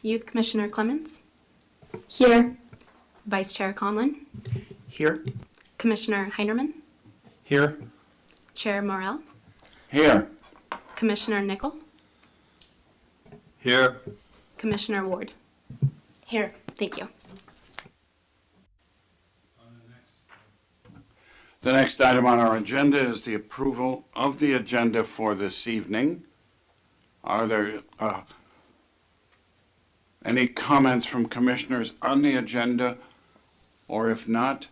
Youth Commissioner Clemens, Here. Vice Chair Conlon, Here. Commissioner Heinerman, Here. Chair Morrell, Here. Commissioner Nickel, Here. Commissioner Ward. Here. Thank you. The next item on our agenda is the approval of the agenda for this evening. Are there any comments from commissioners on the agenda? Or if not,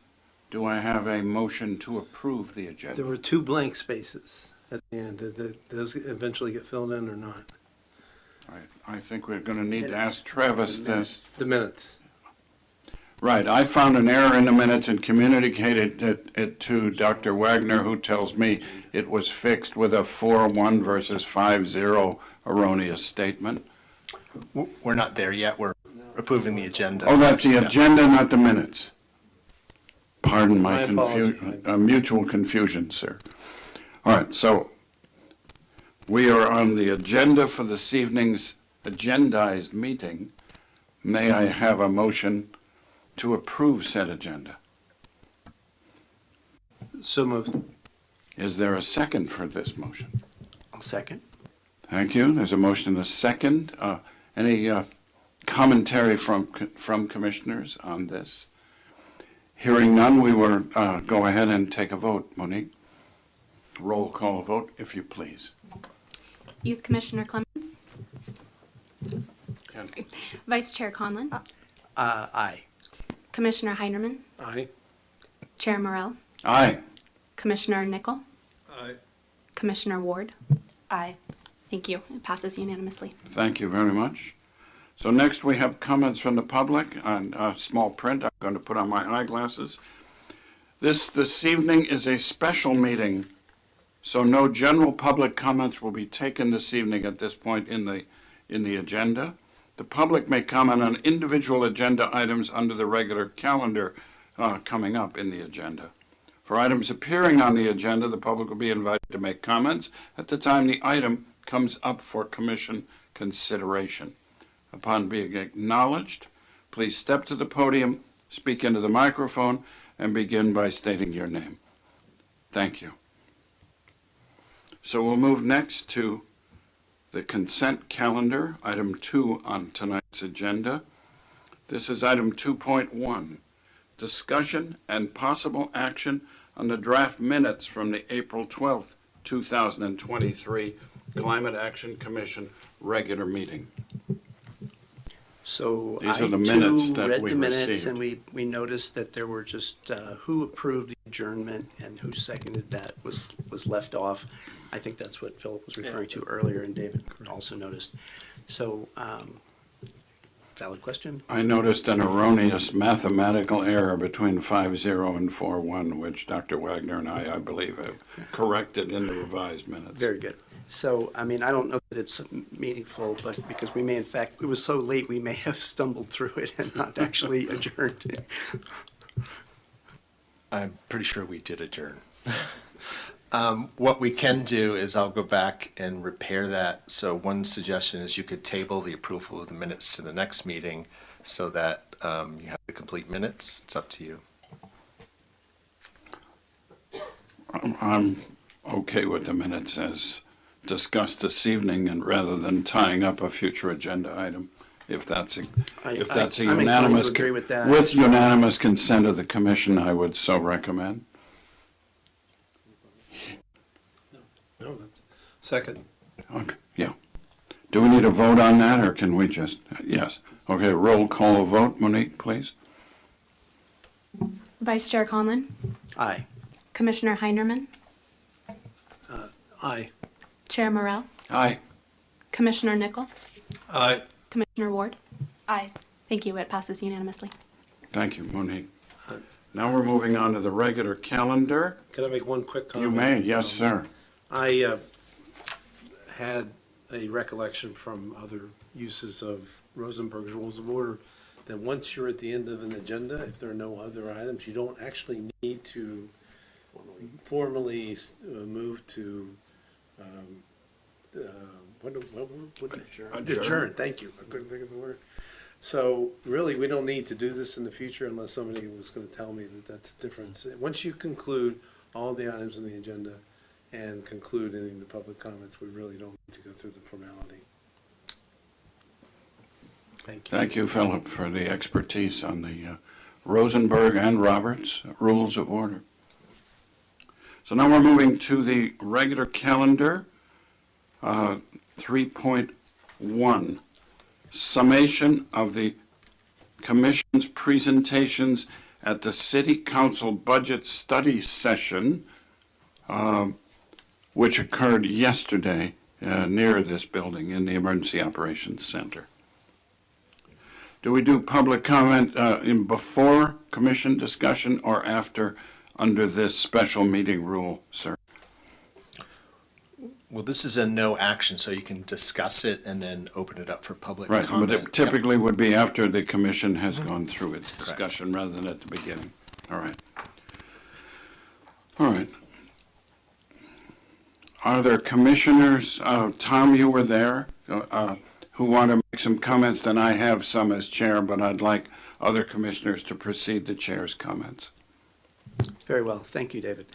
do I have a motion to approve the agenda? There were 2 blank spaces at the end. Did those eventually get filled in or not? Right. I think we're going to need to ask Travis this. The minutes. Right, I found an error in the minutes and communicated it to Dr. Wagner, who tells me it was fixed with a 4-1 versus 5-0 erroneous statement. We're not there yet. We're approving the agenda. Oh, that's the Yeah. agenda, not the minutes. Pardon my My apology. mutual confusion, sir. All right, so we are on the agenda for this evening's agendized meeting. May I have a motion to approve said agenda? So moved. Is there a second for this motion? I'll second. Thank you. There's a motion and a second. Any commentary from commissioners on this? Hearing none, we will go ahead and take a vote. Monique, roll call vote, if you please. Youth Commissioner Clemens, sorry. Vice Chair Conlon, Aye. Commissioner Heinerman, Aye. Chair Morrell, Aye. Commissioner Nickel, Aye. Commissioner Ward. Aye. Thank you. It passes unanimously. Thank you very much. So next we have comments from the public on small print. I'm going to put on my eyeglasses. This evening is a special meeting, so no general public comments will be taken this evening at this point in the agenda. The public may comment on individual agenda items under the regular calendar coming up in the agenda. For items appearing on the agenda, the public will be invited to make comments at the time the item comes up for commission consideration. Upon being acknowledged, please step to the podium, speak into the microphone, and begin by stating your name. Thank you. So we'll move next to the consent calendar, item 2 on tonight's agenda. This is item 2.1, discussion and possible action on the draft minutes from the April 12th, 2023 Climate Action Commission regular meeting. So These I are the minutes too that read we the minutes, received. and we noticed that there were just who approved the adjournment and who seconded that was left off. I think that's what Philip was referring to earlier, and David also noticed. So, valid question. I noticed an erroneous mathematical error between 5-0 and 4-1, which Dr. Wagner and I believe, have corrected in the revised minutes. Very good. So, I mean, I don't know that it's meaningful, but because we may, in fact, it was so late, we may have stumbled through it and not actually adjourned. I'm pretty sure we did adjourn. What we can do is I'll go back and repair that. So one suggestion is you could table the approval of the minutes to the next meeting so that you have the complete minutes. It's up to you. I'm okay with the minutes as discussed this evening, and rather than tying up a future agenda item, if that's a I'm unanimous, inclined to agree with that. with unanimous consent of the commission, I would so recommend. No, that's second. Okay, yeah. Do we need a vote on that, or can we just, yes. Okay, roll call vote, Monique, please. Vice Chair Conlon, Aye. Commissioner Heinerman, Aye. Chair Morrell, Aye. Commissioner Nickel, Aye. Commissioner Ward. Aye. Thank you. It passes unanimously. Thank you, Monique. Now we're moving on to the regular calendar. Can I make one quick comment? You may, yes, sir. I had a recollection from other uses of Rosenberg's Rules of Order that once you're at the end of an agenda, if there are no other items, you don't actually need to formally move to what Adjourn. adjourn, thank you. I couldn't think of the word. So really, we don't need to do this in the future unless somebody was gonna tell me that that's different. Once you conclude all the items on the agenda and conclude any of the public comments, we really don't need to go through the formality. Thank you. Thank you, Philip, for the expertise on the Rosenberg and Roberts Rules of Order. So now we're moving to the regular calendar, 3.1, summation of the Commission's presentations at the City Council Budget Study Session, which occurred yesterday near this building in the Emergency Operations Center. Do we do public comment in before commission discussion or after under this special meeting rule, sir? Well, this is a no action, so you can discuss it and then open it up for public Right, comment. but it typically would be after the commission has gone through its Correct. discussion rather than at the beginning. All right. All right. Are there commissioners, Tom, you were there, who want to make some comments? Then I have some as chair, but I'd like other commissioners to precede the chair's comments. Very well, thank you, David.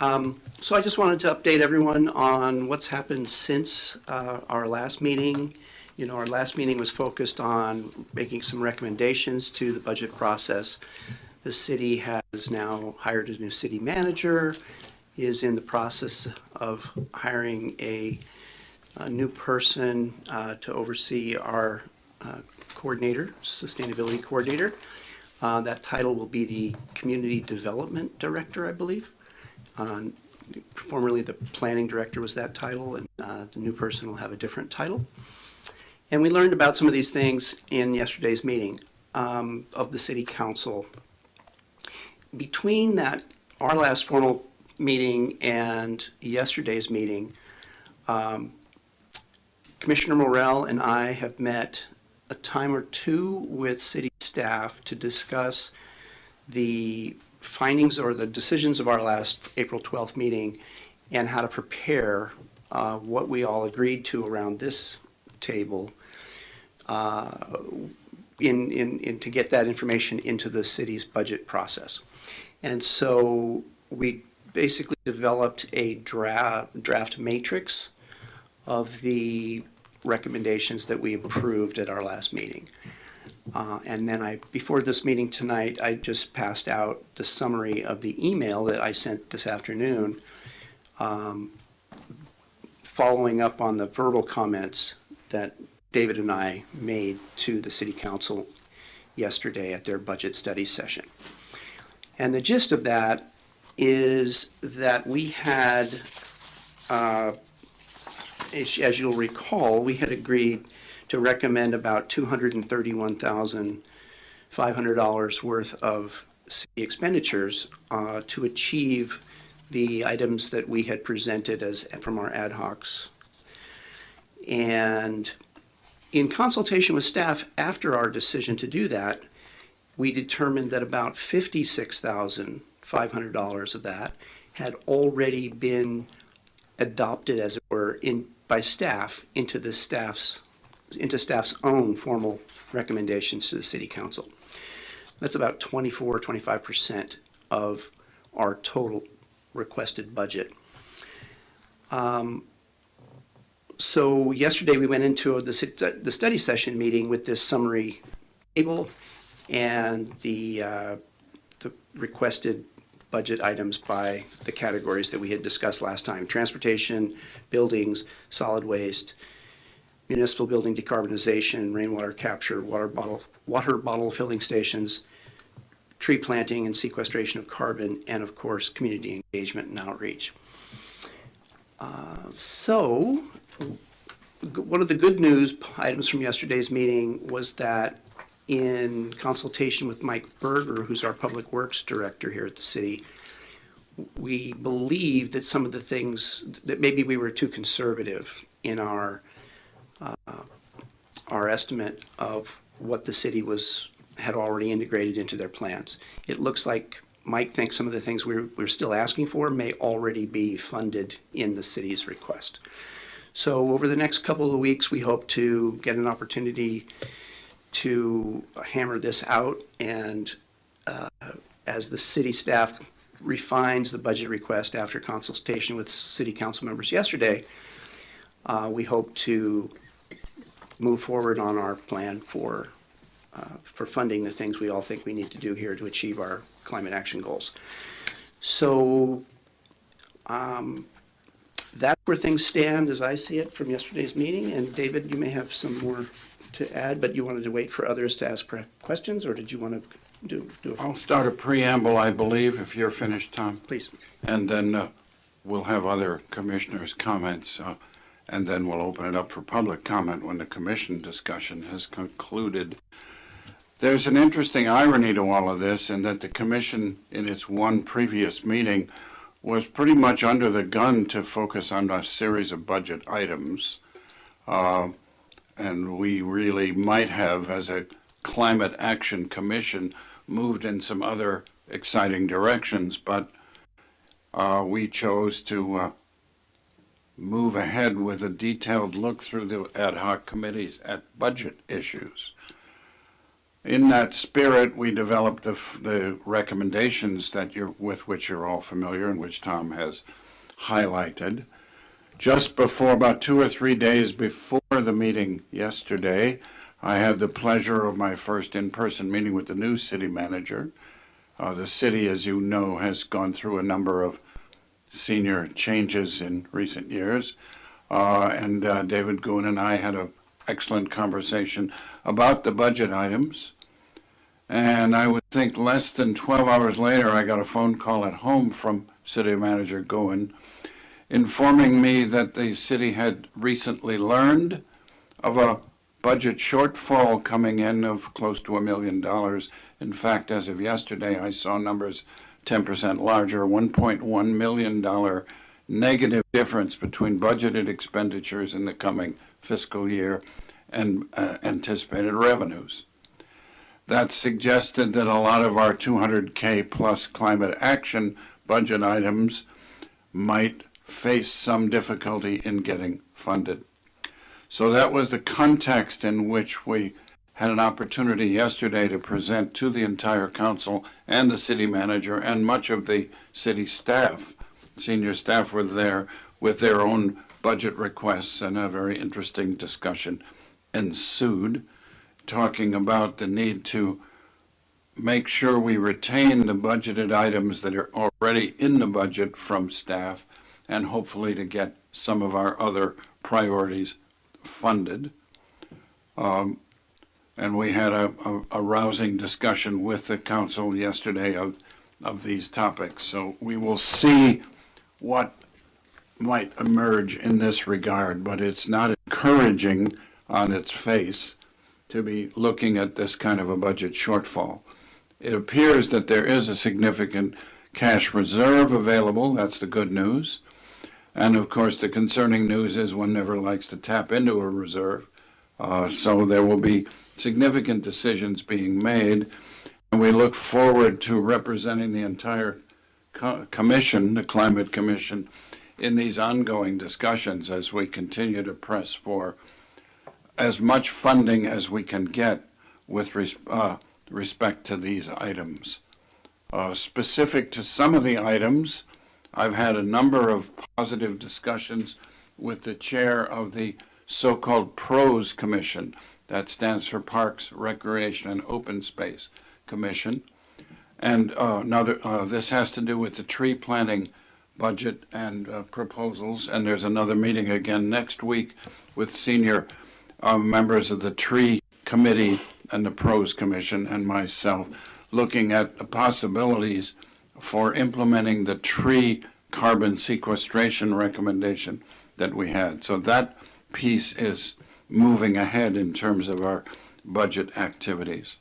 So I just wanted to update everyone on what's happened since our last meeting. You know, our last meeting was focused on making some recommendations to the budget process. The city has now hired a new city manager, is in the process of hiring a new person to oversee our coordinator, sustainability coordinator. That title will be the Community Development Director, I believe. Formerly, the Planning Director was that title, and the new person will have a different title. And we learned about some of these things in yesterday's meeting of the City Council. Between that, our last formal meeting and yesterday's meeting, Commissioner Morell and I have met a time or two with city staff to discuss the findings or the decisions of our last April 12th meeting and how to prepare what we all agreed to around this table to get that information into the city's budget process. And so we basically developed a draft matrix of the recommendations that we approved at our last meeting. And then before this meeting tonight, I just passed out the summary of the email that I sent this afternoon, following up on the verbal comments that David and I made to the City Council yesterday at their budget study session. And the gist of that is that we had, as you'll recall, we had agreed to recommend about $231,500 worth of city expenditures to achieve the items that we had presented from our ad hocs. And in consultation with staff after our decision to do that, we determined that about $56,500 of that had already been adopted, as it were, by staff into staff's own formal recommendations to the City Council. That's about 25% of our total requested budget. So yesterday we went into the study session meeting with this summary table and the requested budget items by the categories that we had discussed last time: transportation, buildings, solid waste, municipal building decarbonization, rainwater capture, water bottle filling stations, tree planting and sequestration of carbon, and of course, community engagement and outreach. So one of the good news items from yesterday's meeting was that in consultation with Mike Berger, who's our Public Works Director here at the city, we believe that some of the things that maybe we were too conservative in our estimate of what the city had already integrated into their plans. It looks like Mike thinks some of the things we're still asking for may already be funded in the city's request. So over the next couple of weeks, we hope to get an opportunity to hammer this out, and as the city staff refines the budget request after consultation with city council members yesterday, we hope to move forward on our plan for funding the things we all think we need to do here to achieve our climate action goals. So that's where things stand as I see it from yesterday's meeting. And David, you may have some more to add, but you wanted to wait for others to ask questions, or did you want to do it? I'll start a preamble, I believe, if you're finished, Tom. Please. And then we'll have other commissioners' comments, and then we'll open it up for public comment when the commission discussion has concluded. There's an interesting irony to all of this, in that the commission, in its one previous meeting, was pretty much under the gun to focus on a series of budget items. And we really might have, as a climate action commission, moved in some other exciting directions, but we chose to move ahead with a detailed look through the ad hoc committees at budget issues. In that spirit, we developed the recommendations that with which you're all familiar and which Tom has highlighted. Just before, about 2 or 3 days before the meeting yesterday, I had the pleasure of my first in-person meeting with the new city manager. The city, as you know, has gone through a number of senior changes in recent years. And David Goon and I had an excellent conversation about the budget items. And I would think less than 12 hours later, I got a phone call at home from City Manager Goen informing me that the city had recently learned of a budget shortfall coming in of close to $1 million. In fact, as of yesterday, I saw numbers 10% larger, $1.1 million negative difference between budgeted expenditures in the coming fiscal year and anticipated revenues. That suggested that a lot of our 200K plus climate action budget items might face some difficulty in getting funded. So that was the context in which we had an opportunity yesterday to present to the entire council and the city manager and much of the city staff. Senior staff were there with their own budget requests, and a very interesting discussion ensued, talking about the need to make sure we retain the budgeted items that are already in the budget from staff, and hopefully to get some of our other priorities funded. And we had a rousing discussion with the council yesterday of these topics. So we will see what might emerge in this regard, but it's not encouraging on its face to be looking at this kind of a budget shortfall. It appears that there is a significant cash reserve available. That's the good news. And of course, the concerning news is one never likes to tap into a reserve. So there will be significant decisions being made. And we look forward to representing the entire commission, the Climate Commission, in these ongoing discussions as we continue to press for as much funding as we can get with respect to these items. Specific to some of the items, I've had a number of positive discussions with the chair of the so-called PROS Commission. That stands for Parks, Recreation, and Open Space Commission. And this has to do with the tree planting budget and proposals. And there's another meeting again next week with senior members of the Tree Committee and the PROS Commission and myself, looking at the possibilities for implementing the tree carbon sequestration recommendation that we had. So that piece is moving ahead in terms of our budget activities.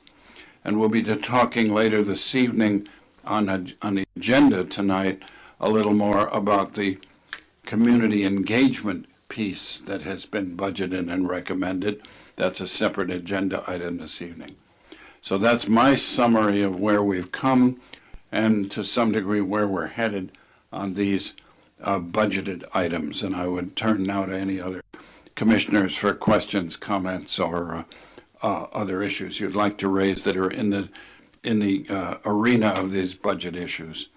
And we'll be talking later this evening on the agenda tonight a little more about the community engagement piece that has been budgeted and recommended. That's a separate agenda item this evening. So that's my summary of where we've come and to some degree where we're headed on these budgeted items. And I would turn now to any other commissioners for questions, comments, or other issues you'd like to raise that are in the arena of these budget issues.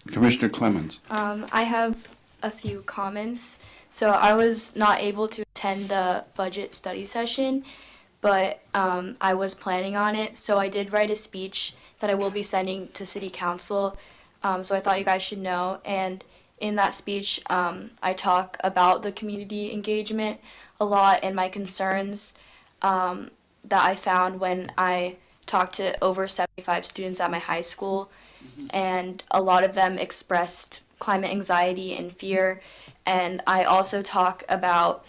Commissioner Clemens. I have a few comments. So I was not able to attend the budget study session, but I was planning on it. So I did write a speech that I will be sending to City Council. So I thought you guys should know. And in that speech, I talk about the community engagement a lot and my concerns that I found when I talked to over 75 students at my high school. And a lot of them expressed climate anxiety and fear. And I also talk about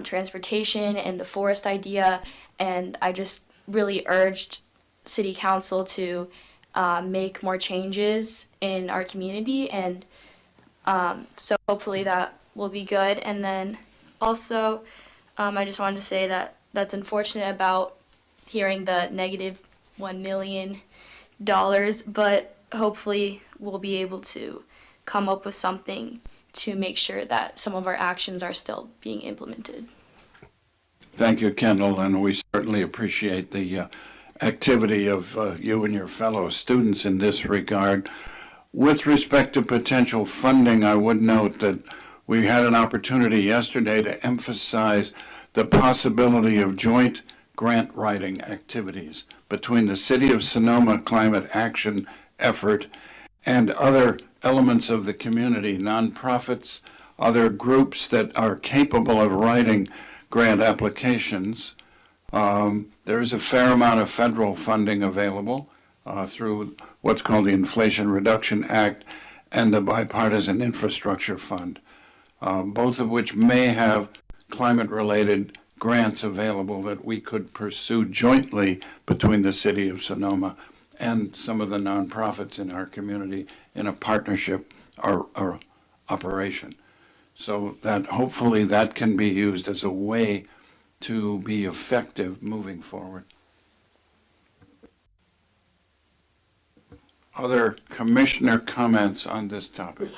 transportation and the forest idea. And I just really urged City Council to make more changes in our community. And so hopefully that will be good. And then also, I just wanted to say that that's unfortunate about hearing the negative $1 million, but hopefully we'll be able to come up with something to make sure that some of our actions are still being implemented. Thank you, Kendall, and we certainly appreciate the activity of you and your fellow students in this regard. With respect to potential funding, I would note that we had an opportunity yesterday to emphasize the possibility of joint grant writing activities between the City of Sonoma Climate Action effort and other elements of the community, nonprofits, other groups that are capable of writing grant applications. There is a fair amount of federal funding available through what's called the Inflation Reduction Act and the Bipartisan Infrastructure Fund, both of which may have climate-related grants available that we could pursue jointly between the City of Sonoma and some of the nonprofits in our community in a partnership or operation. So that hopefully that can be used as a way to be effective moving forward. Other commissioner comments on this topic?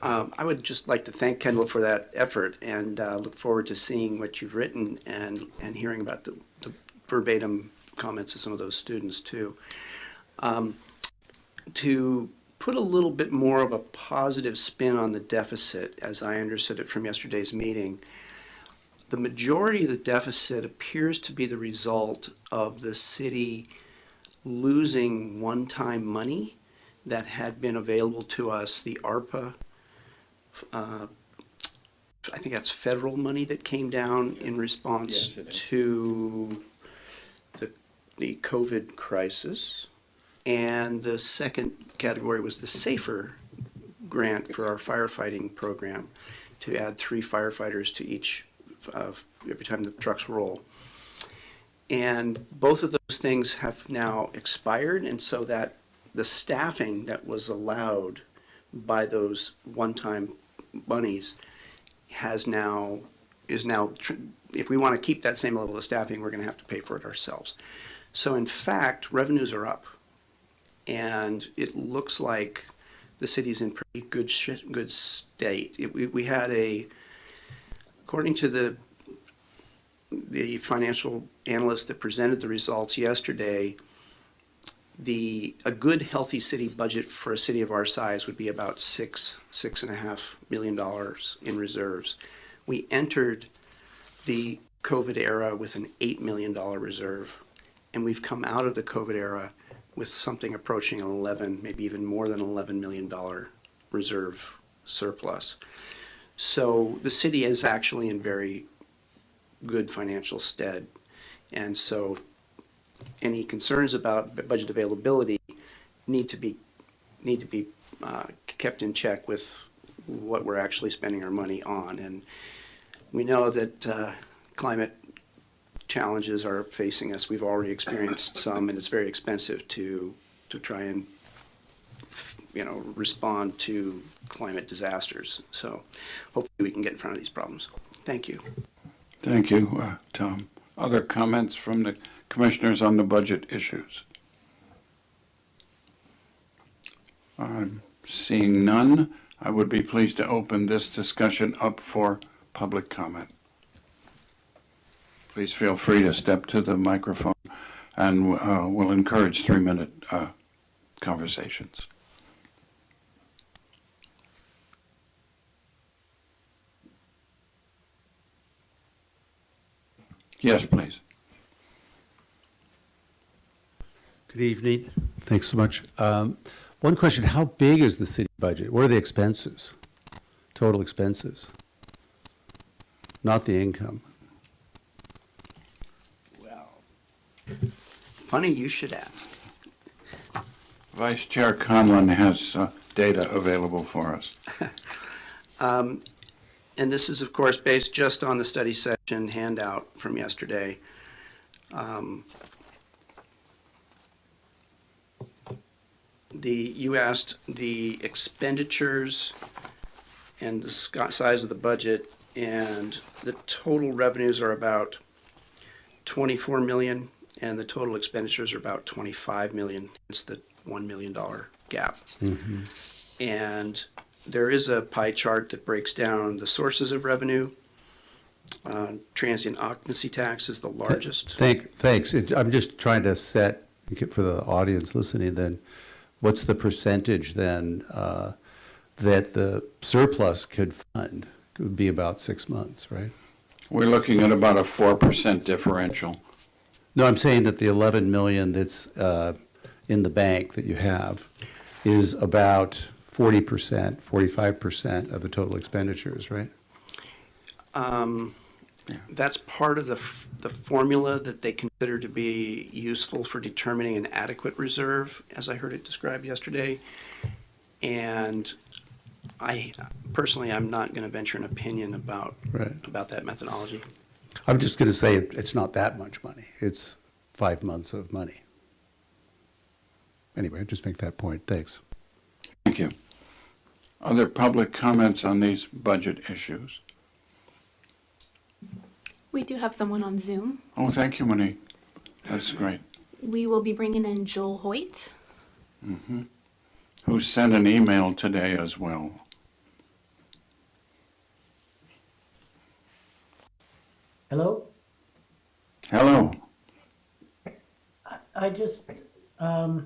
I would just like to thank Kendall for that effort and look forward to seeing what you've written and hearing about the verbatim comments of some of those students too. To put a little bit more of a positive spin on the deficit, as I understood it from yesterday's meeting, the majority of the deficit appears to be the result of the city losing one-time money that had been available to us, the ARPA, I think that's federal money that came down in response Yes, it is. to the COVID crisis. And the second category was the SAFER grant for our firefighting program to add 3 firefighters to each every time the trucks roll. And both of those things have now expired, and so that the staffing that was allowed by those one-time monies is now, if we want to keep that same level of staffing, we're going to have to pay for it ourselves. So in fact, revenues are up, and it looks like the city's in pretty good state. We had according to the financial analyst that presented the results yesterday, a good healthy city budget for a city of our size would be about $6.5 million in reserves. We entered the COVID era with an $8 million reserve, and we've come out of the COVID era with something approaching 11, maybe even more than $11 million reserve surplus. So the city is actually in very good financial stead. And so any concerns about budget availability need to be kept in check with what we're actually spending our money on. And we know that climate challenges are facing us. We've already experienced some, and it's very expensive to try and respond to climate disasters. So hopefully we can get in front of these problems. Thank you. Thank you, Tom. Other comments from the commissioners on the budget issues? I'm seeing none. I would be pleased to open this discussion up for public comment. Please feel free to step to the microphone, and we'll encourage 3-minute conversations. Yes, please. Good evening. Thanks so much. One question, how big is the city budget? What are the expenses? Total expenses? Not the income. Well, funny you should ask. Vice Chair Conlon has data available for us. And this is, of course, based just on the study session handout from yesterday. You asked the expenditures and the size of the budget, and the total revenues are about 24 million, and the total expenditures are about 25 million. It's the $1 million gap. Mm-hmm. And there is a pie chart that breaks down the sources of revenue. Transient occupancy tax is the largest. Thanks. I'm just trying to set, for the audience listening then, what's the percentage then that the surplus could fund? It would be about 6 months, right? We're looking at about a 4% differential. No, I'm saying that the 11 million that's in the bank that you have is about 40%, 45% of the total expenditures, right? That's part of the formula that they consider to be useful for determining an adequate reserve, as I heard it described yesterday. And I personally, I'm not going to venture an opinion about that methodology. I'm just going to say it's not that much money. It's 5 months of money. Anyway, just make that point. Thanks. Thank you. Other public comments on these budget issues? We do have someone on Zoom. Oh, thank you, Monique. That's great. We will be bringing in Joel Hoyt. Mm-hmm. Who sent an email today as well. Hello? Hello. I just, I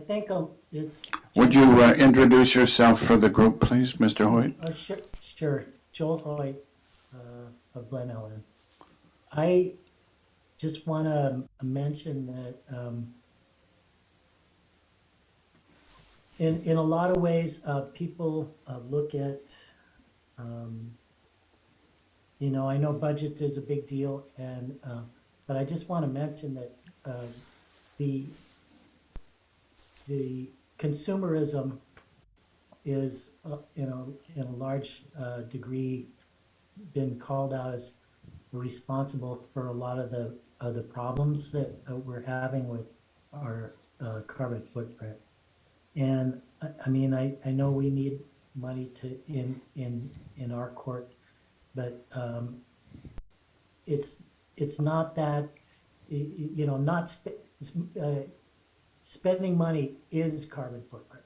think it's. Would you introduce yourself for the group, please, Mr. Hoyt? Sure. Joel Hoyt of Glen Ellen. I just want to mention that in a lot of ways, people look at, I know budget is a big deal, and but I just want to mention that the consumerism is, in a large degree, been called out as responsible for a lot of the problems that we're having with our carbon footprint. And I mean, I know we need money to in our court, but it's not that, not spending money is carbon footprint.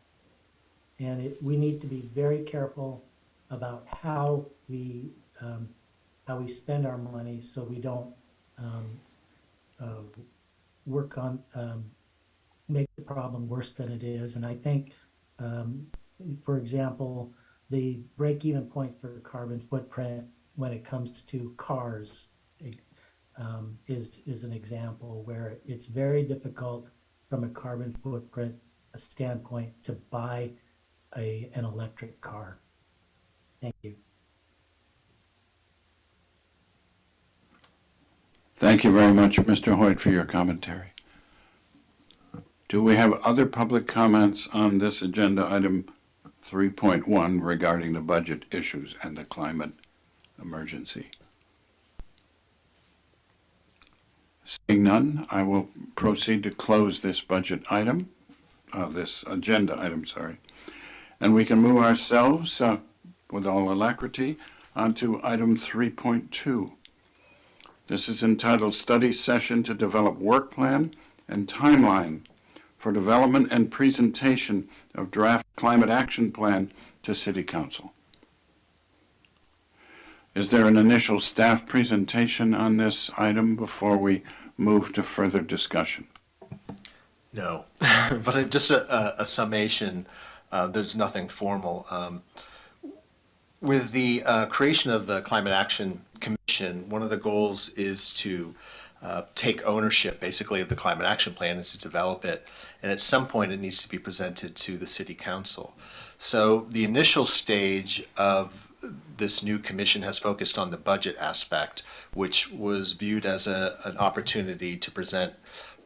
And we need to be very careful about how we spend our money, so we don't work on make the problem worse than it is. And I think, for example, the break-even point for carbon footprint when it comes to cars is an example where it's very difficult from a carbon footprint standpoint to buy an electric car. Thank you. Thank you very much, Mr. Hoyt, for your commentary. Do we have other public comments on this agenda item 3.1 regarding the budget issues and the climate emergency? Seeing none, I will proceed to close this budget item, this agenda item, sorry. And we can move ourselves with all alacrity on to item 3.2. This is entitled Study Session to Develop Work Plan and Timeline for Development and Presentation of Draft Climate Action Plan to City Council. Is there an initial staff presentation on this item before we move to further discussion? No, but just a summation. There's nothing formal. With the creation of the Climate Action Commission, one of the goals is to take ownership, basically, of the Climate Action Plan and to develop it. And at some point, it needs to be presented to the City Council. So the initial stage of this new commission has focused on the budget aspect, which was viewed as an opportunity to present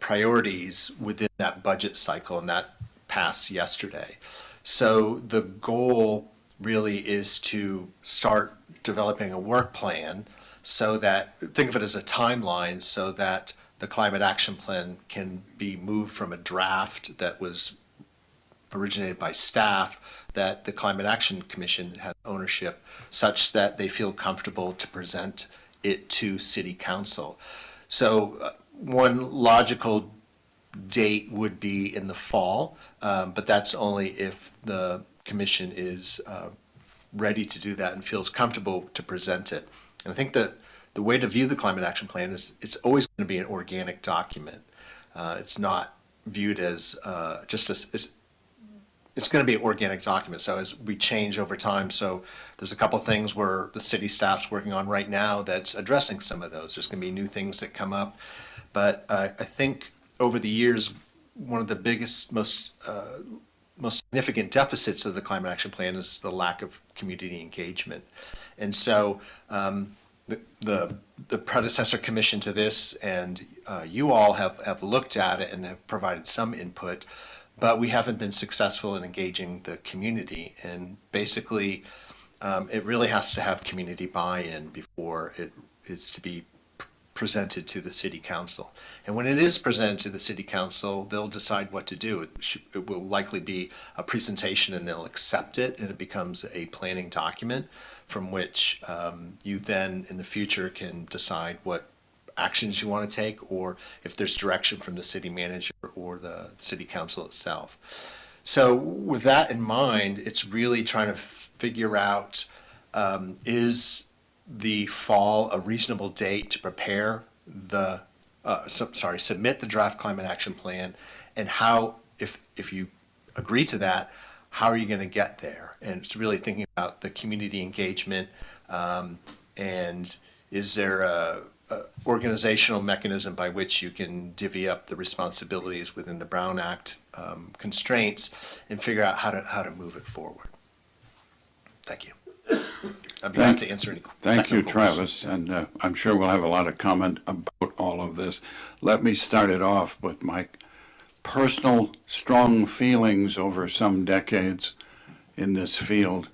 priorities within that budget cycle, and that passed yesterday. So the goal really is to start developing a work plan so that, think of it as a timeline, so that the climate action plan can be moved from a draft that was originated by staff, that the Climate Action Commission has ownership, such that they feel comfortable to present it to City Council. So one logical date would be in the fall, but that's only if the commission is ready to do that and feels comfortable to present it. And I think that the way to view the Climate Action Plan is it's always going to be an organic document. It's not viewed as it's going to be an organic document. So as we change over time, so there's a couple things where the city staff's working on right now that's addressing some of those. There's going to be new things that come up. But I think over the years, one of the biggest, most significant deficits of the Climate Action Plan is the lack of community engagement. And so the predecessor commission to this and you all have looked at it and have provided some input, but we haven't been successful in engaging the community. And basically, it really has to have community buy-in before it is to be presented to the City Council. And when it is presented to the City Council, they'll decide what to do. It will likely be a presentation and they'll accept it, and it becomes a planning document from which you then in the future can decide what actions you want to take, or if there's direction from the city manager or the City Council itself. So with that in mind, it's really trying to figure out, is the fall a reasonable date to prepare the, submit the draft climate action plan, and how, if you agree to that, how are you going to get there? And it's really thinking about the community engagement, and is there a organizational mechanism by which you can divvy up the responsibilities within the Brown Act constraints and figure out how to move it forward. Thank you. I'm glad to answer any Thank you, technical Travis, questions. and I'm sure we'll have a lot of comment about all of this. Let me start it off with my personal strong feelings over some decades in this field,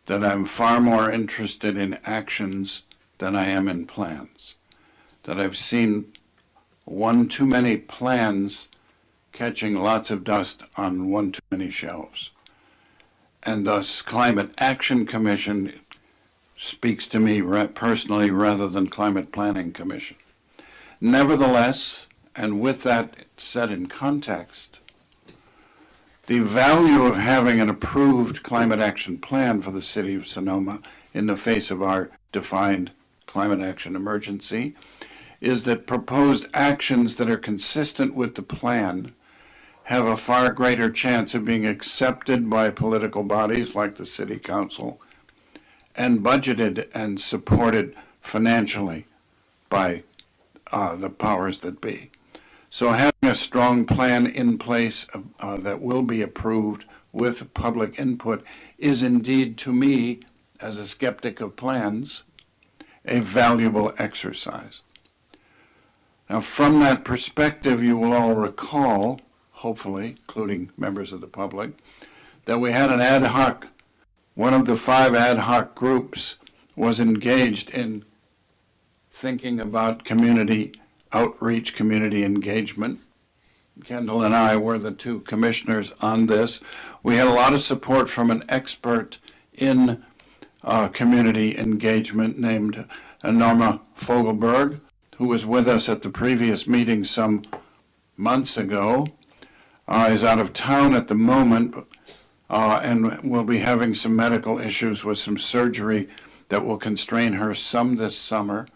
that I'm far more interested in actions than I am in plans. That I've seen one too many plans catching lots of dust on one too many shelves. And thus, Climate Action Commission speaks to me personally rather than Climate Planning Commission. Nevertheless, and with that set in context, the value of having an approved climate action plan for the city of Sonoma in the face of our defined climate action emergency is that proposed actions that are consistent with the plan have a far greater chance of being accepted by political bodies like the City Council and budgeted and supported financially by the powers that be. So having a strong plan in place that will be approved with public input is indeed, to me, as a skeptic of plans, a valuable exercise. Now, from that perspective, you will all recall, hopefully, including members of the public, that we had an ad hoc, one of the 5 ad hoc groups was engaged in thinking about community outreach, community engagement. Kendall and I were the 2 commissioners on this. We had a lot of support from an expert in community engagement named Norma Fogelberg, who was with us at the previous meeting some months ago, is out of town at the moment, and will be having some medical issues with some surgery that will constrain her some this summer,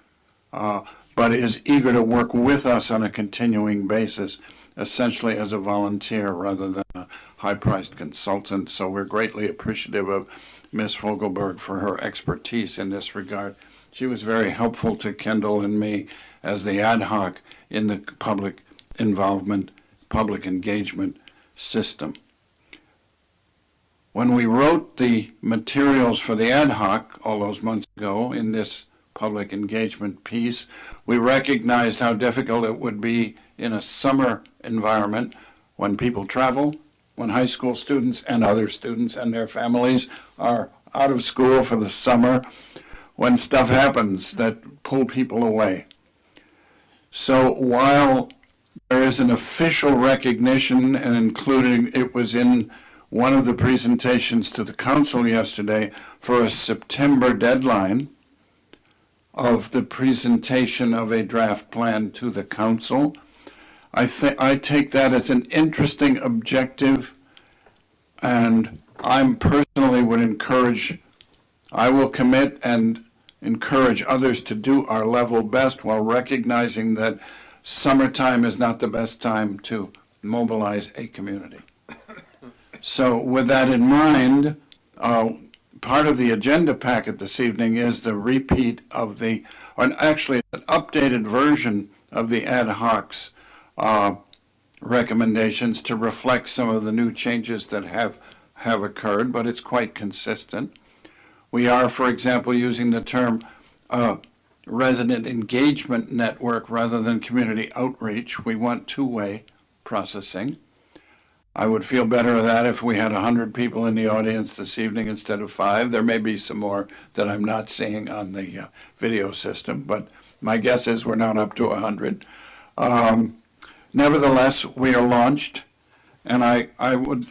but is eager to work with us on a continuing basis, essentially as a volunteer rather than a high-priced consultant. So we're greatly appreciative of Ms. Fogelberg for her expertise in this regard. She was very helpful to Kendall and me as the ad hoc in the public involvement, public engagement system. When we wrote the materials for the ad hoc all those months ago in this public engagement piece, we recognized how difficult it would be in a summer environment when people travel, when high school students and other students and their families are out of school for the summer, when stuff happens that pull people away. So while there is an official recognition, and including it was in one of the presentations to the council yesterday, for a September deadline of the presentation of a draft plan to the council, I take that as an interesting objective, and I personally would encourage, I will commit and encourage others to do our level best while recognizing that summertime is not the best time to mobilize a community. So with that in mind, part of the agenda packet this evening is the repeat of or actually an updated version of the ad hoc's recommendations to reflect some of the new changes that have occurred, but it's quite consistent. We are, for example, using the term resident engagement network rather than community outreach. We want two-way processing. I would feel better of that if we had 100 people in the audience this evening instead of 5. There may be some more that I'm not seeing on the video system, but my guess is we're not up to 100. Nevertheless, we are launched, and I would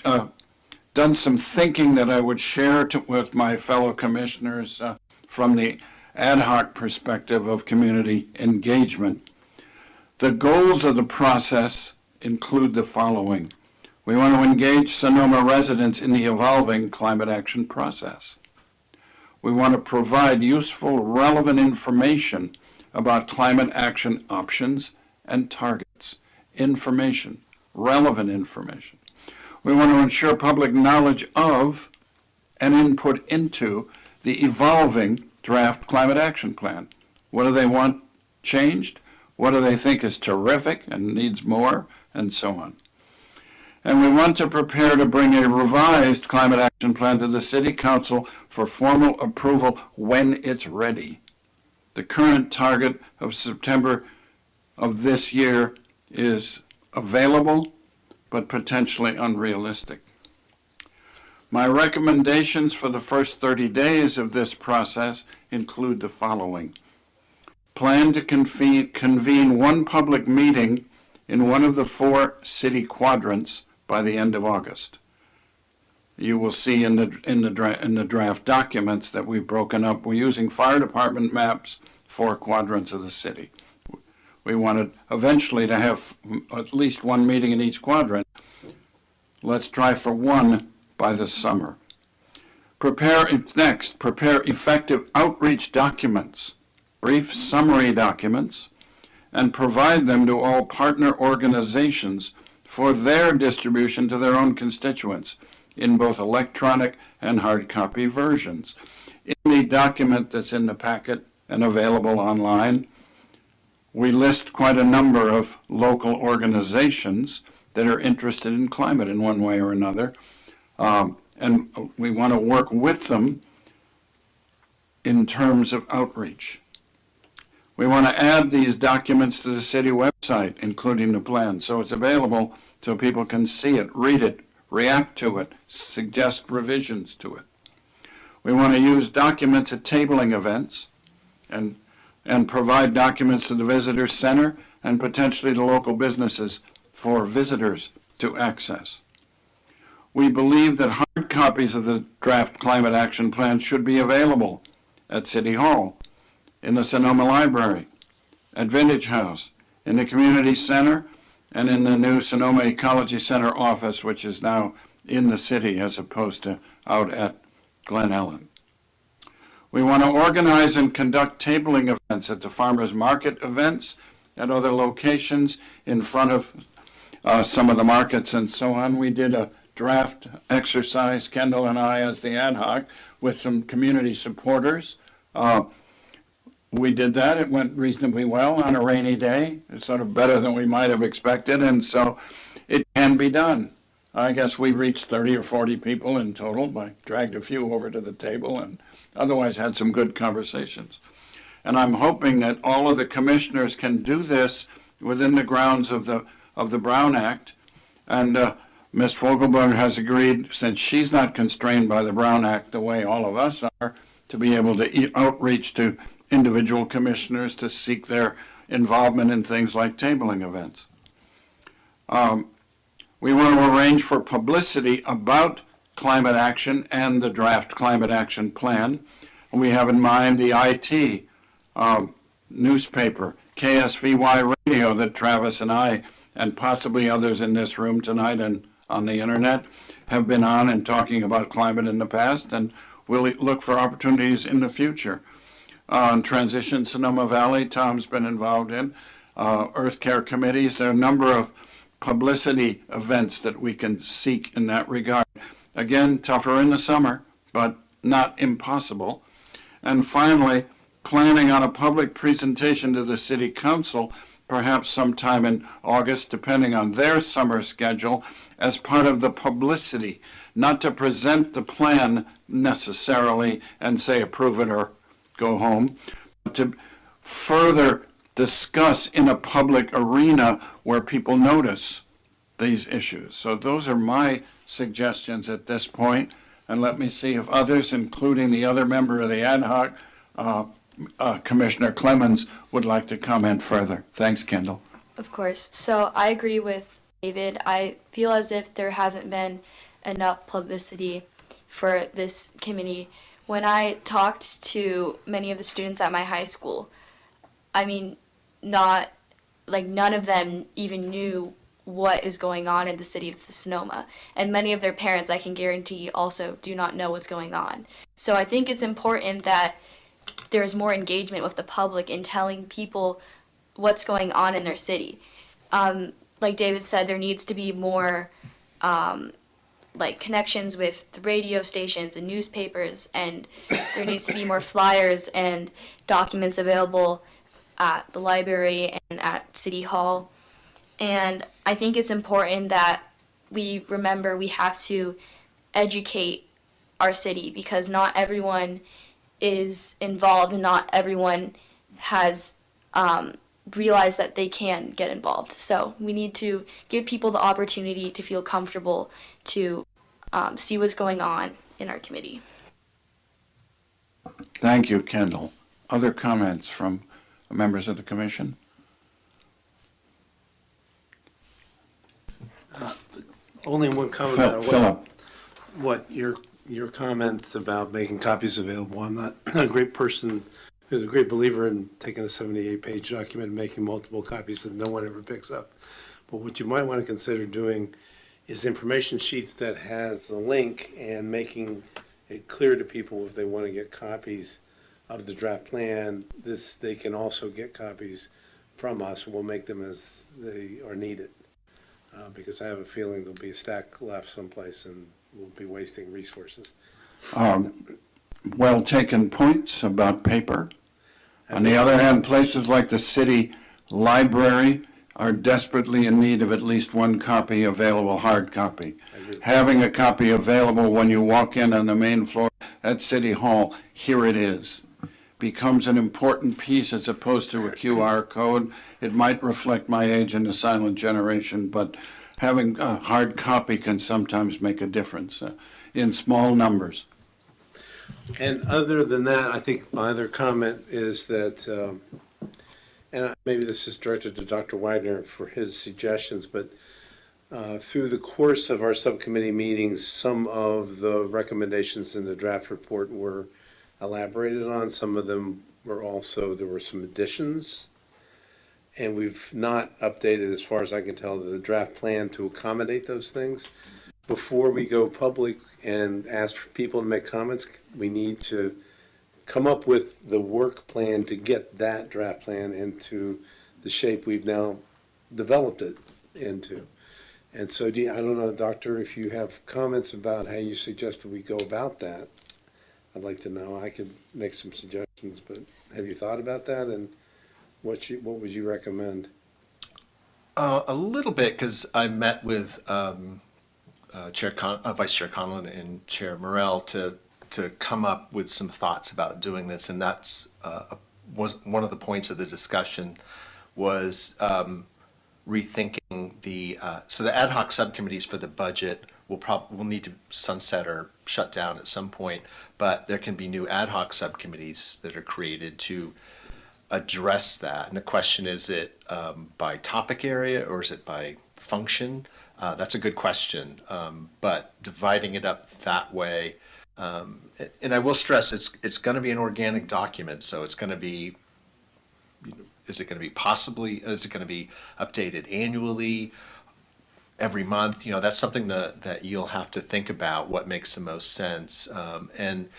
done some thinking that I would share with my fellow commissioners from the ad hoc perspective of community engagement. The goals of the process include the following. We want to engage Sonoma residents in the evolving climate action process. We want to provide useful, relevant information about climate action options and targets. Information, relevant information. We want to ensure public knowledge of and input into the evolving draft climate action plan. What do they want changed? What do they think is terrific and needs more? And so on. And we want to prepare to bring a revised climate action plan to the City Council for formal approval when it's ready. The current target of September of this year is available, but potentially unrealistic. My recommendations for the first 30 days of this process include the following. Plan to convene one public meeting in one of the 4 city quadrants by the end of August. You will see in the draft documents that we've broken up. We're using fire department maps, 4 quadrants of the city. We wanted eventually to have at least one meeting in each quadrant. Let's try for one by the summer. Prepare effective outreach documents, brief summary documents, and provide them to all partner organizations for their distribution to their own constituents in both electronic and hard copy versions. In the document that's in the packet and available online, we list quite a number of local organizations that are interested in climate in one way or another, and we want to work with them in terms of outreach. We want to add these documents to the city website, including the plan, so it's available so people can see it, read it, react to it, suggest revisions to it. We want to use documents at tabling events and provide documents to the visitor center and potentially to local businesses for visitors to access. We believe that hard copies of the draft climate action plan should be available at City Hall, in the Sonoma Library, at Vintage House, in the Community Center, and in the new Sonoma Ecology Center office, which is now in the city as opposed to out at Glen Ellen. We want to organize and conduct tabling events at the farmers market events, at other locations in front of some of the markets and so on. We did a draft exercise, Kendall and I as the ad hoc, with some community supporters. We did that. It went reasonably well on a rainy day. It's sort of better than we might have expected, and so it can be done. I guess we reached 30 or 40 people in total, but dragged a few over to the table and otherwise had some good conversations. And I'm hoping that all of the commissioners can do this within the grounds of the Brown Act. And Ms. Fogelberg has agreed, since she's not constrained by the Brown Act the way all of us are, to be able to outreach to individual commissioners to seek their involvement in things like tabling events. We want to arrange for publicity about climate action and the draft climate action plan. We have in mind the IT newspaper, KSVY radio that Travis and I and possibly others in this room tonight and on the internet have been on and talking about climate in the past, and we'll look for opportunities in the future. On Transition Sonoma Valley, Tom's been involved in, Earth Care committees. There are a number of publicity events that we can seek in that regard. Again, tougher in the summer, but not impossible. And finally, planning on a public presentation to the City Council, perhaps sometime in August, depending on their summer schedule, as part of the publicity, not to present the plan necessarily and say approve it or go home, but to further discuss in a public arena where people notice these issues. So those are my suggestions at this point. And let me see if others, including the other member of the ad hoc, Commissioner Clemens, would like to comment further. Thanks, Kendall. Of course. So I agree with David. I feel as if there hasn't been enough publicity for this committee. When I talked to many of the students at my high school, I mean, none of them even knew what is going on in the city of Sonoma. And many of their parents, I can guarantee, also do not know what's going on. So I think it's important that there's more engagement with the public in telling people what's going on in their city. Like David said, there needs to be more connections with the radio stations and newspapers, and there needs to be more flyers and documents available at the library and at City Hall. And I think it's important that we remember we have to educate our city, because not everyone is involved and not everyone has realized that they can get involved. So we need to give people the opportunity to feel comfortable to see what's going on in our committee. Thank you, Kendall. Other comments from members of the commission? Only one comment about Philip. what your comments about making copies available. I'm not a great person who's a great believer in taking a 78-page document and making multiple copies that no one ever picks up. But what you might want to consider doing is information sheets that has a link and making it clear to people if they want to get copies of the draft plan, they can also get copies from us. We'll make them as they are needed. Because I have a feeling there'll be a stack left someplace and we'll be wasting resources. Well taken points about paper. On the other hand, places like the city library are desperately in need of at least one copy available, hard copy. Having a copy available when you walk in on the main floor at City Hall, here it is, becomes an important piece as opposed to a QR code. It might reflect my age in the silent generation, but having a hard copy can sometimes make a difference in small numbers. And other than that, I think my other comment is that, and maybe this is directed to Dr. Widener for his suggestions, but Through the course of our subcommittee meetings, some of the recommendations in the draft report were elaborated on. Some of them were also, there were some additions. And we've not updated, as far as I can tell, the draft plan to accommodate those things. Before we go public and ask for people to make comments, we need to come up with the work plan to get that draft plan into the shape we've now developed it into. And so, I don't know, Doctor, if you have comments about how you suggest that we go about that, I'd like to know. I could make some suggestions, but have you thought about that, and what would you recommend? A little bit, because I met with Vice Chair Conlon and Chair Morrell to come up with some thoughts about doing this, and that's was one of the points of the discussion was rethinking so the ad hoc subcommittees for the budget will need to sunset or shut down at some point, but there can be new ad hoc subcommittees that are created to address that. And the question is it by topic area or is it by function? That's a good question, but dividing it up that way, and I will stress it's going to be an organic document, so it's going to be, is it going to be updated annually, every month? That's something that you'll have to think about, what makes the most sense. And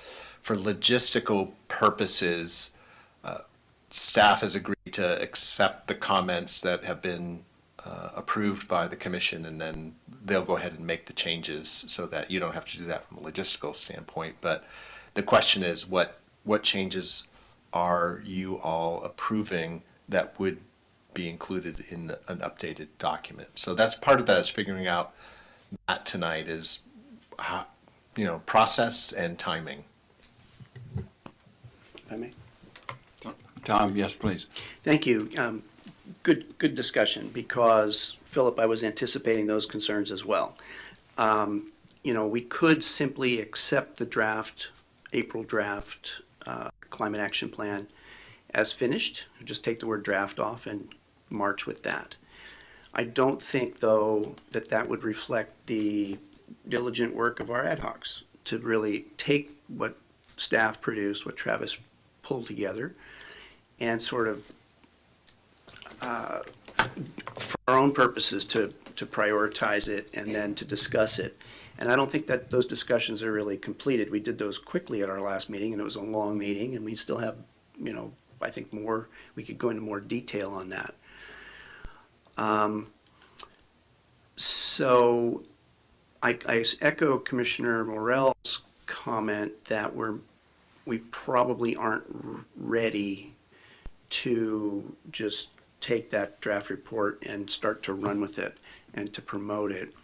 for logistical purposes, staff has agreed to accept the comments that have been approved by the commission, and then they'll go ahead and make the changes so that you don't have to do that from a logistical standpoint. But the question is, what changes are you all approving that would be included in an updated document? So that's part of that, is figuring out that tonight is how, process and timing. If I may. Tom, yes, please. Thank you. Good discussion, because, Philip, I was anticipating those concerns as well. We could simply accept the April draft climate action plan as finished, just take the word draft off and march with that. I don't think, though, that would reflect the diligent work of our ad hocs to really take what staff produced, what Travis pulled together, and sort of, for our own purposes, to prioritize it and then to discuss it. And I don't think that those discussions are really completed. We did those quickly at our last meeting, and it was a long meeting, and we still have, I think we could go into more detail on that. So I echo Commissioner Morell's comment that we probably aren't ready to just take that draft report and start to run with it and to promote it.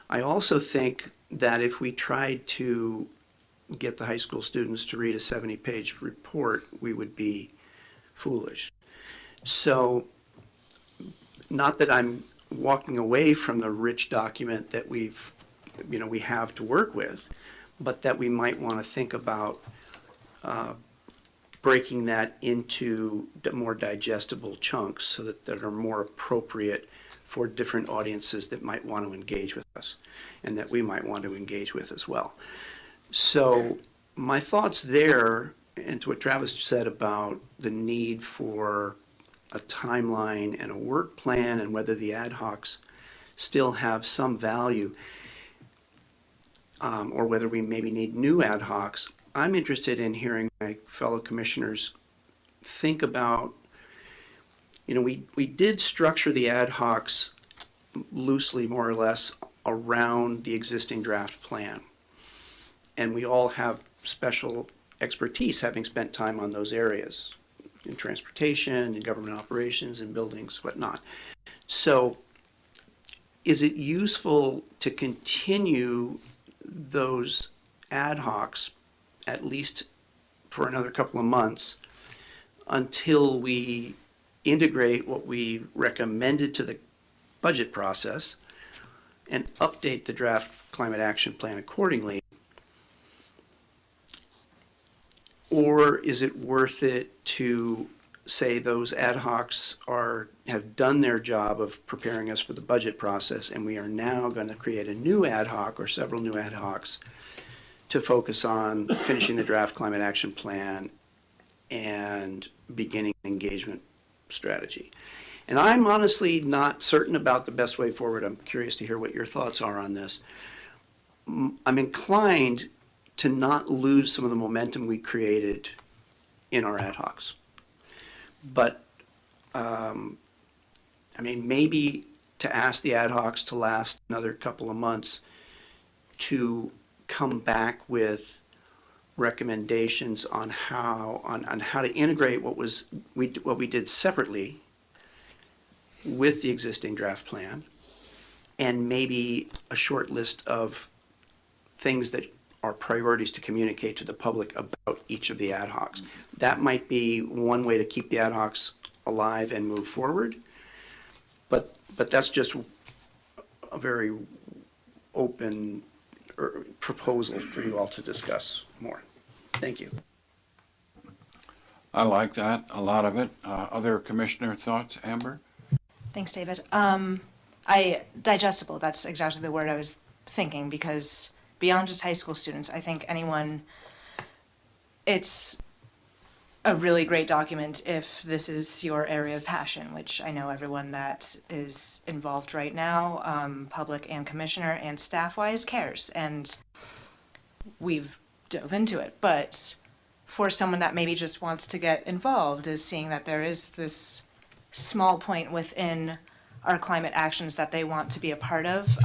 I also think that if we tried to get the high school students to read a 70-page report, we would be foolish. So, not that I'm walking away from the rich document that we have to work with, but that we might want to think about breaking that into more digestible chunks so that are more appropriate for different audiences that might want to engage with us and that we might want to engage with as well. So my thoughts there, and to what Travis said about the need for a timeline and a work plan and whether the ad hocs still have some value, or whether we maybe need new ad hocs, I'm interested in hearing my fellow commissioners think about, we did structure the ad hocs loosely, more or less, around the existing draft plan. And we all have special expertise, having spent time on those areas, in transportation, in government operations, in buildings, whatnot. So is it useful to continue those ad hocs at least for another couple of months until we integrate what we recommended to the budget process and update the draft climate action plan accordingly? Or is it worth it to say those ad hocs have done their job of preparing us for the budget process, and we are now going to create a new ad hoc or several new ad hocs to focus on finishing the draft climate action plan and beginning engagement strategy. And I'm honestly not certain about the best way forward. I'm curious to hear what your thoughts are on this. I'm inclined to not lose some of the momentum we created in our ad hocs. But, I mean, maybe to ask the ad hocs to last another couple of months to come back with recommendations on how to integrate what we did separately with the existing draft plan, and maybe a short list of things that are priorities to communicate to the public about each of the ad hocs. That might be one way to keep the ad hocs alive and move forward, but that's just a very open proposal for you all to discuss more. Thank you. I like that, a lot of it. Other commissioner thoughts, Amber? Thanks, David. Digestible, that's exactly the word I was thinking, because beyond just high school students, I think it's a really great document if this is your area of passion, which I know everyone that is involved right now, public and commissioner and staff-wise, cares, and we've dove into it. But for someone that maybe just wants to get involved, is seeing that there is this small point within our climate actions that they want to be a part of,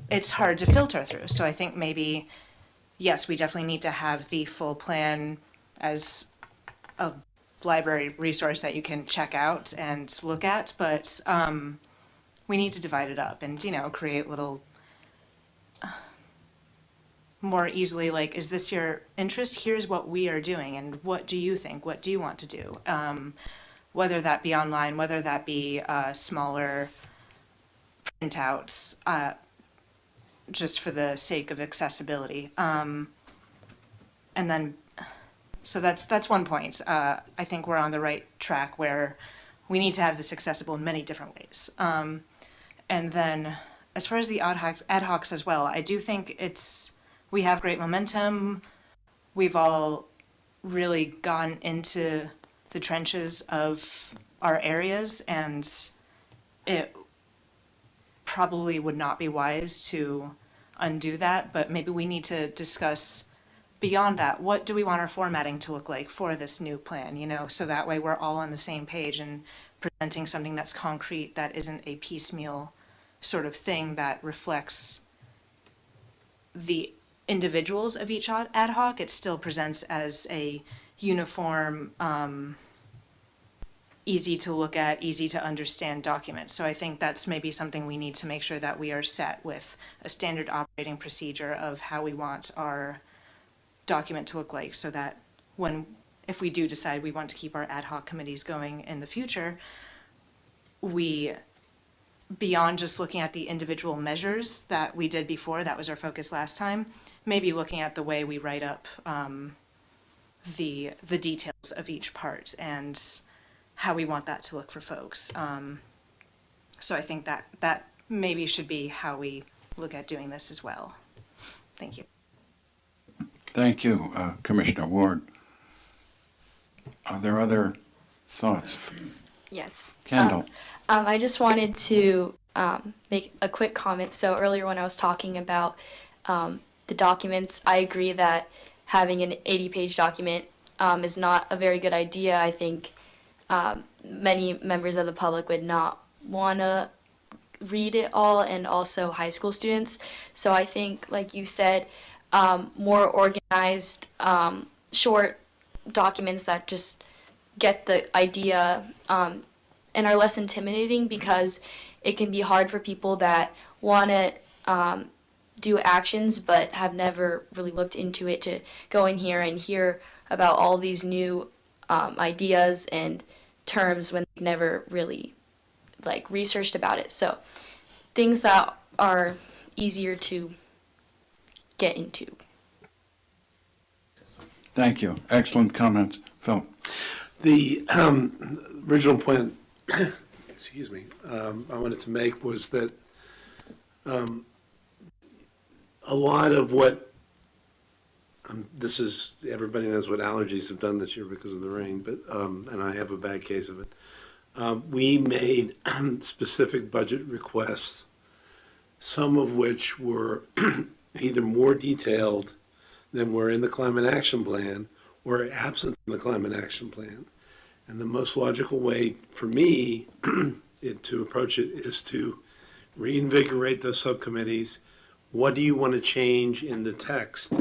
it's hard to filter through. So I think maybe, yes, we definitely need to have the full plan as a library resource that you can check out and look at, but we need to divide it up and, create little more easily, like, is this your interest? Here's what we are doing, and what do you think? What do you want to do? Whether that be online, whether that be smaller printouts, just for the sake of accessibility. And then, so that's one point. I think we're on the right track where we need to have this accessible in many different ways. And then, as far as the ad hocs as well, I do think we have great momentum. We've all really gone into the trenches of our areas, and it probably would not be wise to undo that, but maybe we need to discuss beyond that, what do we want our formatting to look like for this new plan, so that way we're all on the same page and presenting something that's concrete, that isn't a piecemeal sort of thing, that reflects the individuals of each ad hoc. It still presents as a uniform, easy to look at, easy to understand document. So I think that's maybe something we need to make sure that we are set with a standard operating procedure of how we want our document to look like, so that if we do decide we want to keep our ad hoc committees going in the future, we, beyond just looking at the individual measures that we did before, that was our focus last time, maybe looking at the way we write up the details of each part and how we want that to look for folks. So I think that maybe should be how we look at doing this as well. Thank you. Thank you, Commissioner Ward. Are there other thoughts? Yes. Kendall? I just wanted to make a quick comment. So earlier when I was talking about the documents, I agree that having an 80-page document is not a very good idea. I think many members of the public would not want to read it all, and also high school students. So I think, like you said, more organized, short documents that just get the idea and are less intimidating, because it can be hard for people that want to do actions but have never really looked into it, to go in here and hear about all these new ideas and terms when they've never really researched about it. So things that are easier to get into. Thank you. Excellent comments. Phil? The original point, excuse me, I wanted to make was that a lot of what, this is, everybody knows what allergies have done this year because of the rain, but, and I have a bad case of it. We made specific budget requests, some of which were either more detailed than were in the climate action plan or absent from the climate action plan. And the most logical way for me to approach it is to reinvigorate those subcommittees. What do you want to change in the text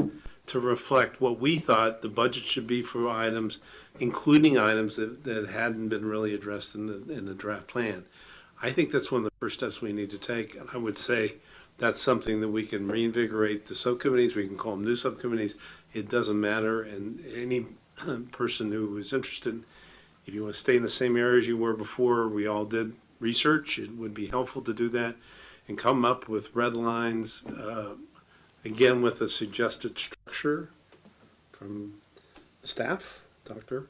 to reflect what we thought the budget should be for items, including items that hadn't been really addressed in the draft plan? I think that's one of the first steps we need to take. And I would say that's something that we can reinvigorate the subcommittees. We can call them new subcommittees. It doesn't matter. And any person who is interested, if you want to stay in the same areas you were before, we all did research. It would be helpful to do that and come up with red lines, again, with a suggested structure from staff, doctor,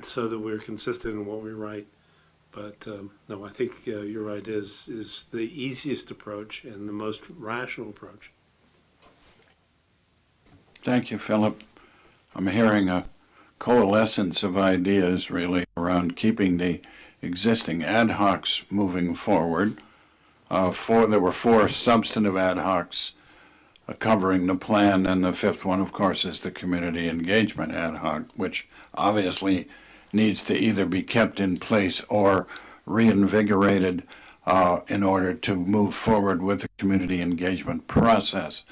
so that we're consistent in what we write. But no, I think you're right, is the easiest approach and the most rational approach. Thank you, Philip. I'm hearing a coalescence of ideas really around keeping the existing ad hocs moving forward. There were 4 substantive ad hocs covering the plan, and the 5th one, of course, is the community engagement ad hoc, which obviously needs to either be kept in place or reinvigorated in order to move forward with the community engagement process.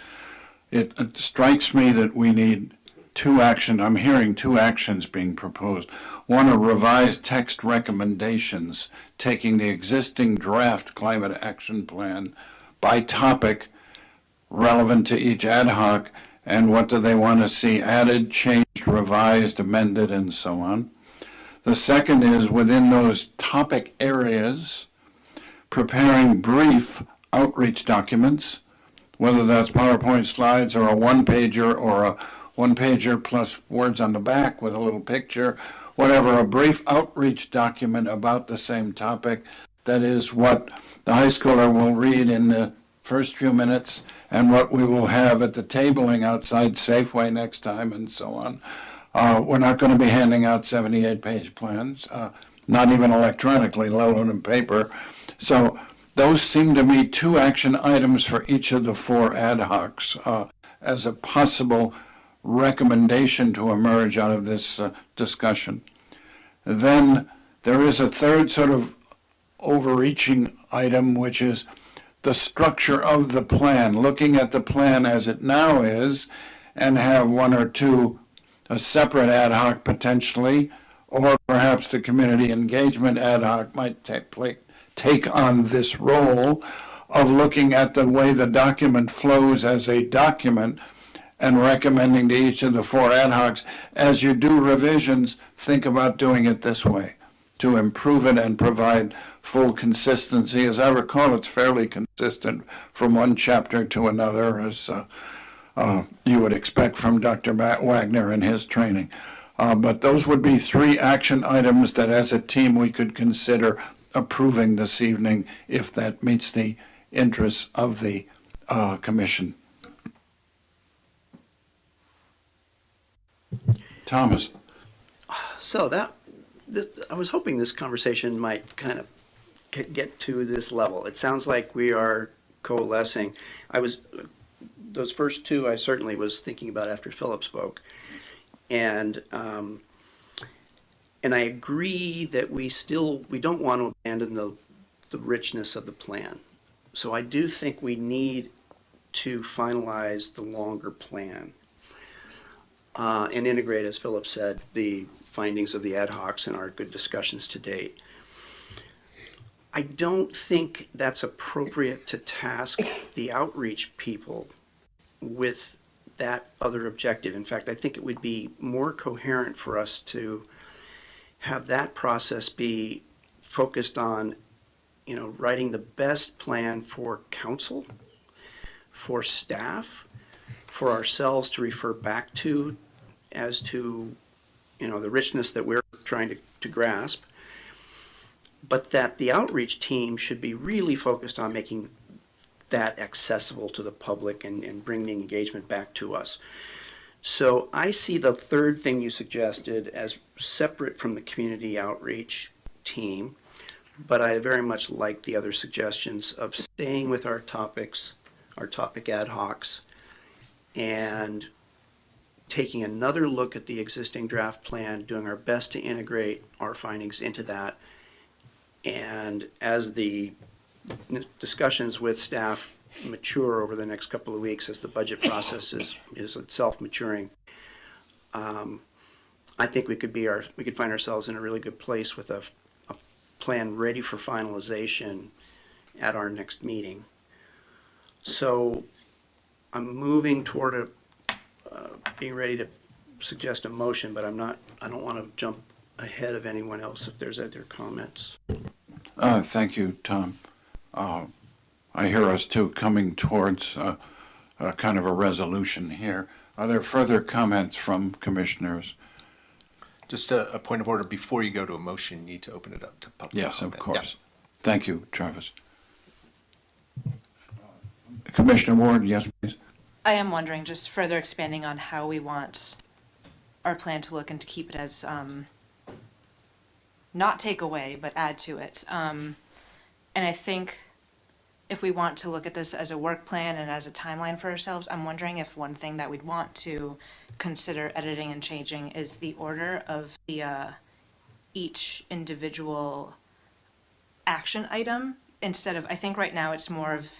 It strikes me that we need I'm hearing 2 actions being proposed. One, a revised text recommendations, taking the existing draft climate action plan by topic relevant to each ad hoc, and what do they want to see added, changed, revised, amended, and so on. The second is, within those topic areas, preparing brief outreach documents, whether that's PowerPoint slides or a one-pager or a one-pager plus words on the back with a little picture, whatever, a brief outreach document about the same topic. That is what the high schooler will read in the first few minutes and what we will have at the tabling outside Safeway next time and so on. We're not going to be handing out 78-page plans, not even electronically, let alone in paper. So those seem to me 2 action items for each of the 4 ad hocs as a possible recommendation to emerge out of this discussion. Then there is a third sort of overreaching item, which is the structure of the plan, looking at the plan as it now is, and have 1 or 2 a separate ad hoc potentially, or perhaps the community engagement ad hoc might take on this role of looking at the way the document flows as a document and recommending to each of the 4 ad hocs, as you do revisions, think about doing it this way to improve it and provide full consistency. As I recall, it's fairly consistent from one chapter to another, as you would expect from Dr. Matt Wagner and his training. But those would be 3 action items that as a team we could consider approving this evening if that meets the interests of the commission. Thomas. So I was hoping this conversation might kind of get to this level. It sounds like we are coalescing. Those first 2 I certainly was thinking about after Philip spoke. And I agree that we don't want to abandon the richness of the plan. So I do think we need to finalize the longer plan and integrate, as Philip said, the findings of the ad hocs and our good discussions to date. I don't think that's appropriate to task the outreach people with that other objective. In fact, I think it would be more coherent for us to have that process be focused on, writing the best plan for council, for staff, for ourselves to refer back to as to the richness that we're trying to grasp, but that the outreach team should be really focused on making that accessible to the public and bringing engagement back to us. So I see the third thing you suggested as separate from the community outreach team, but I very much like the other suggestions of staying with our topics, our topic ad hocs, and taking another look at the existing draft plan, doing our best to integrate our findings into that. And as the discussions with staff mature over the next couple of weeks, as the budget process is itself maturing, I think we could find ourselves in a really good place with a plan ready for finalization at our next meeting. So I'm moving toward being ready to suggest a motion, but I don't want to jump ahead of anyone else if there's other comments. Thank you, Tom. I hear us too coming towards a kind of a resolution here. Are there further comments from commissioners? Just a point of order, before you go to a motion, you need to open it up to public Yes, of comment. course. Thank you, Travis. Commissioner Ward, yes, please. I am wondering, just further expanding on how we want our plan to look and to keep it as, not take away, but add to it. And I think if we want to look at this as a work plan and as a timeline for ourselves, I'm wondering if one thing that we'd want to consider editing and changing is the order of the each individual action item, instead of, I think right now it's more of,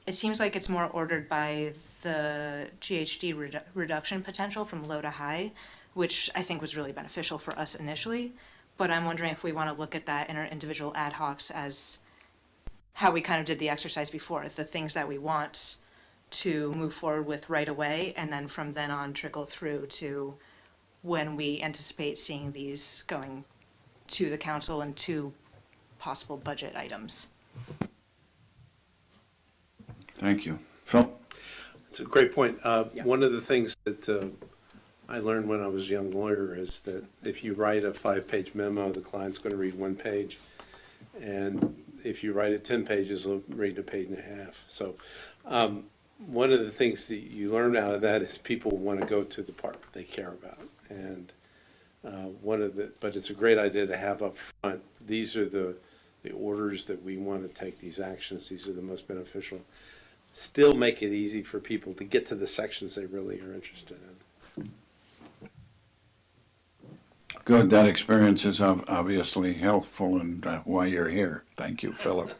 it seems like it's more ordered by the GHG reduction potential from low to high, which I think was really beneficial for us initially. But I'm wondering if we want to look at that in our individual ad hocs as how we kind of did the exercise before, the things that we want to move forward with right away, and then from then on trickle through to when we anticipate seeing these going to the council and to possible budget items. Thank you. Phil? It's a great point. One of the things that I learned when I was a young lawyer is that if you write a 5-page memo, the client's going to read 1 page. And if you write it 10 pages, they'll read a page and a half. So one of the things that you learn out of that is people want to go to the part they care about. And but it's a great idea to have up front, these are the orders that we want to take these actions. These are the most beneficial. Still make it easy for people to get to the sections they really are interested in. Good, that experience is obviously helpful and why you're here. Thank you, Philip.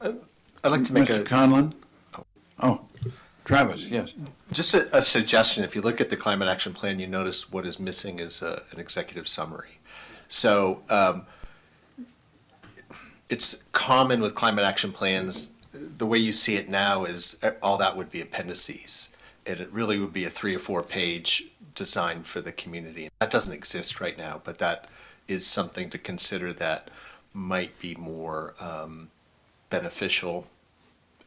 I'd like to make Mr. Conlon? Oh, Travis, yes. just a suggestion. If you look at the climate action plan, you notice what is missing is an executive summary. So it's common with climate action plans, the way you see it now is all that would be appendices. And it really would be a 3 or 4 page design for the community. That doesn't exist right now, but that is something to consider that might be more beneficial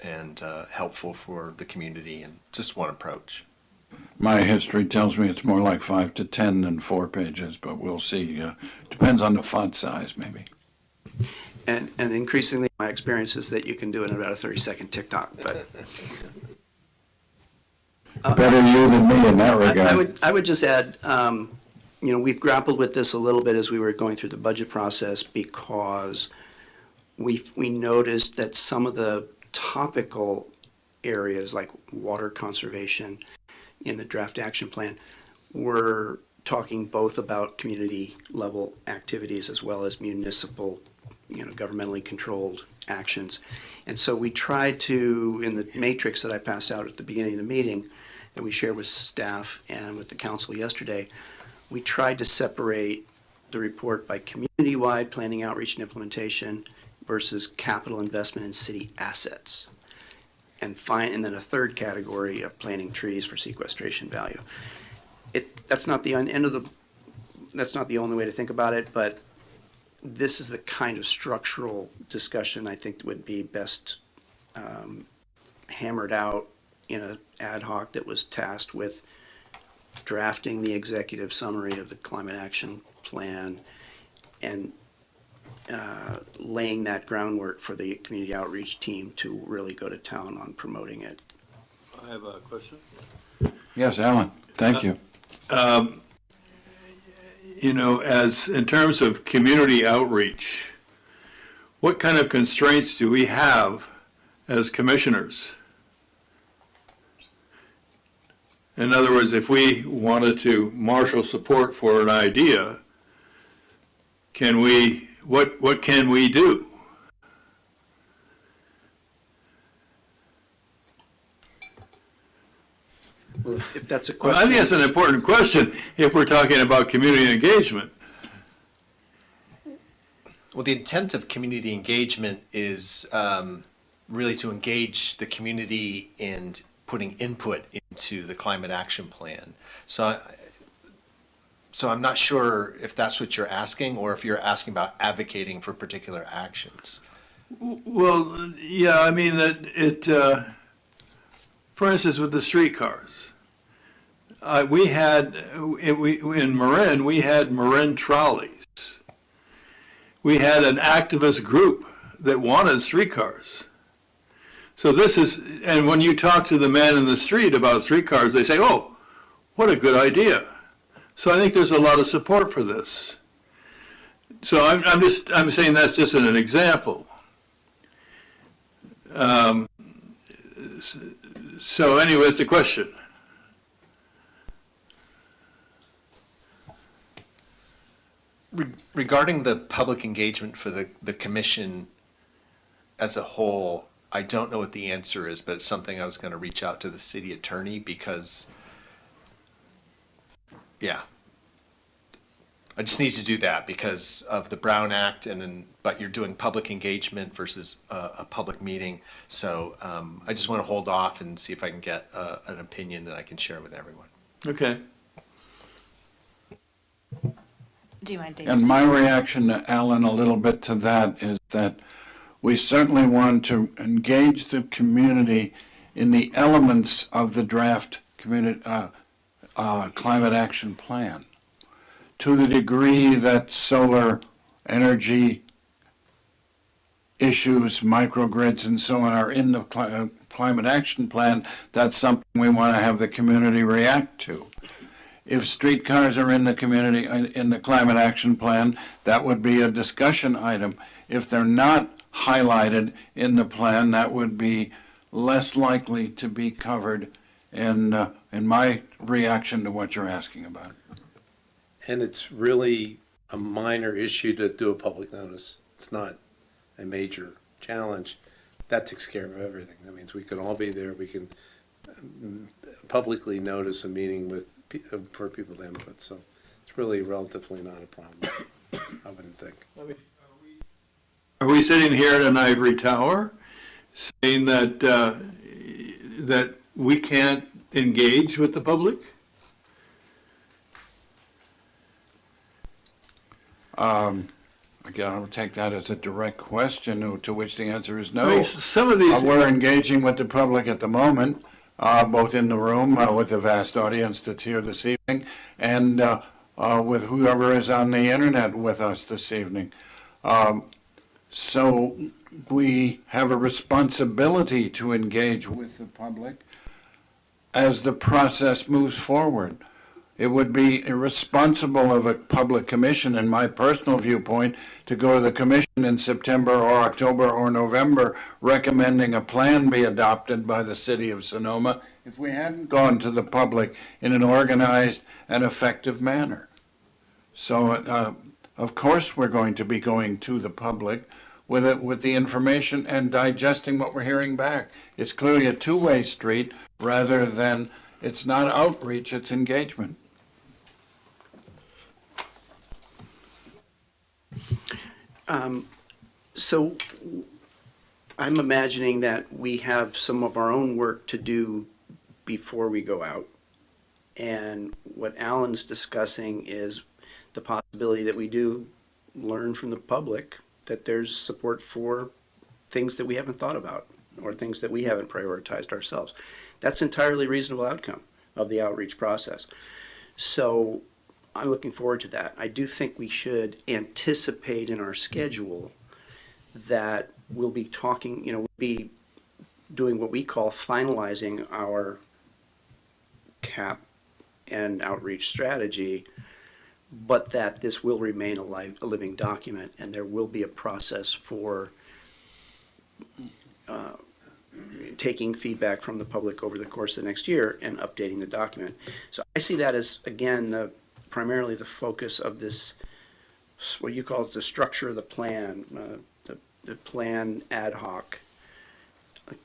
and helpful for the community, and just one approach. My history tells me it's more like 5 to 10 than 4 pages, but we'll see. Depends on the font size, maybe. And increasingly, my experience is that you can do it in about a 30-second TikTok. But Better you than me in that regard. I would just add, we've grappled with this a little bit as we were going through the budget process, because we noticed that some of the topical areas like water conservation in the draft action plan were talking both about community level activities as well as municipal, governmentally controlled actions. And so we tried to, in the matrix that I passed out at the beginning of the meeting that we shared with staff and with the council yesterday, we tried to separate the report by community-wide planning, outreach, and implementation versus capital investment in city assets. And then a third category of planting trees for sequestration value. That's not the only way to think about it, but this is the kind of structural discussion I think would be best hammered out in an ad hoc that was tasked with drafting the executive summary of the climate action plan and laying that groundwork for the community outreach team to really go to town on promoting it. I have a question. Yes, Alan, thank you. You know, as in terms of community outreach, what kind of constraints do we have as commissioners? In other words, if we wanted to marshal support for an idea, can we, what can we do? Well, if that's a Well, I think that's question, an important question if we're talking about community engagement. Well, the intent of community engagement is really to engage the community and putting input into the climate action plan. So I'm not sure if that's what you're asking or if you're asking about advocating for particular actions. Well, yeah, I mean, for instance, with the streetcars, we had, in Marin, we had Marin trolleys. We had an activist group that wanted streetcars. So this is, and when you talk to the man in the street about streetcars, they say, oh, what a good idea. So I think there's a lot of support for this. So I'm saying that's just an example. So anyway, it's a question. Regarding the public engagement for the commission as a whole, I don't know what the answer is, but it's something I was going to reach out to the city attorney because, yeah, I just need to do that because of the Brown Act, but you're doing public engagement versus a public meeting. So I just want to hold off and see if I can get an opinion that I can share with everyone. Okay. Do you mind, David? And my reaction to Alan a little bit to that is that we certainly want to engage the community in the elements of the draft community climate action plan. To the degree that solar energy issues, microgrids and so on are in the climate action plan, that's something we want to have the community react to. If streetcars are in the community, in the climate action plan, that would be a discussion item. If they're not highlighted in the plan, that would be less likely to be covered in my reaction to what you're asking about. And it's really a minor issue to do a public notice. It's not a major challenge. That takes care of everything. That means we can all be there. We can publicly notice a meeting for people to input. So it's really relatively not a problem, I wouldn't think. Are we sitting here at an ivory tower saying that that we can't engage with the public? Again, I'll take that as a direct question, to which the answer is I no. mean, some of these. We're engaging with the public at the moment, both in the room with the vast audience that's here this evening, and with whoever is on the internet with us this evening. So we have a responsibility to engage with the public as the process moves forward. It would be irresponsible of a public commission, in my personal viewpoint, to go to the commission in September or October or November recommending a plan be adopted by the city of Sonoma if we hadn't gone to the public in an organized and effective manner. So, of course, we're going to be going to the public with the information and digesting what we're hearing back. It's clearly a two-way street rather than, it's not outreach, it's engagement. So I'm imagining that we have some of our own work to do before we go out. And what Alan's discussing is the possibility that we do learn from the public that there's support for things that we haven't thought about or things that we haven't prioritized ourselves. That's entirely reasonable outcome. of the outreach process. So I'm looking forward to that. I do think we should anticipate in our schedule that we'll be talking, we'll be doing what we call finalizing our CAP and outreach strategy, but that this will remain a living document, and there will be a process for taking feedback from the public over the course of the next year and updating the document. So I see that as, again, primarily the focus of this, what you call it, the structure of the plan, the plan ad hoc,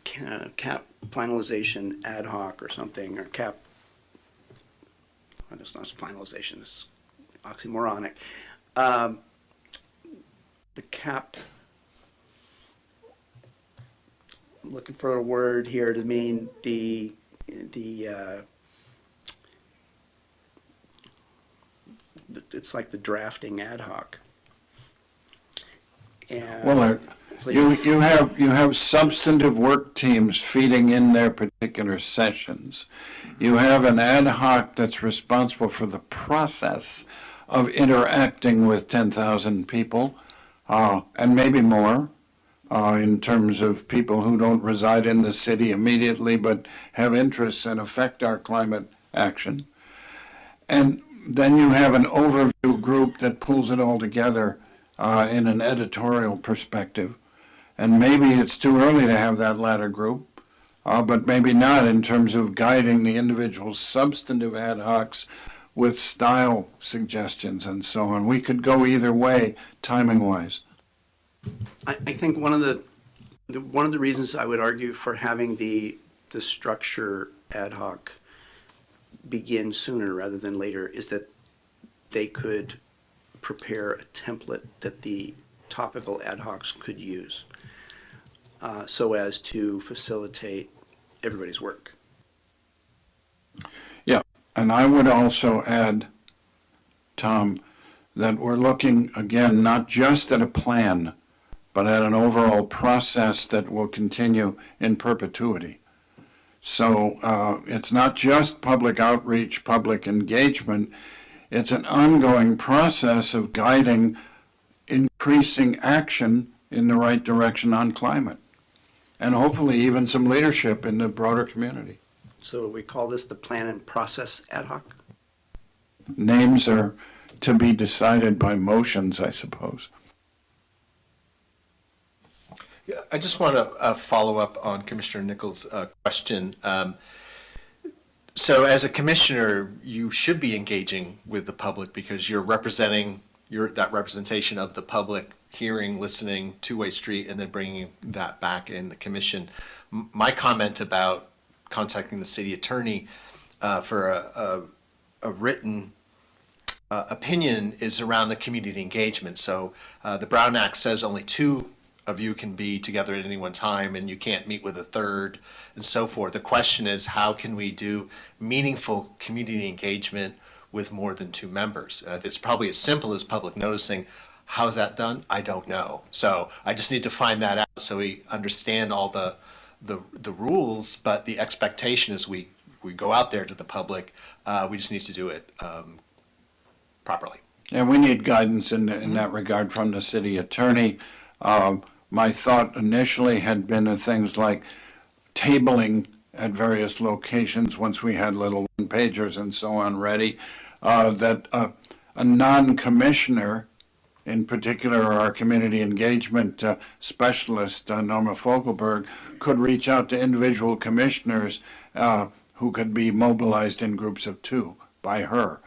CAP finalization ad hoc or something, or CAP, well, it's not finalization, it's oxymoronic. The CAP, I'm looking for a word here to mean it's like the drafting ad hoc. And Well, you have substantive work teams feeding in their particular sessions. You have an ad hoc that's responsible for the process of interacting with 10,000 people, and maybe more, in terms of people who don't reside in the city immediately but have interests and affect our climate action. And then you have an overview group that pulls it all together in an editorial perspective. And maybe it's too early to have that latter group, but maybe not in terms of guiding the individual substantive ad hocs with style suggestions and so on. We could go either way, timing-wise. I think one of the reasons I would argue for having the structure ad hoc begin sooner rather than later is that they could prepare a template that the topical ad hocs could use, so as to facilitate everybody's work. Yeah, and I would also add, Tom, that we're looking, again, not just at a plan, but at an overall process that will continue in perpetuity. So it's not just public outreach, public engagement, it's an ongoing process of guiding increasing action in the right direction on climate, and hopefully even some leadership in the broader community. So we call this the plan and process ad hoc? Names are to be decided by motions, I suppose. Yeah, I just want to follow up on Commissioner Nichols' question. So as a commissioner, you should be engaging with the public because you're representing that representation of the public, hearing, listening, two-way street, and then bringing that back in the commission. My comment about contacting the city attorney for a written opinion is around the community engagement. So the Brown Act says only 2 of you can be together at any one time, and you can't meet with a third, and so forth. The question is, how can we do meaningful community engagement with more than 2 members? It's probably as simple as public noticing. How's that done? I don't know. So I just need to find that out so we understand all the rules, but the expectation is we go out there to the public. We just need to do it properly. And we need guidance in that regard from the city attorney. My thought initially had been of things like tabling at various locations once we had little one-pagers and so on ready, that a non-commissioner, in particular our community engagement specialist, Norma Fogelberg, could reach out to individual commissioners who could be mobilized in groups of 2 by her.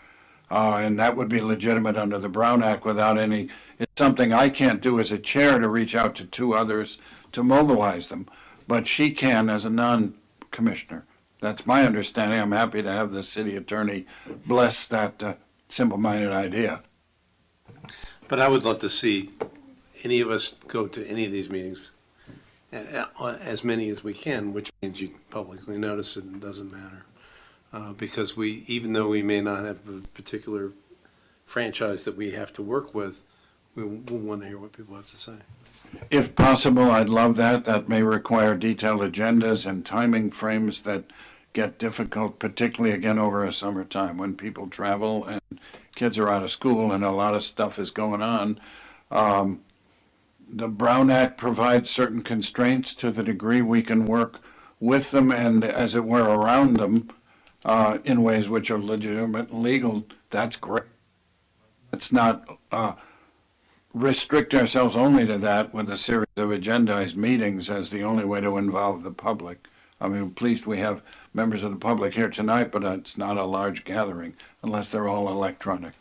And that would be legitimate under the Brown Act without any, it's something I can't do as a chair to reach out to 2 others to mobilize them, but she can as a non-commissioner. That's my understanding. I'm happy to have the city attorney bless that simple-minded idea. But I would love to see any of us go to any of these meetings, as many as we can, which means you publicly notice it and it doesn't matter. Because even though we may not have a particular franchise that we have to work with, we'll want to hear what people have to say. If possible, I'd love that. That may require detailed agendas and timing frames that get difficult, particularly again over a summertime when people travel and kids are out of school and a lot of stuff is going on. The Brown Act provides certain constraints to the degree we can work with them and, as it were, around them in ways which are legitimate and legal. That's great. Let's not restrict ourselves only to that with a series of agendized meetings as the only way to involve the public. I mean, I'm pleased we have members of the public here tonight, but it's not a large gathering unless they're all electronic.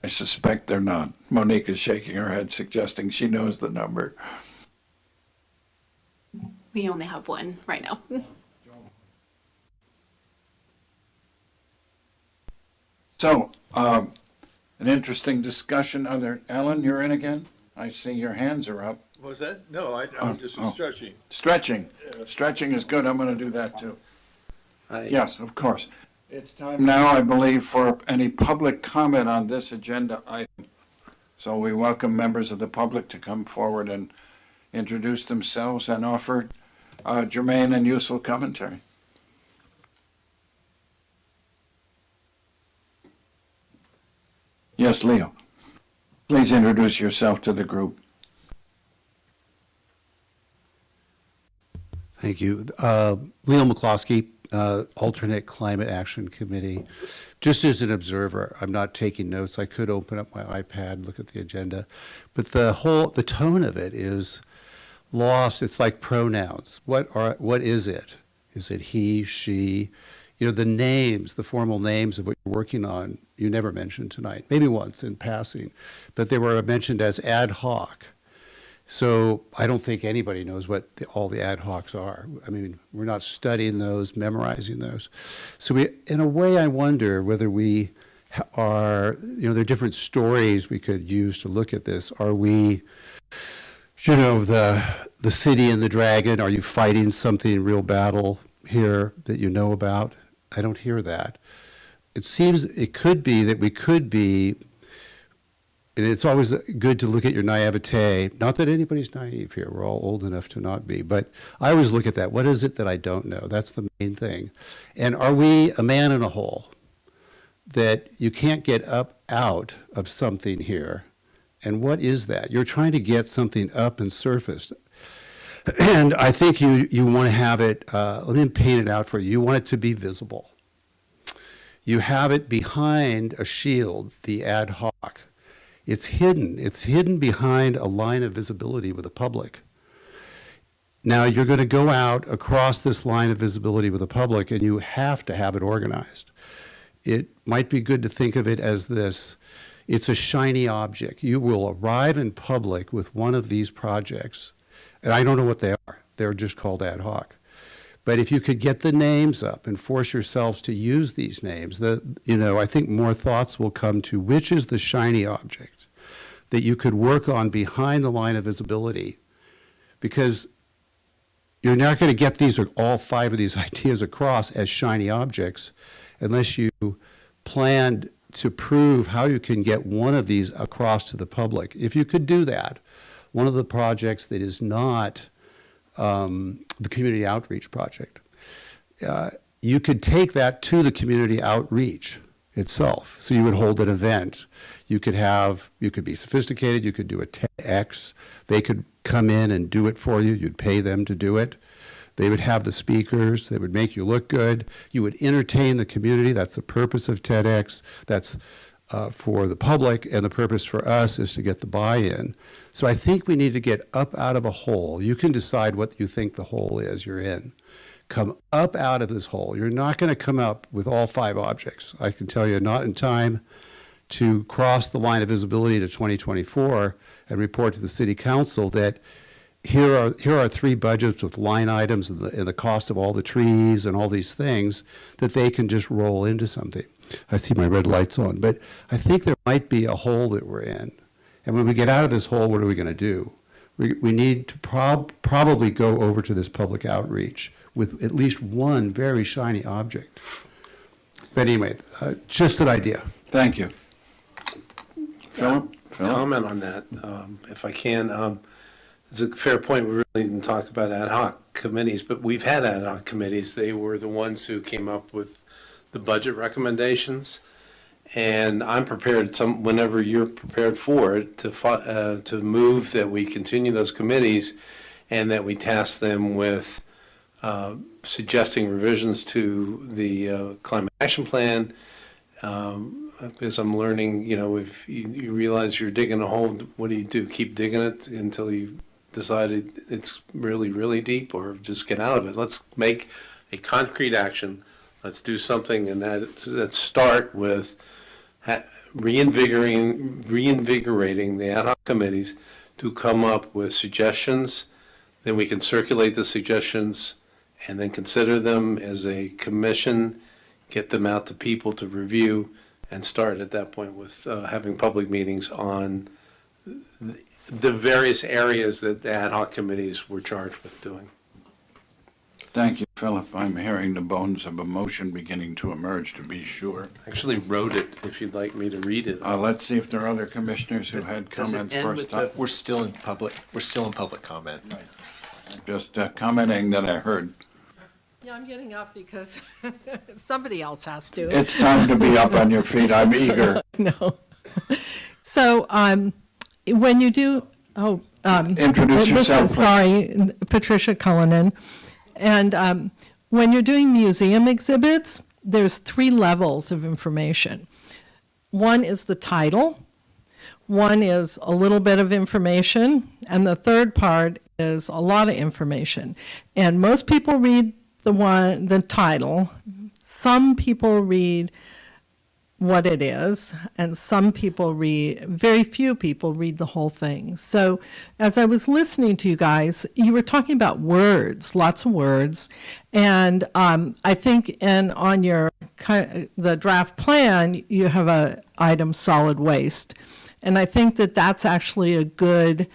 I suspect they're not. Monique is shaking her head, suggesting she knows the number. We only have one right now. So, an interesting discussion. Alan, you're in again? I see your hands are up. Was that? No, I'm just stretching. Stretching. Stretching is good. I'm going to do that too. Yes, of course. It's time now, I believe, for any public comment on this agenda item. So we welcome members of the public to come forward and introduce themselves and offer germane and useful commentary. Yes, Leo. Please introduce yourself to the group. Thank you. Leo McCloskey, alternate Climate Action Committee. Just as an observer, I'm not taking notes. I could open up my iPad, look at the agenda, but the tone of it is lost. It's like pronouns. What is it? Is it he, she? You know, the names, the formal names of what you're working on, you never mentioned tonight. Maybe once in passing, but they were mentioned as ad hoc. So I don't think anybody knows what all the ad hocs are. I mean, we're not studying those, memorizing those. So in a way, I wonder whether we are, there are different stories we could use to look at this. Are we, the city and the dragon? Are you fighting something real battle here that you know about? I don't hear that. It seems it could be that we could be. And it's always good to look at your naivete. Not that anybody's naive here. We're all old enough to not be. But I always look at that. What is it that I don't know? That's the main thing. And are we a man in a hole? That you can't get out of something here. And what is that? You're trying to get something up and surfaced. And I think you want to have it, let me paint it out for you. You want it to be visible. You have it behind a shield, the ad hoc. It's hidden. It's hidden behind a line of visibility with the public. Now you're going to go out across this line of visibility with the public, and you have to have it organized. It might be good to think of it as this. It's a shiny object. You will arrive in public with one of these projects, and I don't know what they are. They're just called ad hoc. But if you could get the names up and force yourselves to use these names, I think more thoughts will come to which is the shiny object that you could work on behind the line of visibility. Because you're not going to get these or all 5 of these ideas across as shiny objects unless you plan to prove how you can get one of these across to the public. If you could do that, one of the projects that is not the community outreach project. You could take that to the community outreach itself. So you would hold an event. You could be sophisticated. You could do a TEDx. They could come in and do it for you. You'd pay them to do it. They would have the speakers. They would make you look good. You would entertain the community. That's the purpose of TEDx. That's for the public, and the purpose for us is to get the buy-in. So I think we need to get up out of a hole. You can decide what you think the hole is you're in. Come up out of this hole. You're not going to come up with all 5 objects. I can tell you, not in time to cross the line of visibility to 2024 and report to the city council that here are 3 budgets with line items and the cost of all the trees and all these things that they can just roll into something. I see my red lights on, but I think there might be a hole that we're in. And when we get out of this hole, what are we going to do? We need to probably go over to this public outreach with at least one very shiny object. But anyway, just an idea. Thank you. Philip? Comment on that, if I can. it's a fair point. We really didn't talk about ad hoc committees, but we've had ad hoc committees. They were the ones who came up with the budget recommendations. And I'm prepared, whenever you're prepared for it, to move that we continue those committees and that we task them with suggesting revisions to the climate action plan. Because I'm learning, if you realize you're digging a hole, what do? Keep digging it until you decide it's really, really deep, or just get out of it. Let's make a concrete action. Let's do something, and let's start with reinvigorating the ad hoc committees to come up with suggestions. Then we can circulate the suggestions and then consider them as a commission, get them out to people to review, and start at that point with having public meetings on the various areas that the ad hoc committees were charged with doing. Thank you, Philip. I'm hearing the bones of a motion beginning to emerge, to be sure. I actually wrote it, if you'd like me to read it. Let's see if there are other commissioners who had Does it comments end first with up. We're still in public comment. Just commenting that I heard. Yeah, I'm getting up because somebody else has to. It's time to be up on your feet. I'm eager. No. So, when you do, Introduce yourself, please. sorry, Patricia Cullinan. And when you're doing museum exhibits, there's 3 levels of information. One is the title, one is a little bit of information, and the third part is a lot of information. And most people read the title. Some people read what it is, and very few people read the whole thing. So as I was listening to you guys, you were talking about words, lots of words, and I think on your the draft plan, you have a item solid waste. And I think that's actually a good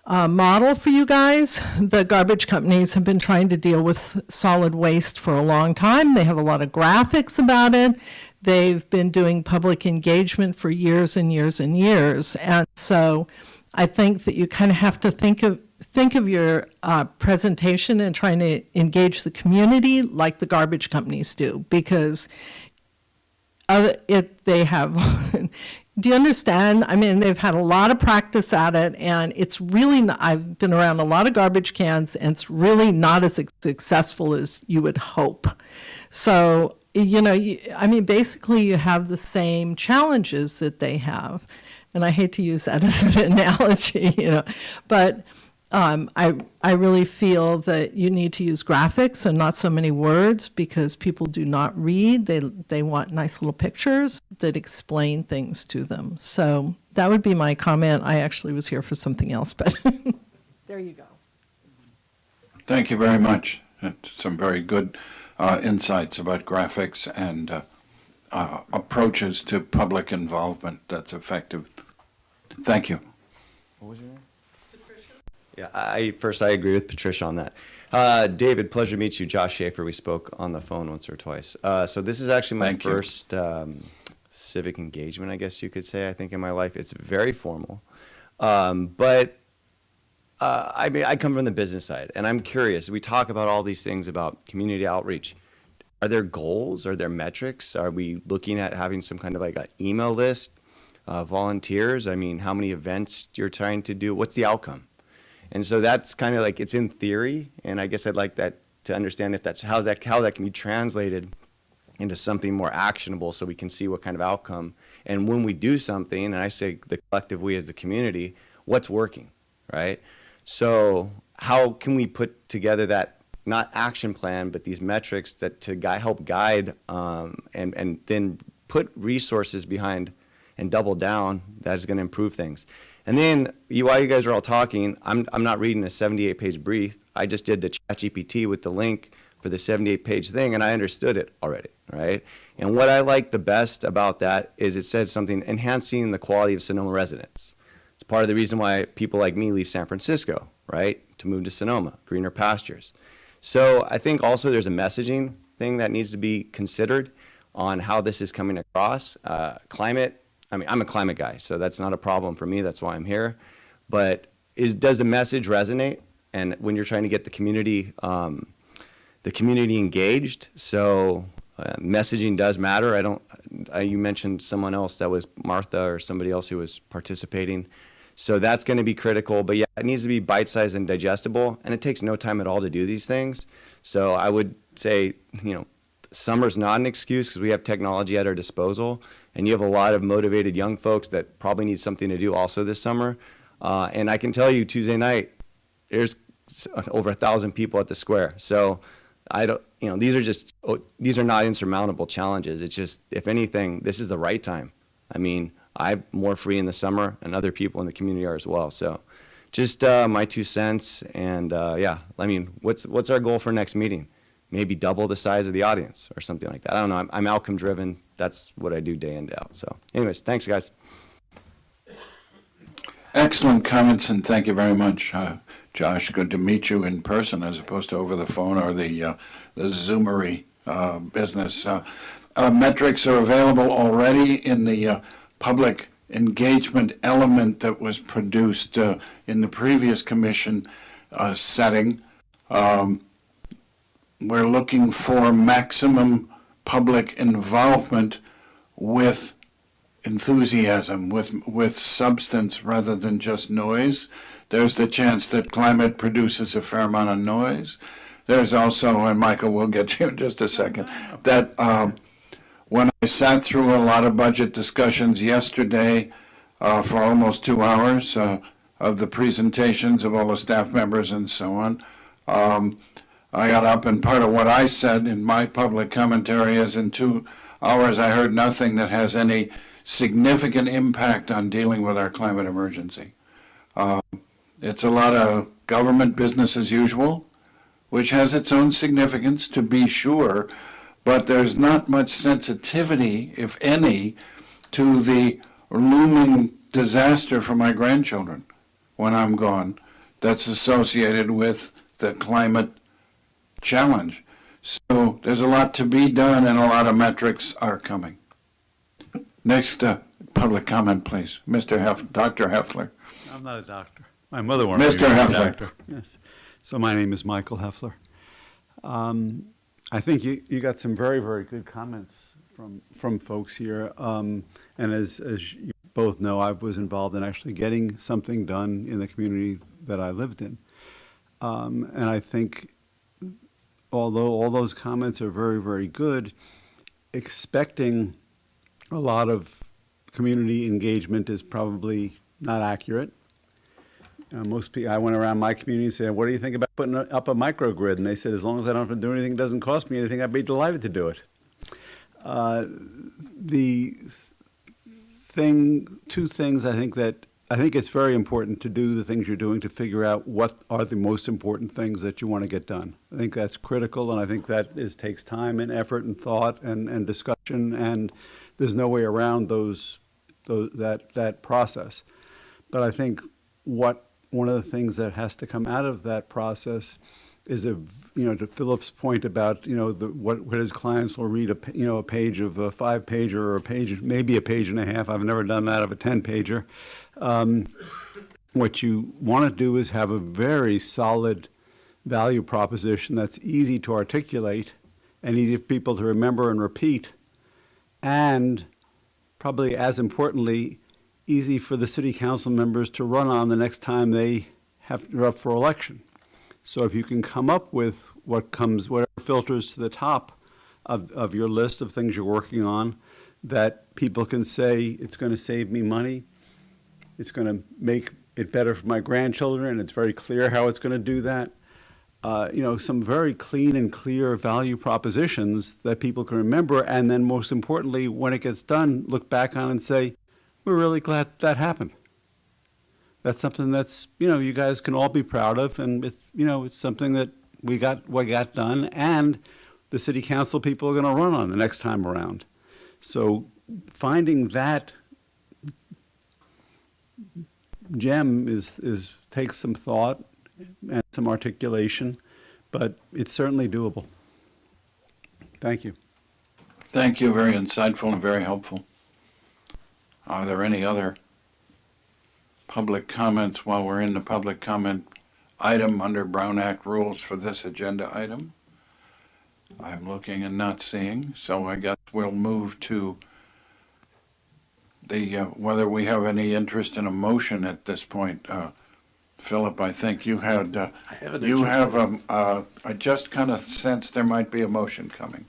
model for you guys. The garbage companies have been trying to deal with solid waste for a long time. They have a lot of graphics about it. They've been doing public engagement for years and years and years. And so I think that you kind of have to think of your presentation and trying to engage the community like the garbage companies do, because they have do you understand? I mean, they've had a lot of practice at it, and it's really I've been around a lot of garbage cans, and it's really not as successful as you would hope. So, basically you have the same challenges that they have. And I hate to use that as an analogy, but I really feel that you need to use graphics and not so many words, because people do not read. They want nice little pictures that explain things to them. So that would be my comment. I actually was here for something else, but there you go. Thank you very much. Some very good insights about graphics and approaches to public involvement that's effective. Thank you. What was your name? Yeah, I agree with Patricia on that. David, pleasure to meet you. Josh Schaefer, we spoke on the phone once or twice. So this is actually my first civic engagement, I guess you could say, I think, in my life. It's very formal. But I come from the business side, and I'm curious. We talk about all these things about community outreach. Are there goals? Are there metrics? Are we looking at having some kind of like an email list, volunteers? I mean, how many events you're trying to do? What's the outcome? And so that's kind of like, it's in theory, and I guess I'd like that to understand if that's how that can be translated into something more actionable, so we can see what kind of outcome. And when we do something, and I say the collective we as the community, what's working, right? So how can we put together that, not action plan, but these metrics that to help guide and then put resources behind and double down that is going to improve things. And then while you guys are all talking, I'm not reading a 78-page brief. I just did the ChatGPT with the link for the 78-page thing, and I understood it already, right? And what I like the best about that is it said something, enhancing the quality of Sonoma residents. It's part of the reason why people like me leave San Francisco, right, to move to Sonoma, greener pastures. So I think also there's a messaging thing that needs to be considered on how this is coming across. Climate, I mean, I'm a climate guy, so that's not a problem for me. That's why I'm here. But does the message resonate? And when you're trying to get the community engaged, so messaging does matter. You mentioned someone else, that was Martha or somebody else who was participating. So that's going to be critical, but yeah, it needs to be bite-sized and digestible, and it takes no time at all to do these things. So I would say, summer's not an excuse because we have technology at our disposal, and you have a lot of motivated young folks that probably need something to do also this summer. And I can tell you, Tuesday night, there's over 1,000 people at the square. So these are not insurmountable challenges. It's just, if anything, this is the right time. I mean, I'm more free in the summer, and other people in the community are as well. So just my 2 cents. And yeah, I mean, what's our goal for next meeting? Maybe double the size of the audience or something like that. I don't know. I'm outcome driven. That's what I do day in, day out. So anyways, thanks, guys. Excellent comments, and thank you very much, Josh. Good to meet you in person as opposed to over the phone or the Zoomery business. Metrics are available already in the public engagement element that was produced in the previous commission setting. We're looking for maximum public involvement with enthusiasm, with substance rather than just noise. There's the chance that climate produces a fair amount of noise. There's also, and Michael, we'll get to you in just a second, that when I sat through a lot of budget discussions yesterday for almost 2 hours of the presentations of all the staff members and so on, I got up, and part of what I said in my public commentary is in 2 hours I heard nothing that has any significant impact on dealing with our climate emergency. It's a lot of government business as usual, which has its own significance, to be sure, but there's not much sensitivity, if any, to the looming disaster for my grandchildren when I'm gone that's associated with the climate challenge. So there's a lot to be done, and a lot of metrics are coming. Next public comment, please. Dr. Heffler. I'm not a doctor. My mother wanted Mr. me to be a Heffler. doctor. Yes. So my name is Michael Heffler. I think you got some very, very good comments from folks here. And as you both know, I was involved in actually getting something done in the community that I lived in. And I think, although all those comments are very, very good, expecting a lot of community engagement is probably not accurate. Most people, I went around my community and said, "What do you think about putting up a microgrid?" And they said, "As long as I don't have to do anything, it doesn't cost me anything, I'd be delighted to do it." Two things I think it's very important to do the things you're doing to figure out what are the most important things that you want to get done. I think that's critical, and I think that takes time and effort and thought and discussion, and there's no way around that process. But I think one of the things that has to come out of that process is to Philip's point about what his clients will read a page of a 5-pager or a page, maybe a page and a half. I've never done that of a 10-pager. What you want to do is have a very solid value proposition that's easy to articulate and easy for people to remember and repeat, and probably as importantly, easy for the city council members to run on the next time they're up for election. So if you can come up with whatever filters to the top of your list of things you're working on, that people can say, it's going to save me money, it's going to make it better for my grandchildren, and it's very clear how it's going to do that. Some very clean and clear value propositions that people can remember, and then most importantly, when it gets done, look back on and say, we're really glad that happened. That's something that's, you guys can all be proud of, and it's something that we got done, and the city council people are going to run on the next time around. So finding that gem takes some thought and some articulation, but it's certainly doable. Thank you. Thank you. Very insightful and very helpful. Are there any other public comments while we're in the public comment item under Brown Act rules for this agenda item? I'm looking and not seeing, so I guess we'll move to the, whether we have any interest in a motion at this point. Philip, I think you had, I have an you interest. have, I just kind of sensed there might be a motion coming.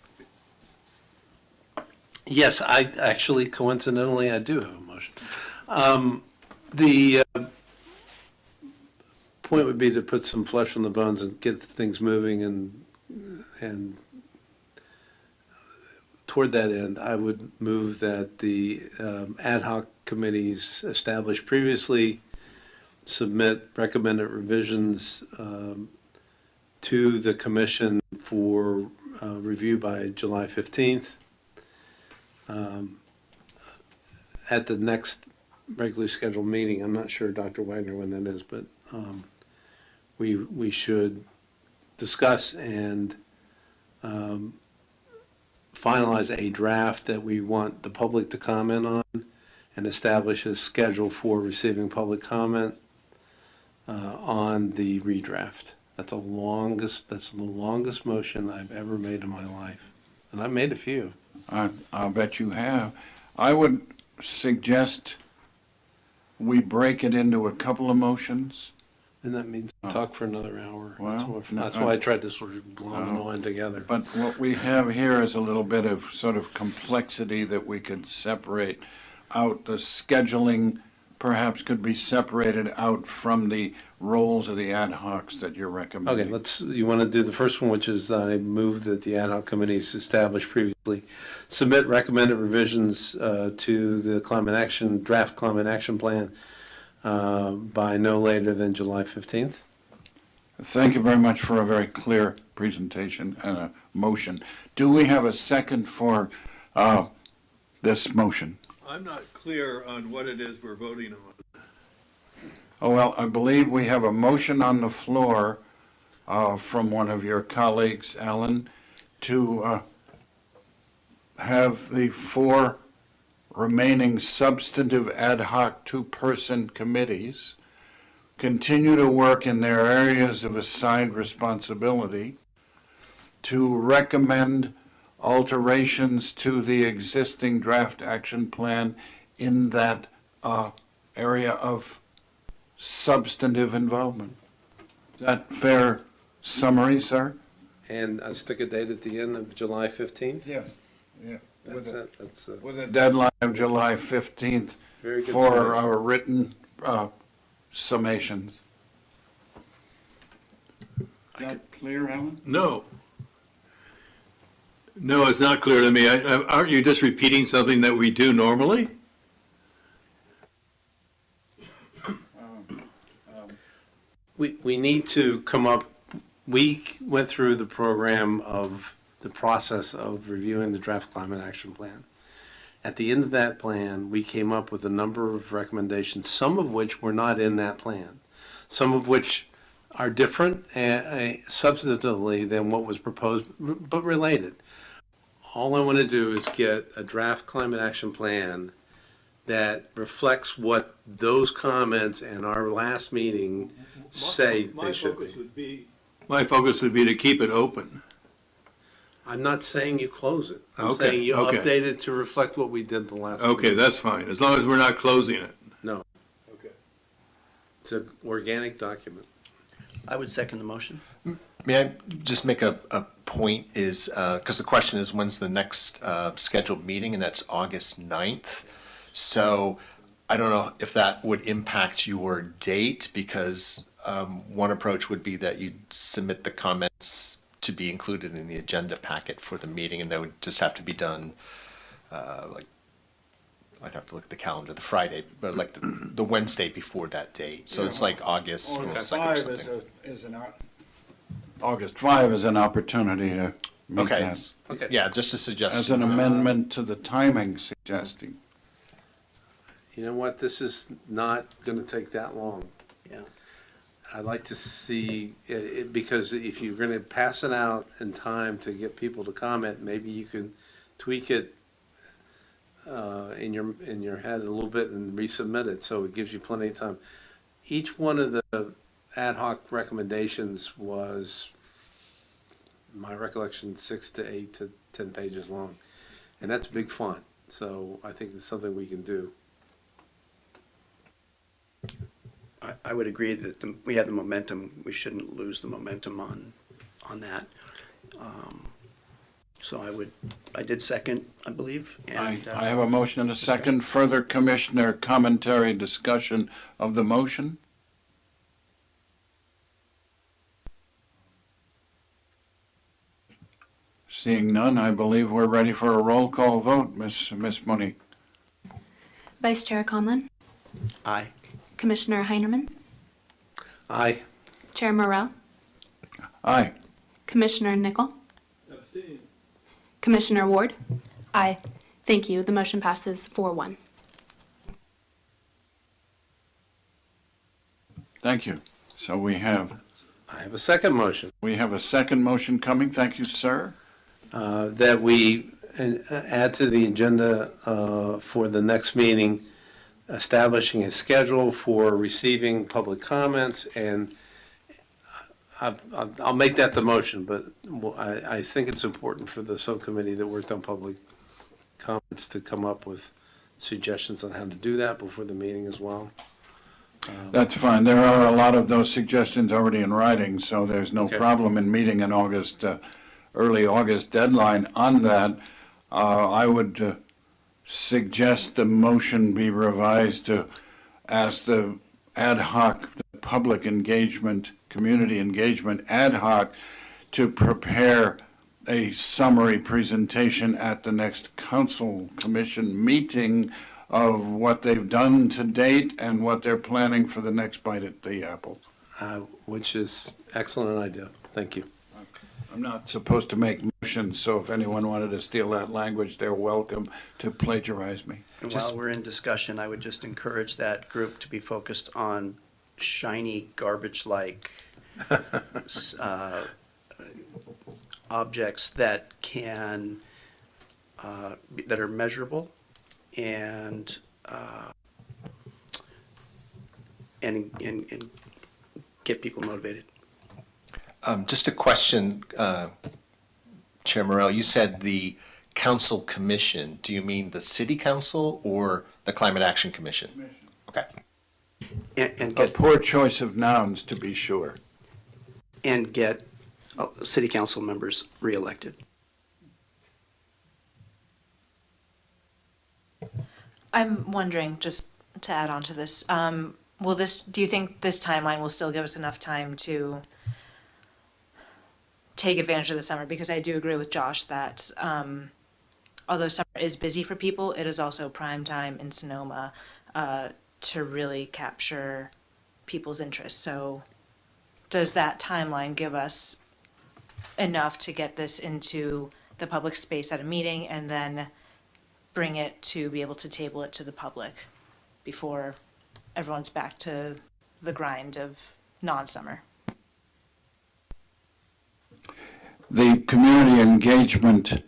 Yes, I actually, coincidentally, I do have a motion. The point would be to put some flesh on the bones and get things moving, and toward that end, I would move that the ad hoc committees established previously submit recommended revisions to the commission for review by July 15th. At the next regularly scheduled meeting, I'm not sure, Dr. Wagner, when that is, but we should discuss and finalize a draft that we want the public to comment on and establish a schedule for receiving public comment on the redraft. That's the longest motion I've ever made in my life. And I've made a few. I'll bet you have. I would suggest we break it into a couple of motions. And that means talk for another hour. Well, That's why I tried to sort of glom it all in together. But what we have here is a little bit of sort of complexity that we could separate out. The scheduling perhaps could be separated out from the roles of the ad hocs that you're recommending. Okay, you want to do the first one, which is I move that the ad hoc committees established previously submit recommended revisions to the draft climate action plan by no later than July 15th. Thank you very much for a very clear presentation and a motion. Do we have a second for this motion? I'm not clear on what it is we're voting on. Oh, well, I believe we have a motion on the floor from one of your colleagues, Alan, to have the 4 remaining substantive ad hoc 2-person committees continue to work in their areas of assigned responsibility to recommend alterations to the existing draft action plan in that area of substantive involvement. Is that fair summary, sir? And I stick a date at the end of July 15th? Yes. Yeah. That's it. That's With a deadline of July 15th very good for summation. our written summations. Is that clear, Alan? No. No, it's not clear to me. Aren't you just repeating something that we do normally? We need to come up, we went through the program of the process of reviewing the draft climate action plan. At the end of that plan, we came up with a number of recommendations, some of which were not in that plan, some of which are different substantively than what was proposed, but related. All I want to do is get a draft climate action plan that reflects what those comments in our last meeting say they should be. My focus would be to keep it open. I'm not saying you close it. I'm Okay, saying you okay. update it to reflect what we did the last Okay, meeting. that's fine, as long as we're not closing it. No, Okay. it's an organic document. I would second the motion. May I just make a point is, because the question is when's the next scheduled meeting, and that's August 9th. So I don't know if that would impact your date, because one approach would be that you'd submit the comments to be included in the agenda packet for the meeting, and that would just have to be done, like, I'd have to look at the calendar, the Friday, but like the Wednesday before that date. So it's like August 2nd or something. August 5 is an opportunity to meet Okay, that. Okay. yeah, just a suggestion. As an amendment to the timing suggesting. You know what, this is not going to take that long. Yeah. I'd like to see, because if you're going to pass it out in time to get people to comment, maybe you can tweak it in your head a little bit and resubmit it, so it gives you plenty of time. Each one of the ad hoc recommendations was, my recollection, 6 to 8 to 10 pages long, and that's big font. So I think it's something we can do. I would agree that we have the momentum. We shouldn't lose the momentum on that. So I did second, I believe. And, I have a motion and a second. Further commissioner commentary, discussion of the motion? Seeing none, I believe we're ready for a roll call vote, Miss Monique. Vice Chair Conlon, Aye. Commissioner Heinerman, Aye. Chair Morrell, Aye. Commissioner Nickel, Commissioner Ward. Aye. Thank you. The motion passes 4-1. Thank you. So we have I have a second motion. a second motion coming. Thank you, sir. That we add to the agenda for the next meeting, establishing a schedule for receiving public comments, and I'll make that the motion, but I think it's important for the subcommittee that worked on public comments to come up with suggestions on how to do that before the meeting as well. That's fine. There are a lot of those suggestions already in writing, so there's no Okay. problem in meeting an early August deadline on that. I would suggest the motion be revised to ask the ad hoc, the public engagement, community engagement ad hoc to prepare a summary presentation at the next council commission meeting of what they've done to date and what they're planning for the next bite at the apple. Which is excellent idea. Thank you. I'm not supposed to make motions, so if anyone wanted to steal that language, they're welcome to plagiarize me. And while we're in discussion, I would just encourage that group to be focused on shiny, garbage-like objects that can, that are measurable and get people motivated. Just a question, Chair Morrell, you said the council commission. Do you mean the city council or the Climate Action Commission? Okay. And A get, poor choice of nouns, to be sure. and get city council members reelected. I'm wondering, just to add on to this, do you think this timeline will still give us enough time to take advantage of the summer? Because I do agree with Josh that although summer is busy for people, it is also prime time in Sonoma to really capture people's interest. So does that timeline give us enough to get this into the public space at a meeting and then bring it to be able to table it to the public before everyone's back to the grind of non-summer? The community engagement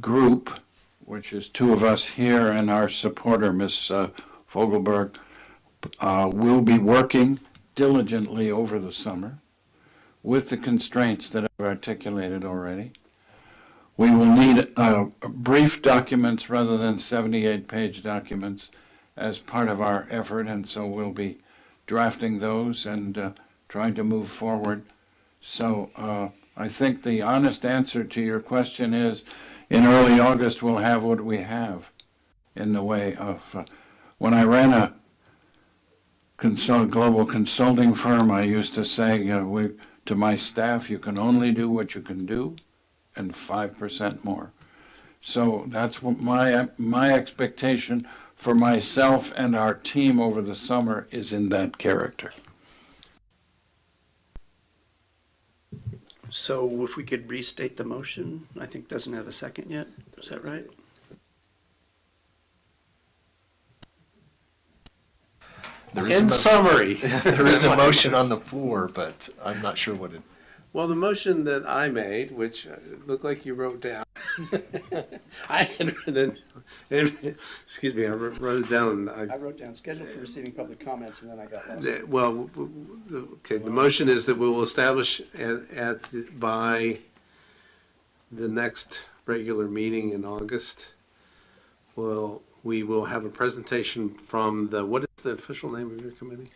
group, which is two of us here and our supporter, Ms. Fogelberg, will be working diligently over the summer with the constraints that I've articulated already. We will need brief documents rather than 78-page documents as part of our effort, and so we'll be drafting those and trying to move forward. So I think the honest answer to your question is, in early August, we'll have what we have in the way of, when I ran a global consulting firm, I used to say to my staff, you can only do what you can do and 5% more. So that's what my expectation for myself and our team over the summer is in that character. So if we could restate the motion, I think doesn't have a second yet. Is that right? In summary. There is a motion on the floor, but I'm not sure what it. Well, the motion that I made, which looked like you wrote down, I had written, excuse me, I wrote it down. I wrote down schedule for receiving public comments, and then I got lost. Well, okay, the motion is that we will establish by the next regular meeting in August, we will have a presentation from what is the official name of your committee?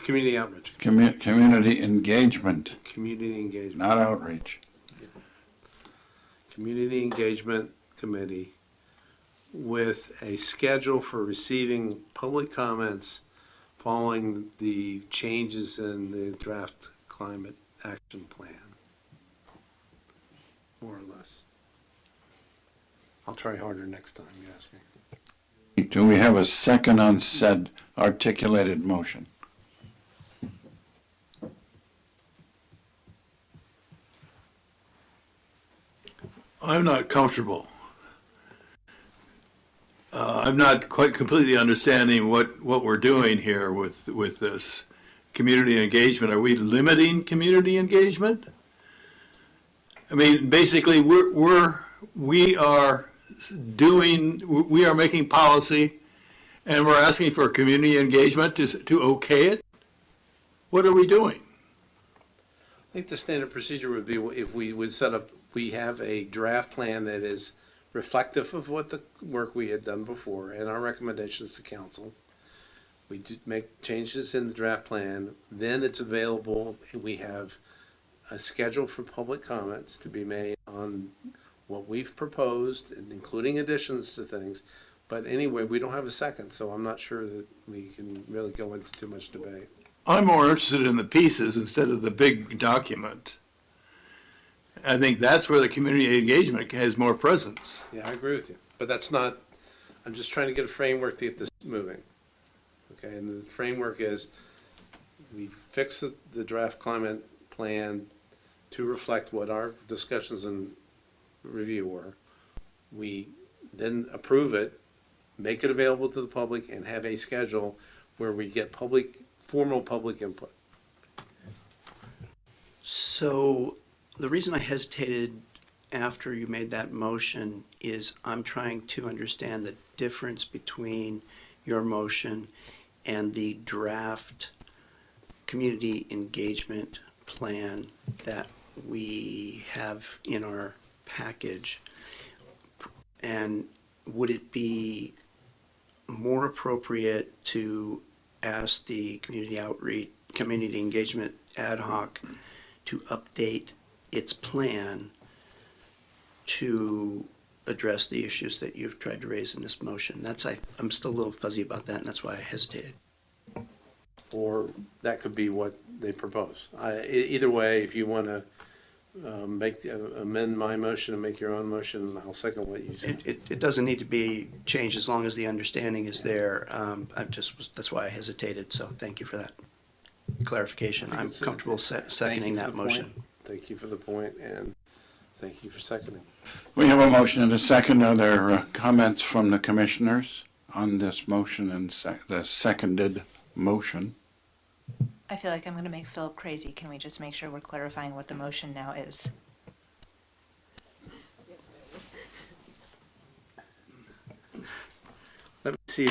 Community Outreach. Community engagement, Community Engagement. not outreach. Community Engagement Committee with a schedule for receiving public comments following the changes in the draft climate action plan. More or less. I'll try harder next time, you ask me. Do we have a second on said articulated motion? I'm not comfortable. I'm not quite completely understanding what we're doing here with this community engagement. Are we limiting community engagement? I mean, basically, we are making policy, and we're asking for community engagement to okay it. What are we doing? I think the standard procedure would be if we would we have a draft plan that is reflective of what the work we had done before and our recommendations to council. We do make changes in the draft plan, then it's available, and we have a schedule for public comments to be made on what we've proposed, including additions to things. But anyway, we don't have a second, so I'm not sure that we can really go into too much debate. I'm more interested in the pieces instead of the big document. I think that's where the community engagement has more presence. Yeah, I agree with you, but that's not, I'm just trying to get a framework to get this moving. Okay, and the framework is, we fix the draft climate plan to reflect what our discussions and review were. We then approve it, make it available to the public, and have a schedule where we get formal public input. So the reason I hesitated after you made that motion is I'm trying to understand the difference between your motion and the draft community engagement plan that we have in our package. And would it be more appropriate to ask the community engagement ad hoc to update its plan to address the issues that you've tried to raise in this motion? I'm still a little fuzzy about that, and that's why I hesitated. Or that could be what they propose. Either way, if you want to amend my motion and make your own motion, I'll second what you said. It doesn't need to be changed as long as the understanding is there. That's why I hesitated, so thank you for that clarification. I'm comfortable seconding that motion. Thank you for the point, and thank you for seconding. We have a motion and a second. Are there comments from the commissioners on this motion and the seconded motion? I feel like I'm going to make Philip crazy. Can we just make sure we're clarifying what the motion now is? Let me see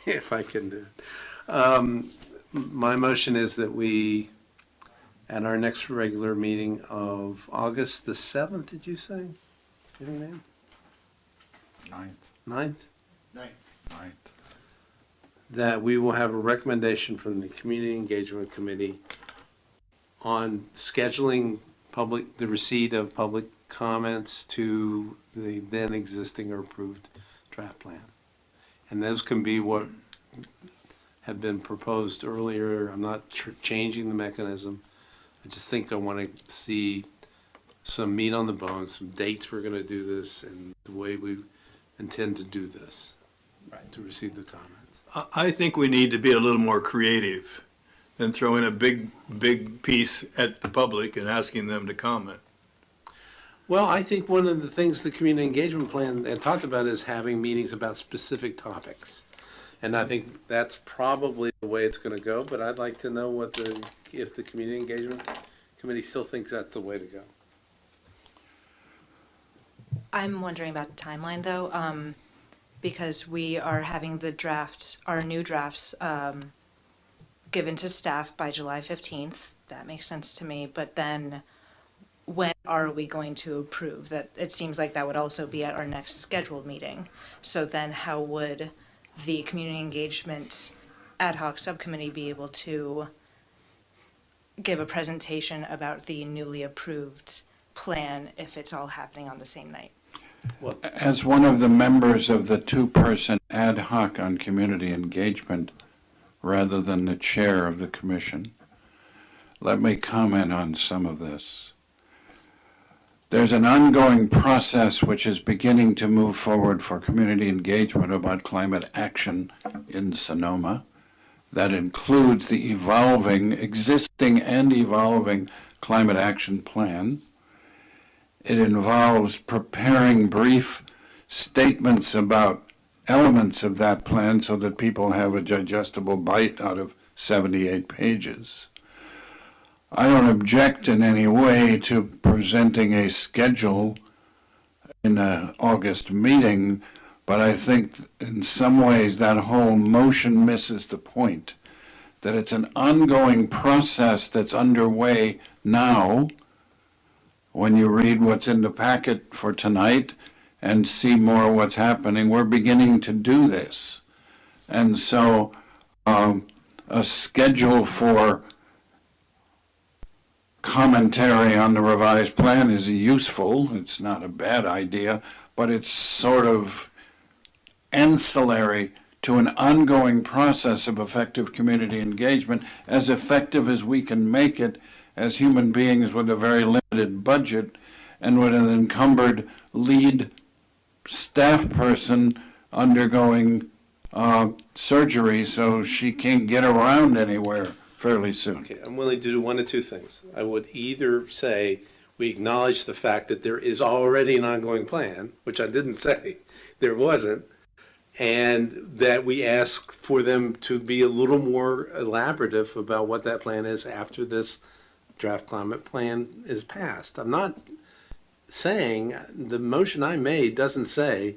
if I can do it. My motion is that we, at our next regular meeting of August the 7th, did you say? Any name? 9th? 9th. That we will have a recommendation from the Community Engagement Committee on scheduling the receipt of public comments to the then existing or approved draft plan. And those can be what have been proposed earlier. I'm not changing the mechanism. I just think I want to see some meat on the bone, some dates we're going to do this, and the way we intend to do this, to receive the comments. I think we need to be a little more creative than throwing a big piece at the public and asking them to comment. Well, I think one of the things the community engagement plan talked about is having meetings about specific topics. And I think that's probably the way it's going to go, but I'd like to know if the community engagement committee still thinks that's the way to go. I'm wondering about the timeline though, because we are having our new drafts, given to staff by July 15th. That makes sense to me, but then when are we going to approve? That, it seems like that would also be at our next scheduled meeting. So then how would the community engagement ad hoc subcommittee be able to give a presentation about the newly approved plan if it's all happening on the same night? As one of the members of the two-person ad hoc on community engagement, rather than the chair of the commission, let me comment on some of this. There's an ongoing process which is beginning to move forward for community engagement about climate action in Sonoma. That includes the existing and evolving climate action plan. It involves preparing brief statements about elements of that plan so that people have a digestible bite out of 78 pages. I don't object in any way to presenting a schedule in an August meeting, but I think in some ways that whole motion misses the point, that it's an ongoing process that's underway now. When you read what's in the packet for tonight and see more of what's happening, we're beginning to do this. And so a schedule for commentary on the revised plan is useful. It's not a bad idea, but it's sort of ancillary to an ongoing process of effective community engagement, as effective as we can make it as human beings with a very limited budget and with an encumbered lead staff person undergoing surgery so she can't get around anywhere fairly soon. Okay, I'm willing to do one of two things. I would either say we acknowledge the fact that there is already an ongoing plan, which I didn't say there wasn't, and that we ask for them to be a little more elaborative about what that plan is after this draft climate plan is passed. I'm not saying, the motion I made doesn't say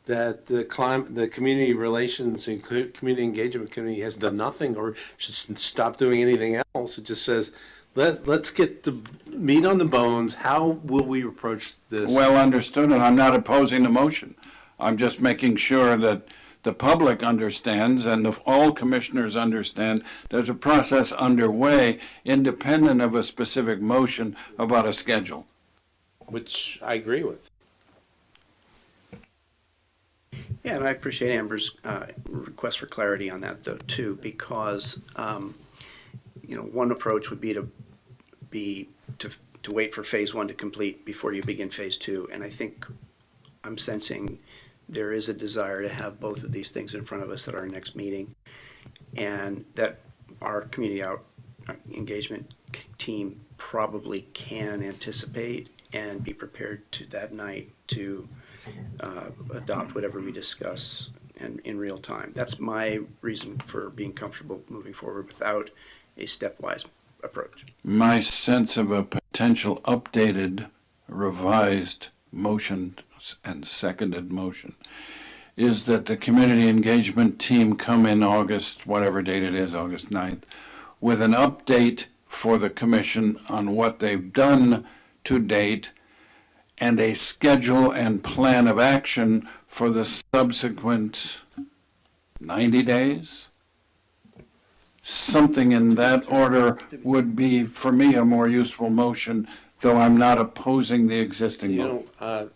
that the community relations and community engagement committee has done nothing or should stop doing anything else. It just says, let's get the meat on the bones. How will we approach this? Well understood, and I'm not opposing the motion. I'm just making sure that the public understands and all commissioners understand there's a process underway independent of a specific motion about a schedule. Which I agree with. Yeah, and I appreciate Amber's request for clarity on that, though, too, because one approach would be to wait for phase one to complete before you begin phase two, and I think I'm sensing there is a desire to have both of these things in front of us at our next meeting, and that our community engagement team probably can anticipate and be prepared to that night to adopt whatever we discuss in real time. That's my reason for being comfortable moving forward without a stepwise approach. My sense of a potential updated, revised motion and seconded motion is that the community engagement team come in August, whatever date it is, August 9th, with an update for the commission on what they've done to date and a schedule and plan of action for the subsequent 90 days. Something in that order would be, for me, a more useful motion, though I'm not opposing the existing motion.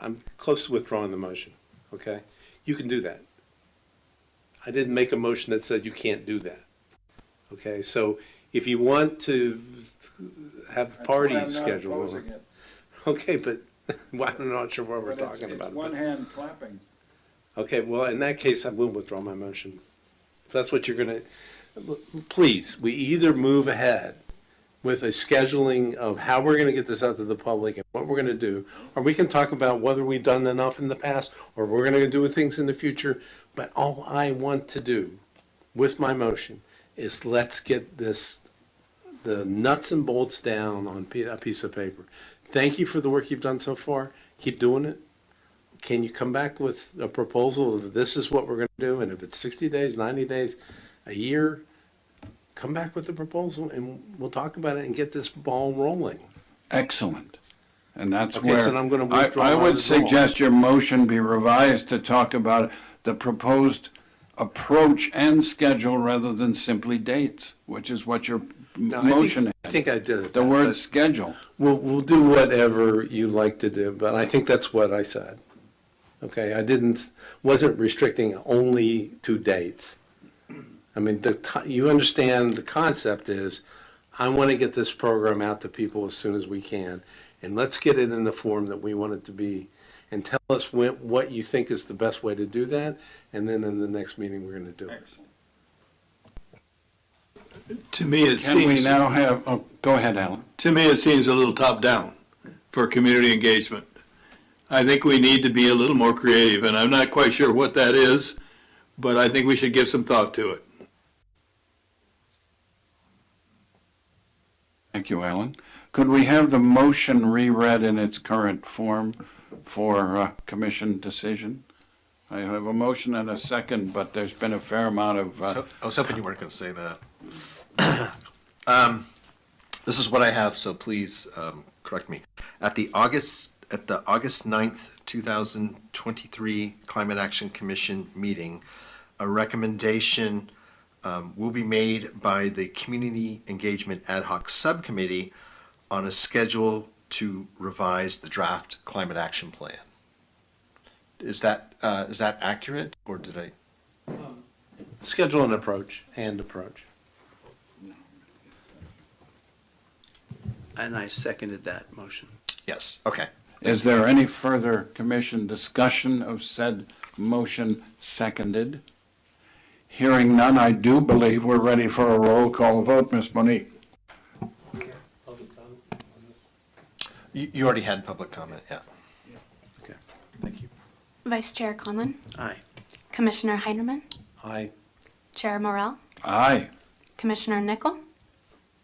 I'm close to withdrawing the motion, okay? You can do that. I didn't make a motion that said you can't do that, okay? So if you want to have parties scheduled. Okay, but I'm not sure what we're talking about. It's one hand clapping. Okay, well, in that case, I will withdraw my motion. If that's what you're going to, please, we either move ahead with a scheduling of how we're going to get this out to the public and what we're going to do, or we can talk about whether we've done enough in the past or we're going to do things in the future. But all I want to do with my motion is let's get the nuts and bolts down on a piece of paper. thank you for the work you've done so far. Keep doing it. Can you come back with a proposal of this is what we're going to do? And if it's 60 days, 90 days, a year, come back with the proposal and we'll talk about it and get this ball rolling. Excellent. And that's Okay, where so I'm gonna I withdraw I my would withdrawal. suggest your motion be revised to talk about the proposed approach and schedule rather than simply dates, which is what your No, motion I had. think I did it. The word schedule. We'll do whatever you like to do, but I think that's what I said. Okay, wasn't restricting only to dates. I mean, you understand the concept is, I want to get this program out to people as soon as we can, and let's get it in the form that we want it to be, and tell us what you think is the best way to do that, and then in the next meeting, we're going to do it. To me, it Can we seems, now have, oh, go ahead, Alan. to me, it seems a little top-down for community engagement. I think we need to be a little more creative, and I'm not quite sure what that is, but I think we should give some thought to it. Thank you, Alan. Could we have the motion reread in its current form for commission decision? I have a motion and a second, but there's been a fair amount of, So, I was hoping you weren't going to say that. This is what I have, so please correct me. At the August 9th, 2023 Climate Action Commission meeting, a recommendation will be made by the Community Engagement Ad Hoc Subcommittee on a schedule to revise the draft climate action plan. Is that accurate, or did I? Schedule and approach. And I seconded that motion. Yes, okay. is there any further commission discussion of said motion seconded? Hearing none, I do believe we're ready for a roll call vote, Ms. Monique. You already had public comment, yeah. Okay. Thank you. Vice Chair Conlon, Aye. Commissioner Heinerman, Aye. Chair Morrell, Aye. Commissioner Nickel,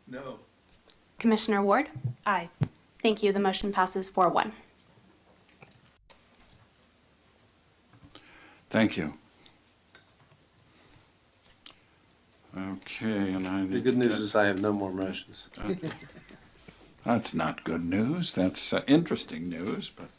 No. Commissioner Ward. Aye. Thank you. The motion passes 4-1. Thank you. Okay, and I. The good news is I have no more motions. That's not good news. That's interesting news, but,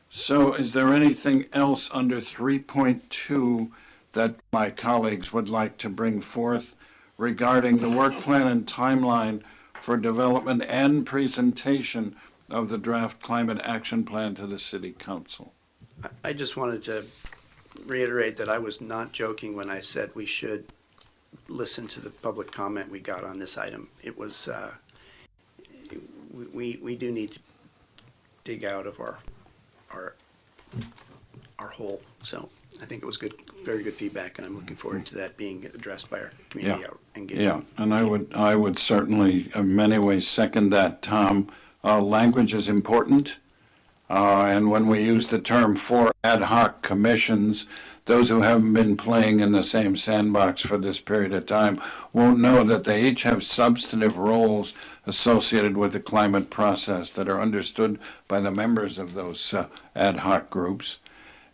so is there anything else under 3.2 that my colleagues would like to bring forth regarding the work plan and timeline for development and presentation of the draft climate action plan to the city council? I just wanted to reiterate that I was not joking when I said we should listen to the public comment we got on this item. It was, we do need to dig out of our hole. So I think it was good, very good feedback, and I'm looking forward to that being addressed by our community engagement. Yeah, and I would certainly in many ways second that, Tom. Language is important. And when we use the term for ad hoc commissions, those who haven't been playing in the same sandbox for this period of time won't know that they each have substantive roles associated with the climate process that are understood by the members of those ad hoc groups.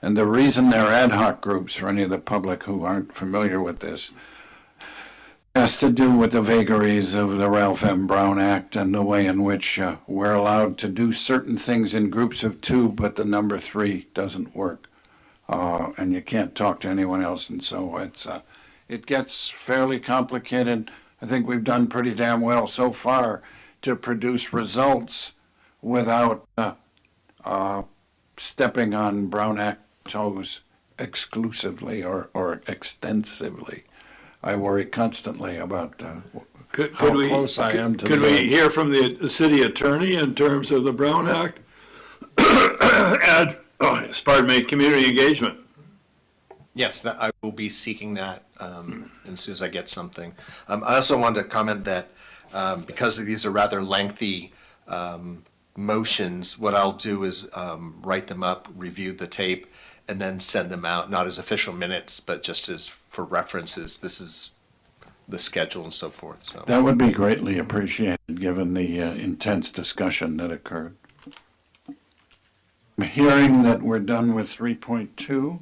And the reason they're ad hoc groups, for any of the public who aren't familiar with this, has to do with the vagaries of the Ralph M. Brown Act and the way in which we're allowed to do certain things in groups of two, but the number three doesn't work. And you can't talk to anyone else, and so it gets fairly complicated. I think we've done pretty damn well so far to produce results without stepping on Brown Act toes exclusively or extensively. I worry constantly about how close I am to the Could we edge. hear from the city attorney in terms of the Brown Act? Community engagement. Yes, I will be seeking that as soon as I get something. I also wanted to comment that because these are rather lengthy motions, what I'll do is write them up, review the tape, and then send them out, not as official minutes, but just as for references. This is the schedule and so forth, so. That would be greatly appreciated, given the intense discussion that occurred. I'm hearing that we're done with 3.2,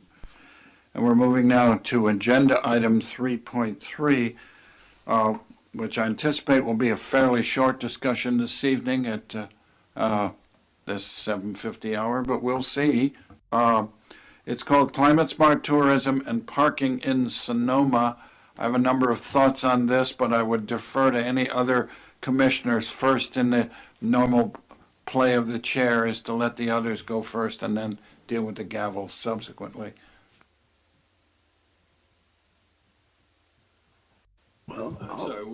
and we're moving now to agenda item 3.3, which I anticipate will be a fairly short discussion this evening at this 7:50 hour, but we'll see. It's called Climate Smart Tourism and Parking in Sonoma. I have a number of thoughts on this, but I would defer to any other commissioners first. In the normal play of the chair is to let the others go first and then deal with the gavel subsequently. Well, I'm sorry,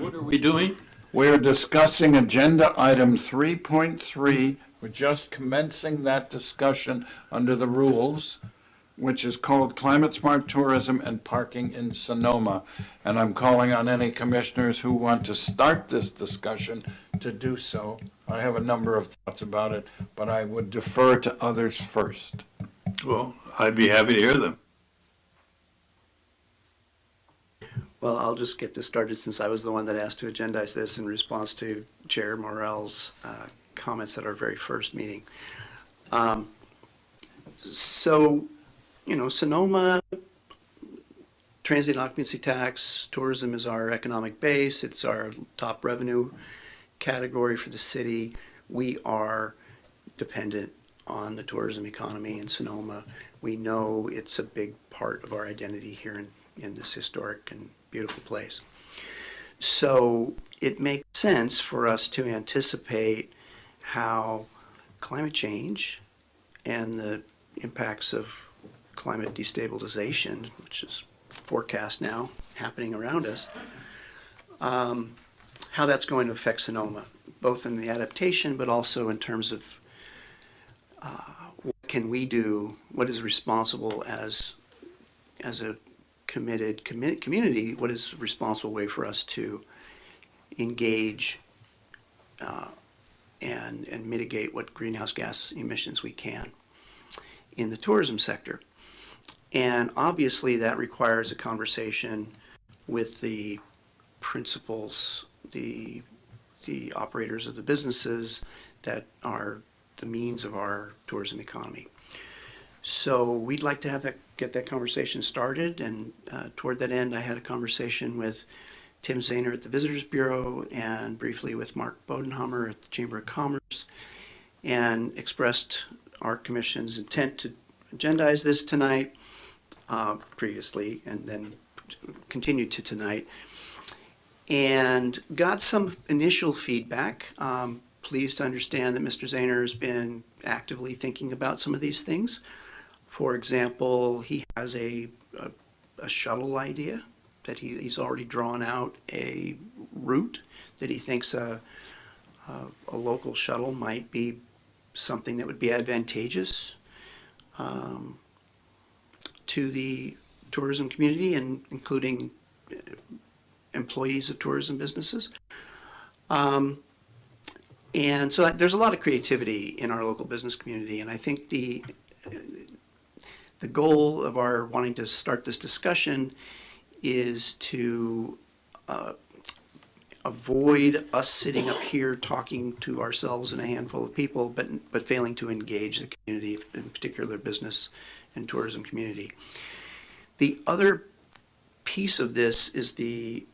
what are we doing? We're discussing agenda item 3.3. We're just commencing that discussion under the rules, which is called Climate Smart Tourism and Parking in Sonoma. And I'm calling on any commissioners who want to start this discussion to do so. I have a number of thoughts about it, but I would defer to others first. Well, I'd be happy to hear them. Well, I'll just get this started since I was the one that asked to agendize this in response to Chair Morrell's comments at our very first meeting. Sonoma, transient occupancy tax, tourism is our economic base. It's our top revenue category for the city. We are dependent on the tourism economy in Sonoma. We know it's a big part of our identity here in this historic and beautiful place. So it makes sense for us to anticipate how climate change and the impacts of climate destabilization, which is forecast now happening around us, how that's going to affect Sonoma, both in the adaptation, but also in terms of what can we do, what is responsible as a committed community, what is a responsible way for us to engage and mitigate what greenhouse gas emissions we can in the tourism sector. And obviously that requires a conversation with the principals, the operators of the businesses that are the means of our tourism economy. So we'd like to get that conversation started, and toward that end I had a conversation with Tim Zahner at the Visitors Bureau and briefly with Mark Bodenhammer at the Chamber of Commerce, and expressed our commission's intent to agendize this tonight, previously, and then continued to tonight, and got some initial feedback. Pleased to understand that Mr. Zahner has been actively thinking about some of these things. For example, he has a shuttle idea that he's already drawn out a route that he thinks a local shuttle might be something that would be advantageous to the tourism community, and including employees of tourism businesses. And so there's a lot of creativity in our local business community, and I think the goal of our wanting to start this discussion is to avoid us sitting up here talking to ourselves and a handful of people, but failing to engage the community, in particular business and tourism community. The other piece of this is the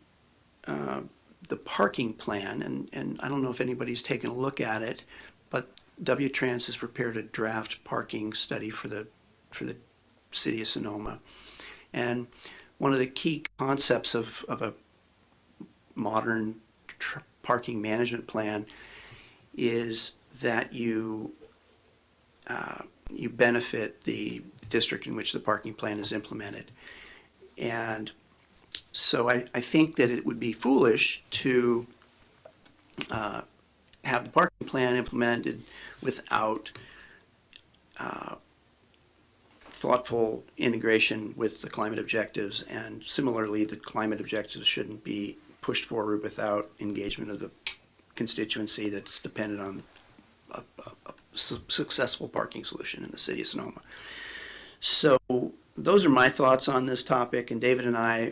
parking plan, and I don't know if anybody's taken a look at it, but W-Trans has prepared a draft parking study for the city of Sonoma. And one of the key concepts of a modern parking management plan is that you benefit the district in which the parking plan is implemented. And so I think that it would be foolish to have the parking plan implemented without thoughtful integration with the climate objectives, and similarly the climate objectives shouldn't be pushed forward without engagement of the constituency that's dependent on a successful parking solution in the city of Sonoma. So those are my thoughts on this topic, and David and I,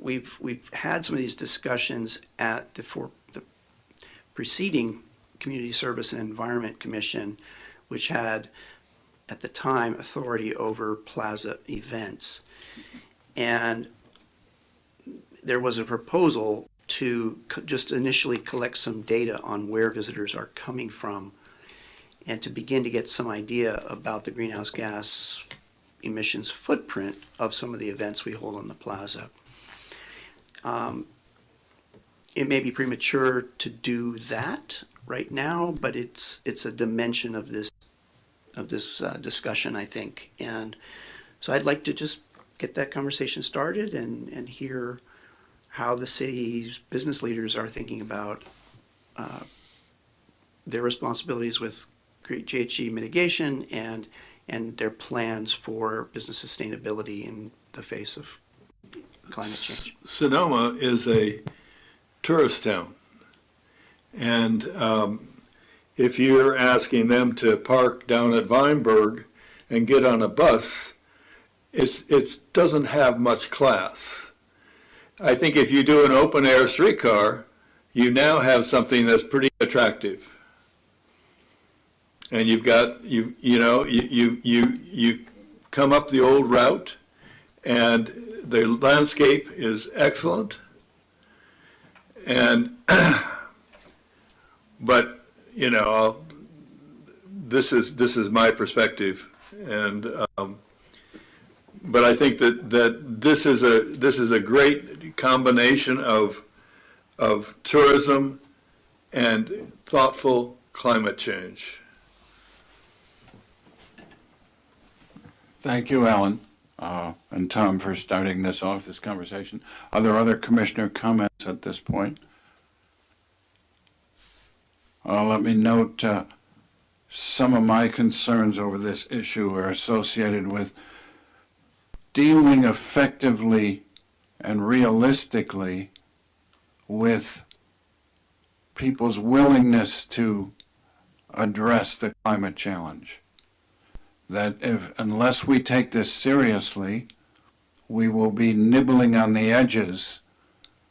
we've had some of these discussions at the preceding Community Service and Environment Commission, which had, at the time, authority over plaza events. And there was a proposal to just initially collect some data on where visitors are coming from and to begin to get some idea about the greenhouse gas emissions footprint of some of the events we hold on the plaza. It may be premature to do that right now, but it's a dimension of this discussion, I think. And so I'd like to just get that conversation started and hear how the city's business leaders are thinking about their responsibilities with GHG mitigation and their plans for business sustainability in the face of climate change. Sonoma is a tourist town. And if you're asking them to park down at Weinberg and get on a bus, it doesn't have much class. I think if you do an open air streetcar, you now have something that's pretty attractive. And you've got, you come up the old route and the landscape is excellent. And, but, this is my perspective. And, but I think that this is a great combination of tourism and thoughtful climate change. Thank you, Alan, and Tom for starting this off, this conversation. Are there other commissioner comments at this point? Let me note some of my concerns over this issue are associated with dealing effectively and realistically with people's willingness to address the climate challenge. That unless we take this seriously, we will be nibbling on the edges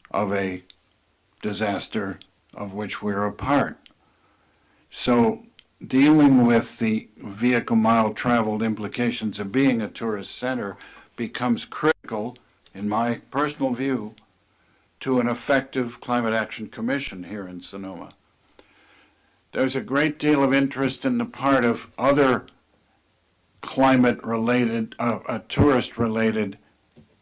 of a disaster of which we're a part. So dealing with the vehicle mile traveled implications of being a tourist center becomes critical, in my personal view, to an effective climate action commission here in Sonoma. There's a great deal of interest in the part of other climate-related, tourist-related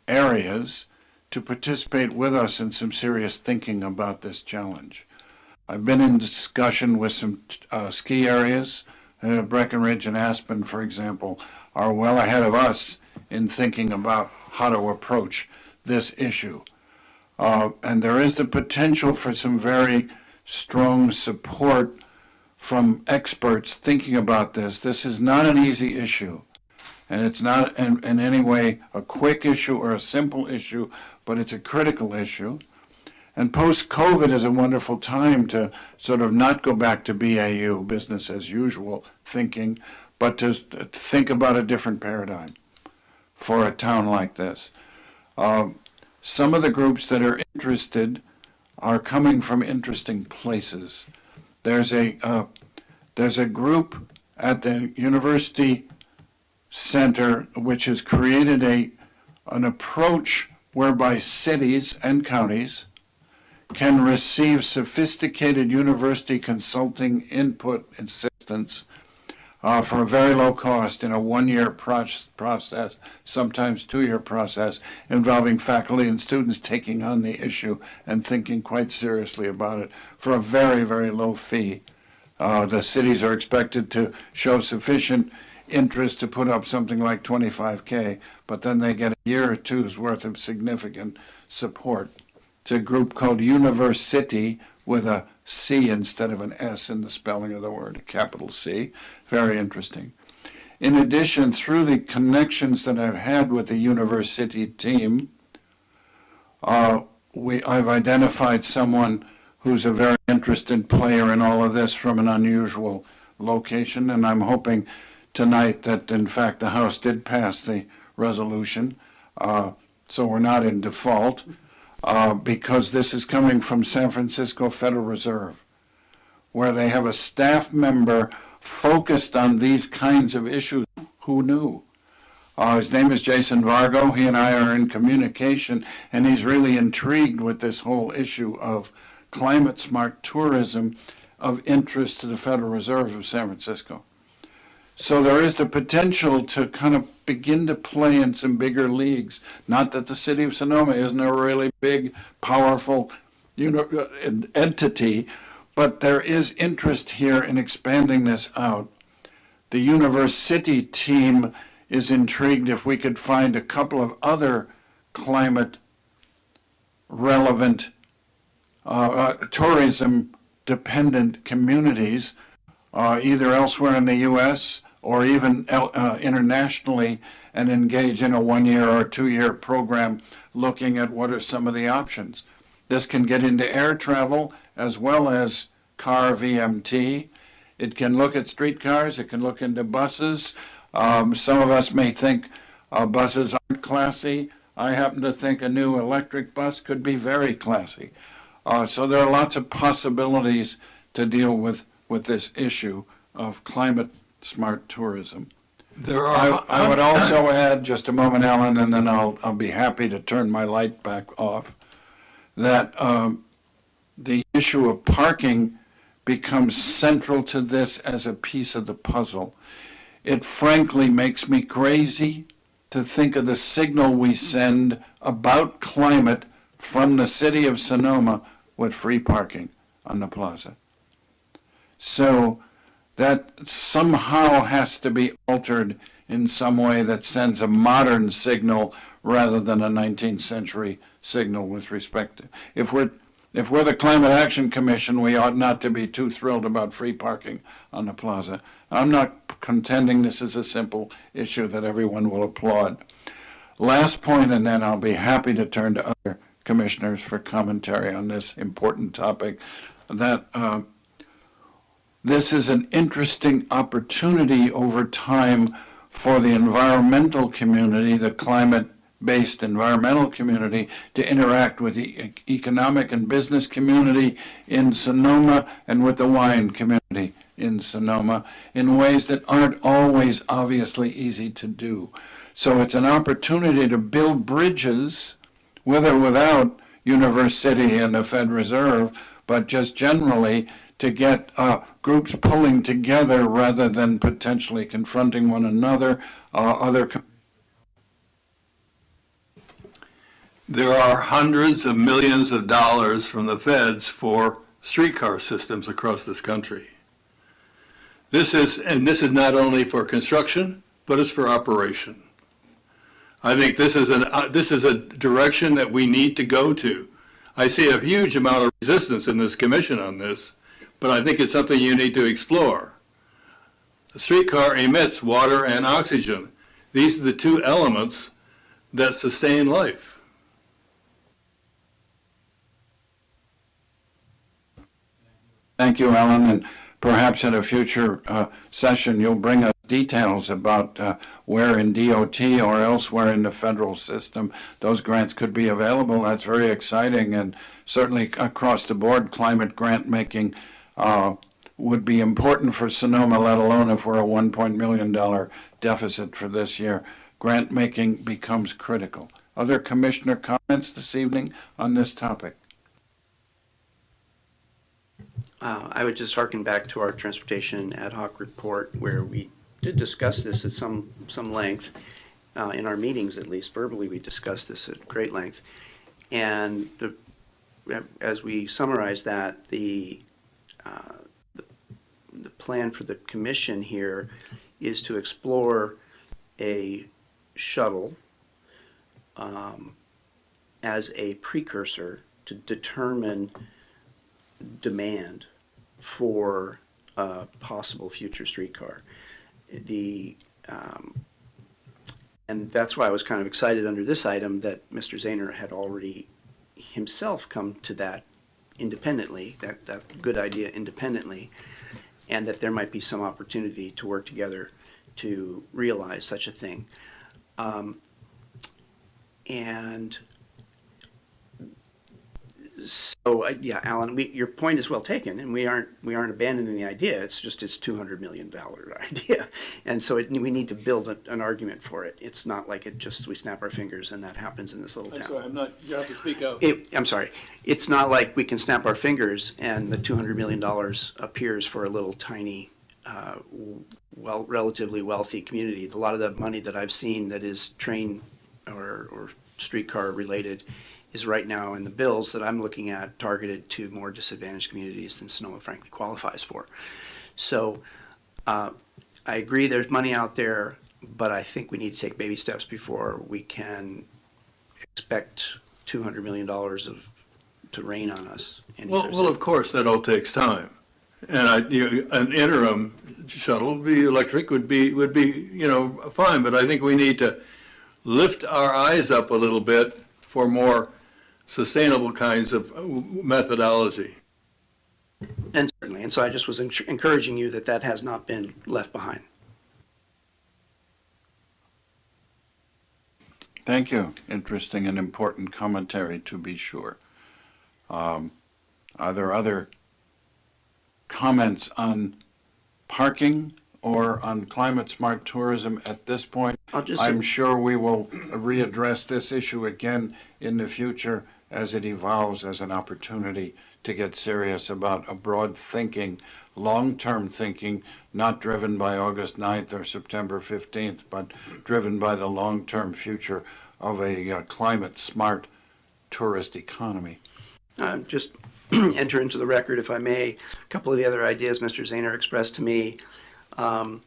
areas to participate with us in some serious thinking about this challenge. I've been in discussion with some ski areas. Breckenridge and Aspen, for example, are well ahead of us in thinking about how to approach this issue. And there is the potential for some very strong support from experts thinking about this. This is not an easy issue, and it's not in any way a quick issue or a simple issue, but it's a critical issue. And post-COVID is a wonderful time to sort of not go back to BAU, business as usual thinking, but to think about a different paradigm for a town like this. Some of the groups that are interested are coming from interesting places. There's a group at the University Center which has created an approach whereby cities and counties can receive sophisticated university consulting input assistance for a very low cost in a one-year process, sometimes two-year process, involving faculty and students taking on the issue and thinking quite seriously about it for a very, very low fee. The cities are expected to show sufficient interest to put up something like $25K, but then they get a year or two's worth of significant support. It's a group called University with a C instead of an S in the spelling of the word, a capital C. Very interesting. In addition, through the connections that I've had with the University team, I've identified someone who's a very interested player in all of this from an unusual location, and I'm hoping tonight that, in fact, the House did pass the resolution, so we're not in default. because this is coming from San Francisco Federal Reserve, where they have a staff member focused on these kinds of issues. Who knew? His name is Jason Vargo. He and I are in communication, and he's really intrigued with this whole issue of climate-smart tourism of interest to the Federal Reserve of San Francisco. So there is the potential to kind of begin to play in some bigger leagues. Not that the city of Sonoma isn't a really big, powerful entity, but there is interest here in expanding this out. The university team is intrigued if we could find a couple of other climate relevant tourism dependent communities, either elsewhere in the U.S. or even internationally, and engage in a 1-year or 2-year program looking at what are some of the options. This can get into air travel as well as car VMT. It can look at streetcars, it can look into buses. Some of us may think buses aren't classy. I happen to think a new electric bus could be very classy. So there are lots of possibilities to deal with this issue of climate-smart tourism. I would also add, just a moment, Alan, and then I'll be happy to turn my light back off, that the issue of parking becomes central to this as a piece of the puzzle. It frankly makes me crazy to think of the signal we send about climate from the city of Sonoma with free parking on the plaza. So that somehow has to be altered in some way that sends a modern signal rather than a 19th century signal with respect to, if we're the Climate Action Commission, we ought not to be too thrilled about free parking on the plaza. I'm not contending this is a simple issue that everyone will applaud. Last point, and then I'll be happy to turn to other commissioners for commentary on this important topic, that this is an interesting opportunity over time for the environmental community, the climate-based environmental community, to interact with the economic and business community in Sonoma and with the wine community in Sonoma in ways that aren't always obviously easy to do. So it's an opportunity to build bridges, with or without University and the Fed Reserve, but just generally to get groups pulling together rather than potentially confronting one another. There are hundreds of millions of dollars from the feds for streetcar systems across this country. This is not only for construction, but it's for operation. I think this is a direction that we need to go to. I see a huge amount of resistance in this commission on this, but I think it's something you need to explore. A streetcar emits water and oxygen. These are the two elements that sustain life. Thank you, Alan, and perhaps at a future session you'll bring us details about where in DOT or elsewhere in the federal system those grants could be available. That's very exciting, and certainly across the board climate grant making would be important for Sonoma, let alone if we're a $1 million deficit for this year. Grant making becomes critical. Other commissioner comments this evening on this topic? I would just harken back to our transportation ad hoc report where we did discuss this at some length, in our meetings at least, verbally we discussed this at great length. And as we summarize that, the plan for the commission here is to explore a shuttle as a precursor to determine demand for a possible future streetcar. And that's why I was kind of excited under this item that Mr. Zahner had already himself come to that independently, that good idea independently, and that there might be some opportunity to work together to realize such a thing. And Yeah, Alan, your point is well taken, and we aren't abandoning the idea. It's just it's $200 million idea, and so we need to build an argument for it. It's not like we snap our fingers and that happens in this little town. I'm sorry, you have to speak up. I'm sorry. It's not like we can snap our fingers and the $200 million appears for a little tiny, relatively wealthy community. A lot of the money that I've seen that is train or streetcar related is right now in the bills that I'm looking at targeted to more disadvantaged communities than Sonoma frankly qualifies for. So I agree there's money out there, but I think we need to take baby steps before we can expect $200 million to rain on us. Well, of course, that all takes time. And an interim shuttle electric would be fine, but I think we need to lift our eyes up a little bit for more sustainable kinds of methodology. And certainly, and so I just was encouraging you that has not been left behind. Thank you. Interesting and important commentary, to be sure. Are there other comments on parking or on climate-smart tourism at this point? I'm sure we will readdress this issue again in the future as it evolves as an opportunity to get serious about a broad thinking, long-term thinking, not driven by August 9th or September 15th, but driven by the long-term future of a climate-smart tourist economy. Just enter into the record, if I may, a couple of the other ideas Mr. Zahner expressed to me. And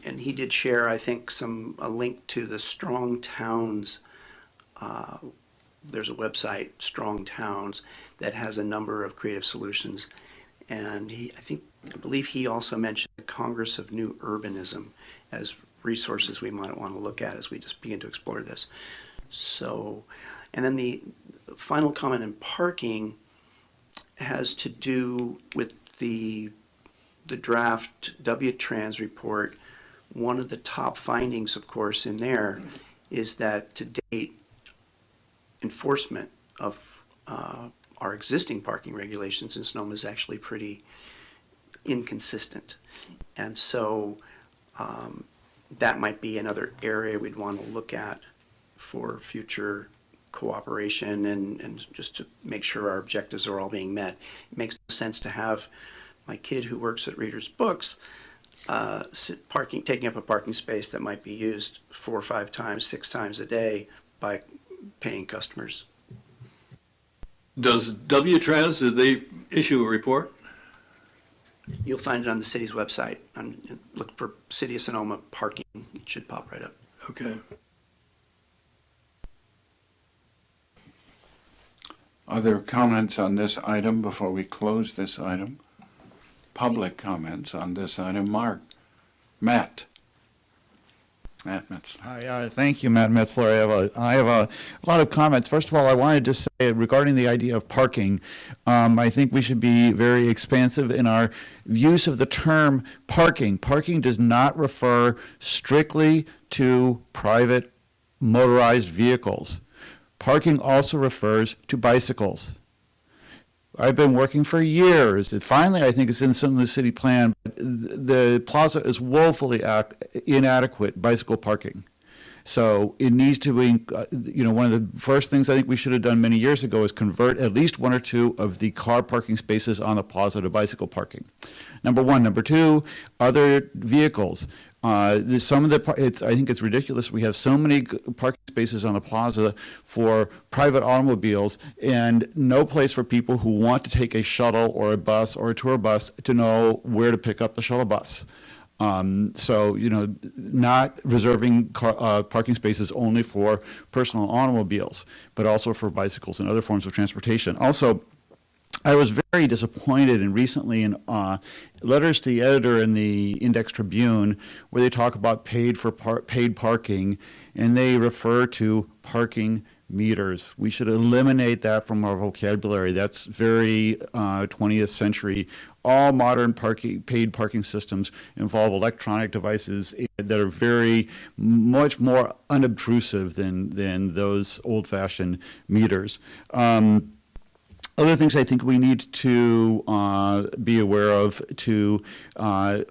he did share, I think, a link to the Strong Towns. There's a website, Strong Towns, that has a number of creative solutions. And I believe he also mentioned the Congress of New Urbanism as resources we might want to look at as we just begin to explore this. So, and then the final comment in parking has to do with the draft W-Trans report. One of the top findings, of course, in there is that to date, enforcement of our existing parking regulations in Sonoma is actually pretty inconsistent. And so that might be another area we'd want to look at for future cooperation and just to make sure our objectives are all being met. It makes no sense to have my kid who works at Reader's Books taking up a parking space that might be used 4 or 5 times, 6 times a day by paying customers. Does W-Trans, did they issue a report? You'll find it on the city's website. Look for City of Sonoma parking. It should pop right up. Okay. Other comments on this item before we close this item? Public comments on this item? Matt Metzler. Hi, thank you, Matt Metzler. I have a lot of comments. First of all, I wanted to say regarding the idea of parking, I think we should be very expansive in our use of the term parking. Parking does not refer strictly to private motorized vehicles. Parking also refers to bicycles. I've been working for years. Finally, I think it's in some of the city plan. But the plaza is woefully inadequate bicycle parking. So it needs to be, one of the first things I think we should have done many years ago is convert at least 1 or 2 of the car parking spaces on the plaza to bicycle parking. Number one. Number two, other vehicles. I think it's ridiculous. We have so many parking spaces on the plaza for private automobiles and no place for people who want to take a shuttle or a bus or a tour bus to know where to pick up the shuttle bus. Not reserving parking spaces only for personal automobiles, but also for bicycles and other forms of transportation. Also, I was very disappointed recently in letters to the editor in the Index Tribune where they talk about paid parking, and they refer to parking meters. We should eliminate that from our vocabulary. That's very 20th century. All modern paid parking systems involve electronic devices that are much more unobtrusive than those old-fashioned meters. other things I think we need to be aware of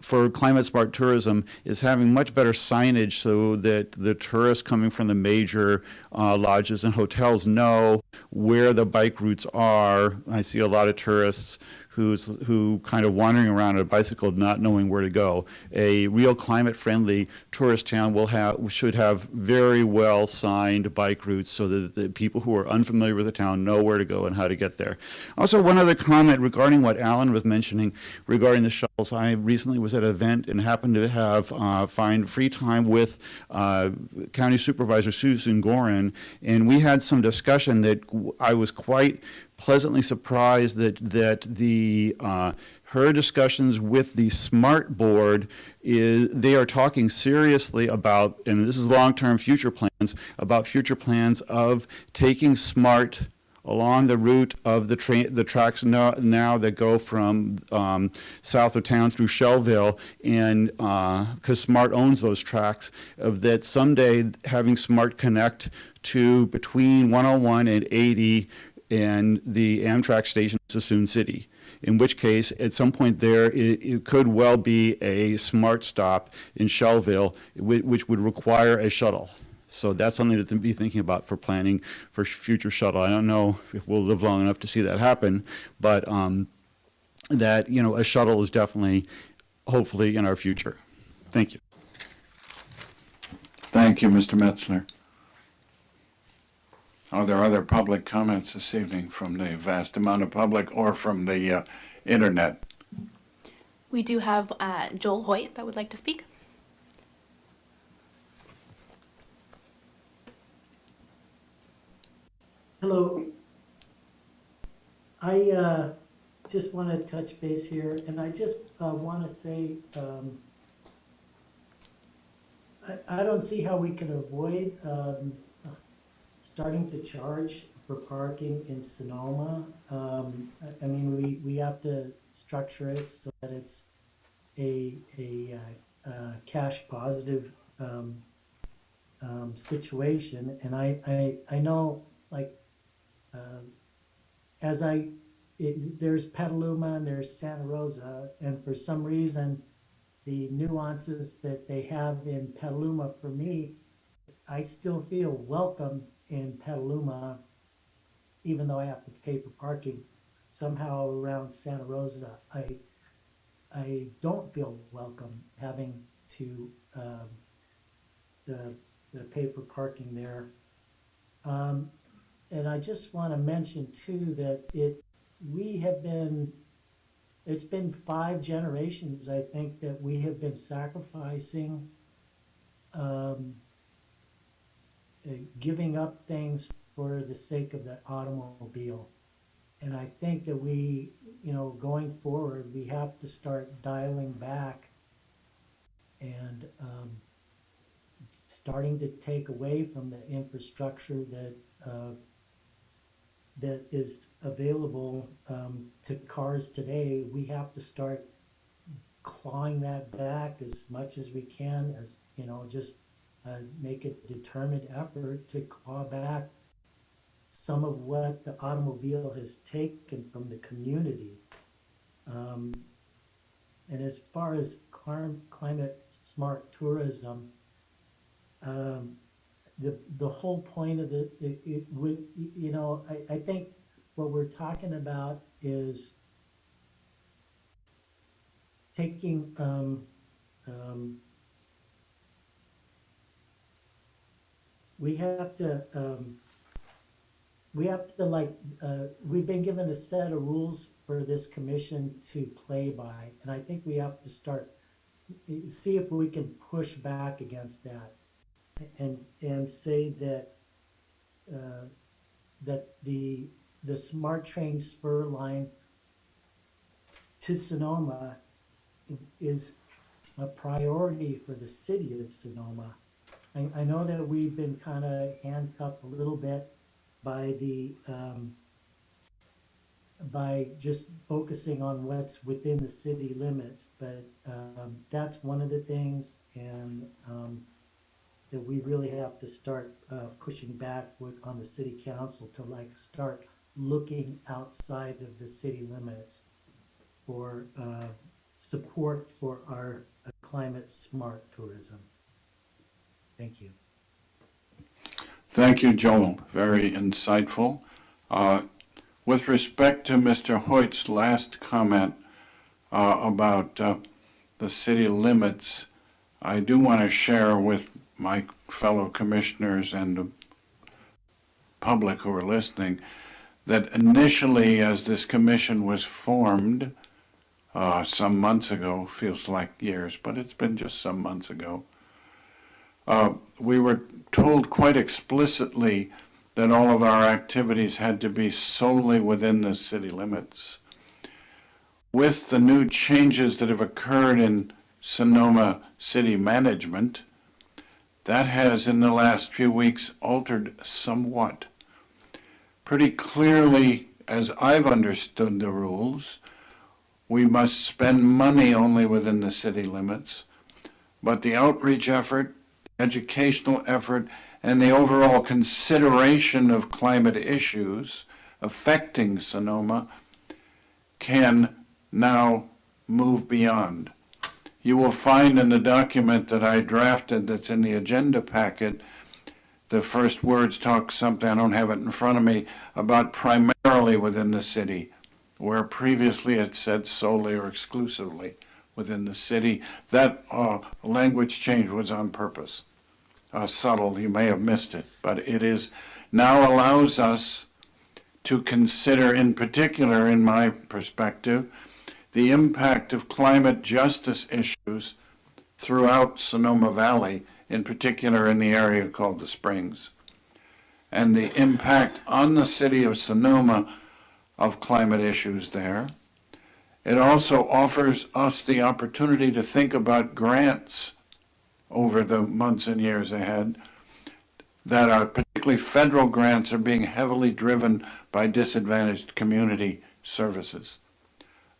for climate smart tourism is having much better signage so that the tourists coming from the major lodges and hotels know where the bike routes are. I see a lot of tourists who kind of wandering around on a bicycle not knowing where to go. A real climate-friendly tourist town should have very well signed bike routes so that the people who are unfamiliar with the town know where to go and how to get there. Also, one other comment regarding what Alan was mentioning regarding the shuttles. I recently was at an event and happened to have find free time with County Supervisor Susan Gorin, and we had some discussion that I was quite pleasantly surprised that her discussions with the SMART board they are talking seriously about, and this is long-term future plans, about future plans of taking SMART along the route of the tracks now that go from south of town through Shelville, and because SMART owns those tracks, that someday having SMART connect to between 101 and 80 and the Amtrak station in Sassoon City, in which case, at some point there, it could well be a SMART stop in Shelville, which would require a shuttle. So that's something to be thinking about for planning for future shuttle. I don't know if we'll live long enough to see that happen, but that, a shuttle is definitely, hopefully, in our future. Thank you. Thank you, Mr. Metzler. Are there other public comments this evening from the vast amount of public or from the internet? We do have Joel Hoyt that would like to speak. Hello. I just want to touch base here, and I just want to say I don't see how we can avoid starting to charge for parking in Sonoma. I mean, we have to structure it so that it's a cash positive situation, and I know, like, there's Petaluma and there's Santa Rosa, and for some reason, the nuances that they have in Petaluma, for me, I still feel welcome in Petaluma, even though I have to pay for parking. Somehow around Santa Rosa, I don't feel welcome having to the pay for parking there. And I just want to mention too that it's been 5 generations, I think, that we have been sacrificing, giving up things for the sake of the automobile. And I think that we, going forward, we have to start dialing back and starting to take away from the infrastructure that is available to cars today. We have to start clawing that back as much as we can, as just make a determined effort to claw back some of what the automobile has taken from the community. And as far as climate smart tourism, the whole point of it would, I think what we're talking about is taking we have to we've been given a set of rules for this commission to play by, and I think we have to see if we can push back against that and say that that the Smart Train spur line to Sonoma is a priority for the city of Sonoma. I know that we've been kind of handcuffed a little bit by by just focusing on what's within the city limits, but that's one of the things, and that we really have to start pushing back on the city council to start looking outside of the city limits for support for our climate smart tourism. Thank you. Thank you, Joel. Very insightful. With respect to Mr. Hoyt's last comment about the city limits, I do want to share with my fellow commissioners and the public who are listening that initially, as this commission was formed some months ago, feels like years, but it's been just some months ago, we were told quite explicitly that all of our activities had to be solely within the city limits. With the new changes that have occurred in Sonoma city management, that has in the last few weeks altered somewhat. Pretty clearly, as I've understood the rules, we must spend money only within the city limits, but the outreach effort, educational effort, and the overall consideration of climate issues affecting Sonoma can now move beyond. You will find in the document that I drafted that's in the agenda packet, the first words talk something, I don't have it in front of me, about primarily within the city, where previously it said solely or exclusively within the city. That language change was on purpose. Subtle, you may have missed it, but it is now allows us to consider, in particular, in my perspective, the impact of climate justice issues throughout Sonoma Valley, in particular in the area called the Springs, and the impact on the city of Sonoma of climate issues there. It also offers us the opportunity to think about grants over the months and years ahead that are, particularly federal grants, are being heavily driven by disadvantaged community services.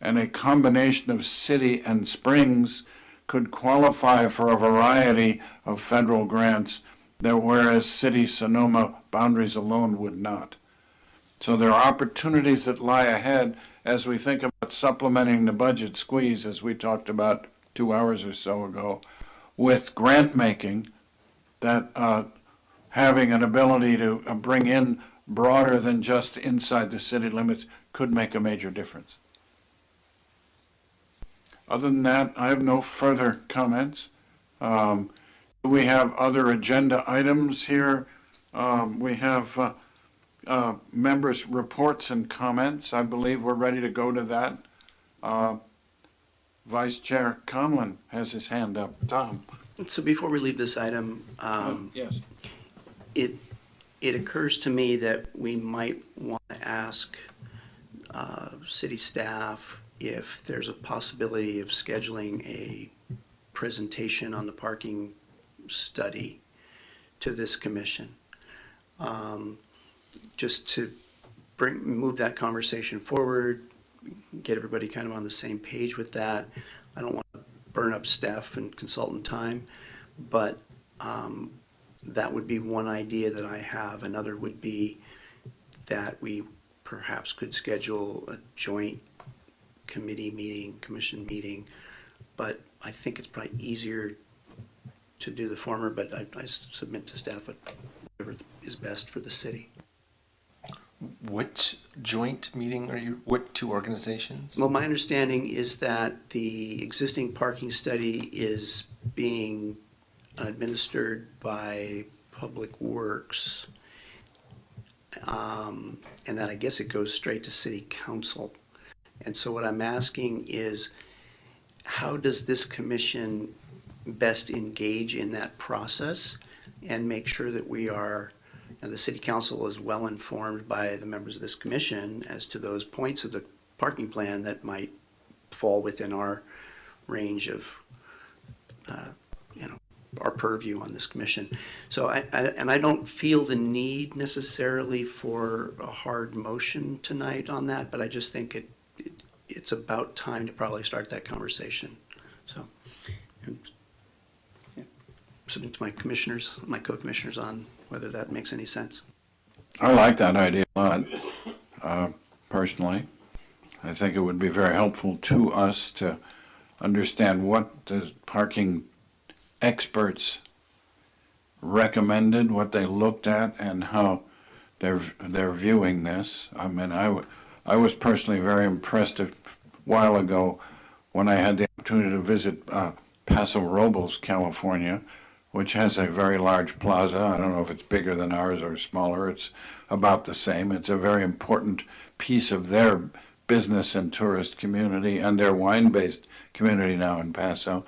And a combination of city and Springs could qualify for a variety of federal grants that whereas city Sonoma boundaries alone would not. So there are opportunities that lie ahead as we think about supplementing the budget squeeze, as we talked about 2 hours or so ago, with grant making that having an ability to bring in broader than just inside the city limits could make a major difference. Other than that, I have no further comments. We have other agenda items here. We have members' reports and comments. I believe we're ready to go to that. Vice Chair Conlon has his hand up. Tom. So before we leave this item, Yes. it occurs to me that we might want to ask city staff if there's a possibility of scheduling a presentation on the parking study to this commission. Just to move that conversation forward, get everybody kind of on the same page with that. I don't want to burn up staff and consultant time, but that would be one idea that I have. Another would be that we perhaps could schedule a joint committee meeting, commission meeting, but I think it's probably easier to do the former, but I submit to staff whatever is best for the city. What joint meeting are you, what two organizations? Well, my understanding is that the existing parking study is being administered by Public Works, and that I guess it goes straight to City Council. And so what I'm asking is, how does this commission best engage in that process and make sure that we are, and the City Council is well informed by the members of this commission as to those points of the parking plan that might fall within our range of, our purview on this commission. So I don't feel the need necessarily for a hard motion tonight on that, but I just think it's about time to probably start that conversation. So, submit to my commissioners, my co-commissioners on whether that makes any sense. I like that idea a lot. personally. I think it would be very helpful to us to understand what the parking experts recommended, what they looked at, and how they're viewing this. I mean, I was personally very impressed a while ago when I had the opportunity to visit Paso Robles, California, which has a very large plaza. I don't know if it's bigger than ours or smaller. It's about the same. It's a very important piece of their business and tourist community and their wine-based community now in Paso.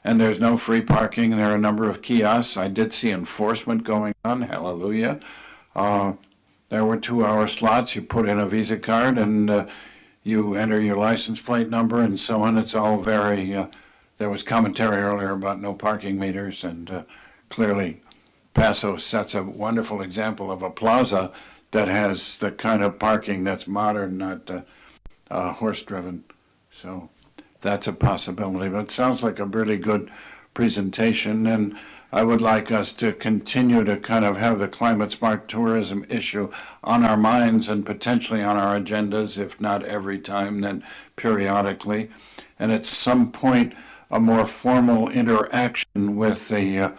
And there's no free parking. There are a number of kiosks. I did see enforcement going on. Hallelujah. There were 2-hour slots. You put in a Visa card and you enter your license plate number and so on. It's all very, there was commentary earlier about no parking meters, and clearly Paso sets a wonderful example of a plaza that has the kind of parking that's modern, not horse-driven. So that's a possibility. But it sounds like a really good presentation, and I would like us to continue to kind of have the climate-smart tourism issue on our minds and potentially on our agendas, if not every time, then periodically. And at some point, a more formal interaction with the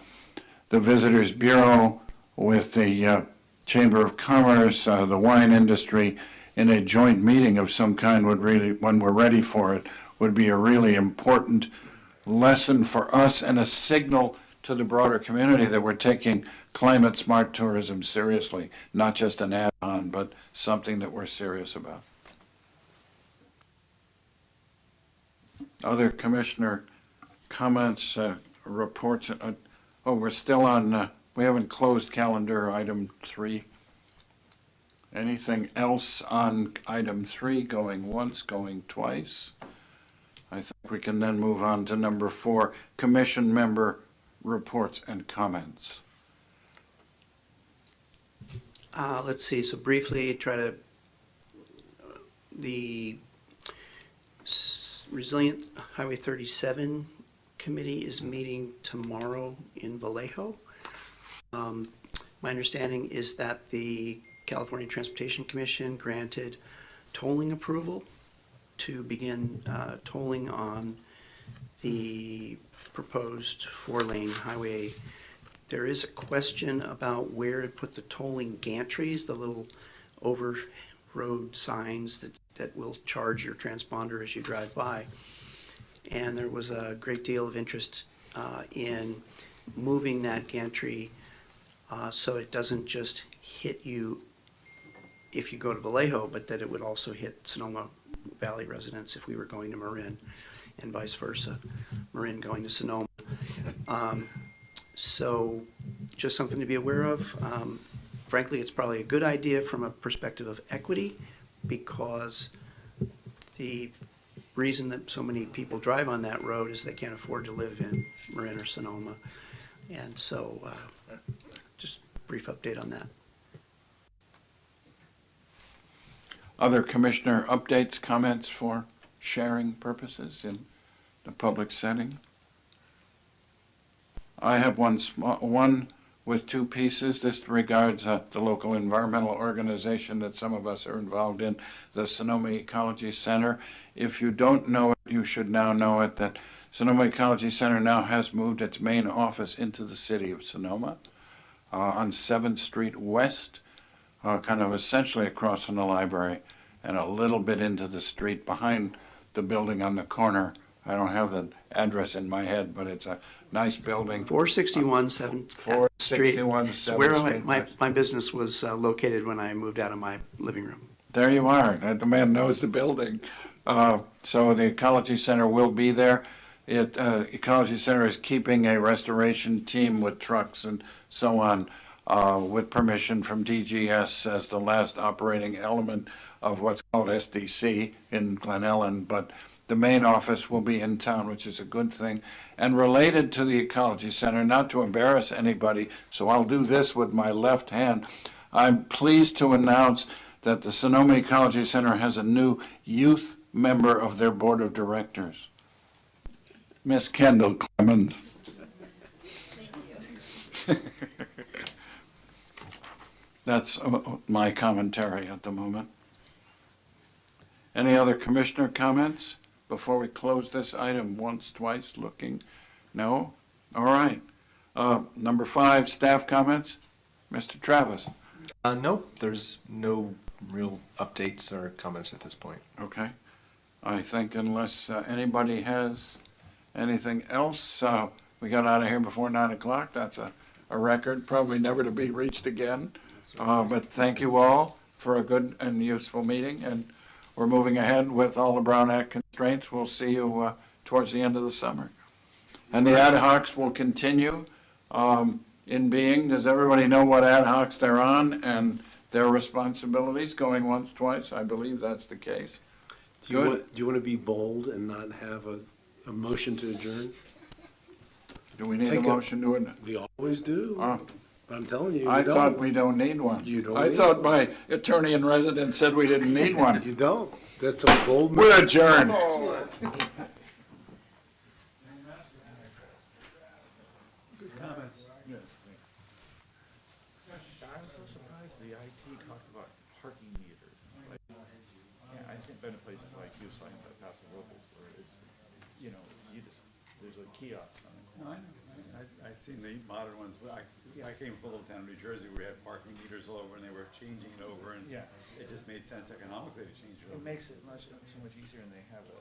Visitors Bureau, with the Chamber of Commerce, the wine industry, in a joint meeting of some kind would really, when we're ready for it, would be a really important lesson for us and a signal to the broader community that we're taking climate smart tourism seriously, not just an add-on, but something that we're serious about. Other commissioner comments, reports? Oh, we're still on, we haven't closed calendar item 3. Anything else on item 3, going once, going twice? I think we can then move on to number 4, commission member reports and comments. Let's see, so briefly the Resilient Highway 37 Committee is meeting tomorrow in Vallejo. My understanding is that the California Transportation Commission granted tolling approval to begin tolling on the proposed 4-lane highway. There is a question about where to put the tolling gantries, the little over road signs that will charge your transponder as you drive by. And there was a great deal of interest in moving that gantry so it doesn't just hit you if you go to Vallejo, but that it would also hit Sonoma Valley residents if we were going to Marin, and vice versa, Marin going to Sonoma. So just something to be aware of. Frankly, it's probably a good idea from a perspective of equity, because the reason that so many people drive on that road is they can't afford to live in Marin or Sonoma. And so just a brief update on that. Other commissioner updates, comments for sharing purposes in the public setting? I have one with 2 pieces. This regards the local environmental organization that some of us are involved in, the Sonoma Ecology Center. If you don't know it, you should now know it, that Sonoma Ecology Center now has moved its main office into the city of Sonoma on 7th Street West, kind of essentially across from the library and a little bit into the street behind the building on the corner. I don't have the address in my head, but it's a nice building. 461 7th Street. 461 7th Where Street. my business was located when I moved out of my living room. There you are. The man knows the building. So the Ecology Center will be there. Ecology Center is keeping a restoration team with trucks and so on, with permission from DGS as the last operating element of what's called SDC in Glen Ellen. But the main office will be in town, which is a good thing. And related to the Ecology Center, not to embarrass anybody, so I'll do this with my left hand. I'm pleased to announce that the Sonoma Ecology Center has a new youth member of their board of directors, Miss Kendall Clemens. That's my commentary at the moment. Any other commissioner comments before we close this item? Once, twice, looking? No? All right. Number 5, staff comments. Mr. Travis. No, there's no real updates or comments at this point. Okay. I think unless anybody has anything else, we got out of here before 9 o'clock. That's a record, probably never to be reached again. But thank you all for a good and useful meeting, and we're moving ahead with all the Brown Act constraints. We'll see you towards the end of the summer. And the ad hocs will continue in being. Does everybody know what ad hocs they're on and their responsibilities going once, twice? I believe that's the case. Do you want to be bold and not have a motion to adjourn? Do we need a motion to it? We always do. I'm telling you, I you thought don't. we don't need one. You don't I need thought my attorney in residence said we didn't need one. You don't. That's a bold move. We're adjourned. Good comments. I was so surprised the IT talked about parking meters. It's like, yeah, I've been to places like Houston, Paso Robles, where it's, you know, there's a kiosk on the corner. I've seen the modern ones, but I came from a little town in New Jersey where we had parking meters all over and they were changing it over and it just made sense economically to change it over. It makes it so much easier, and they have a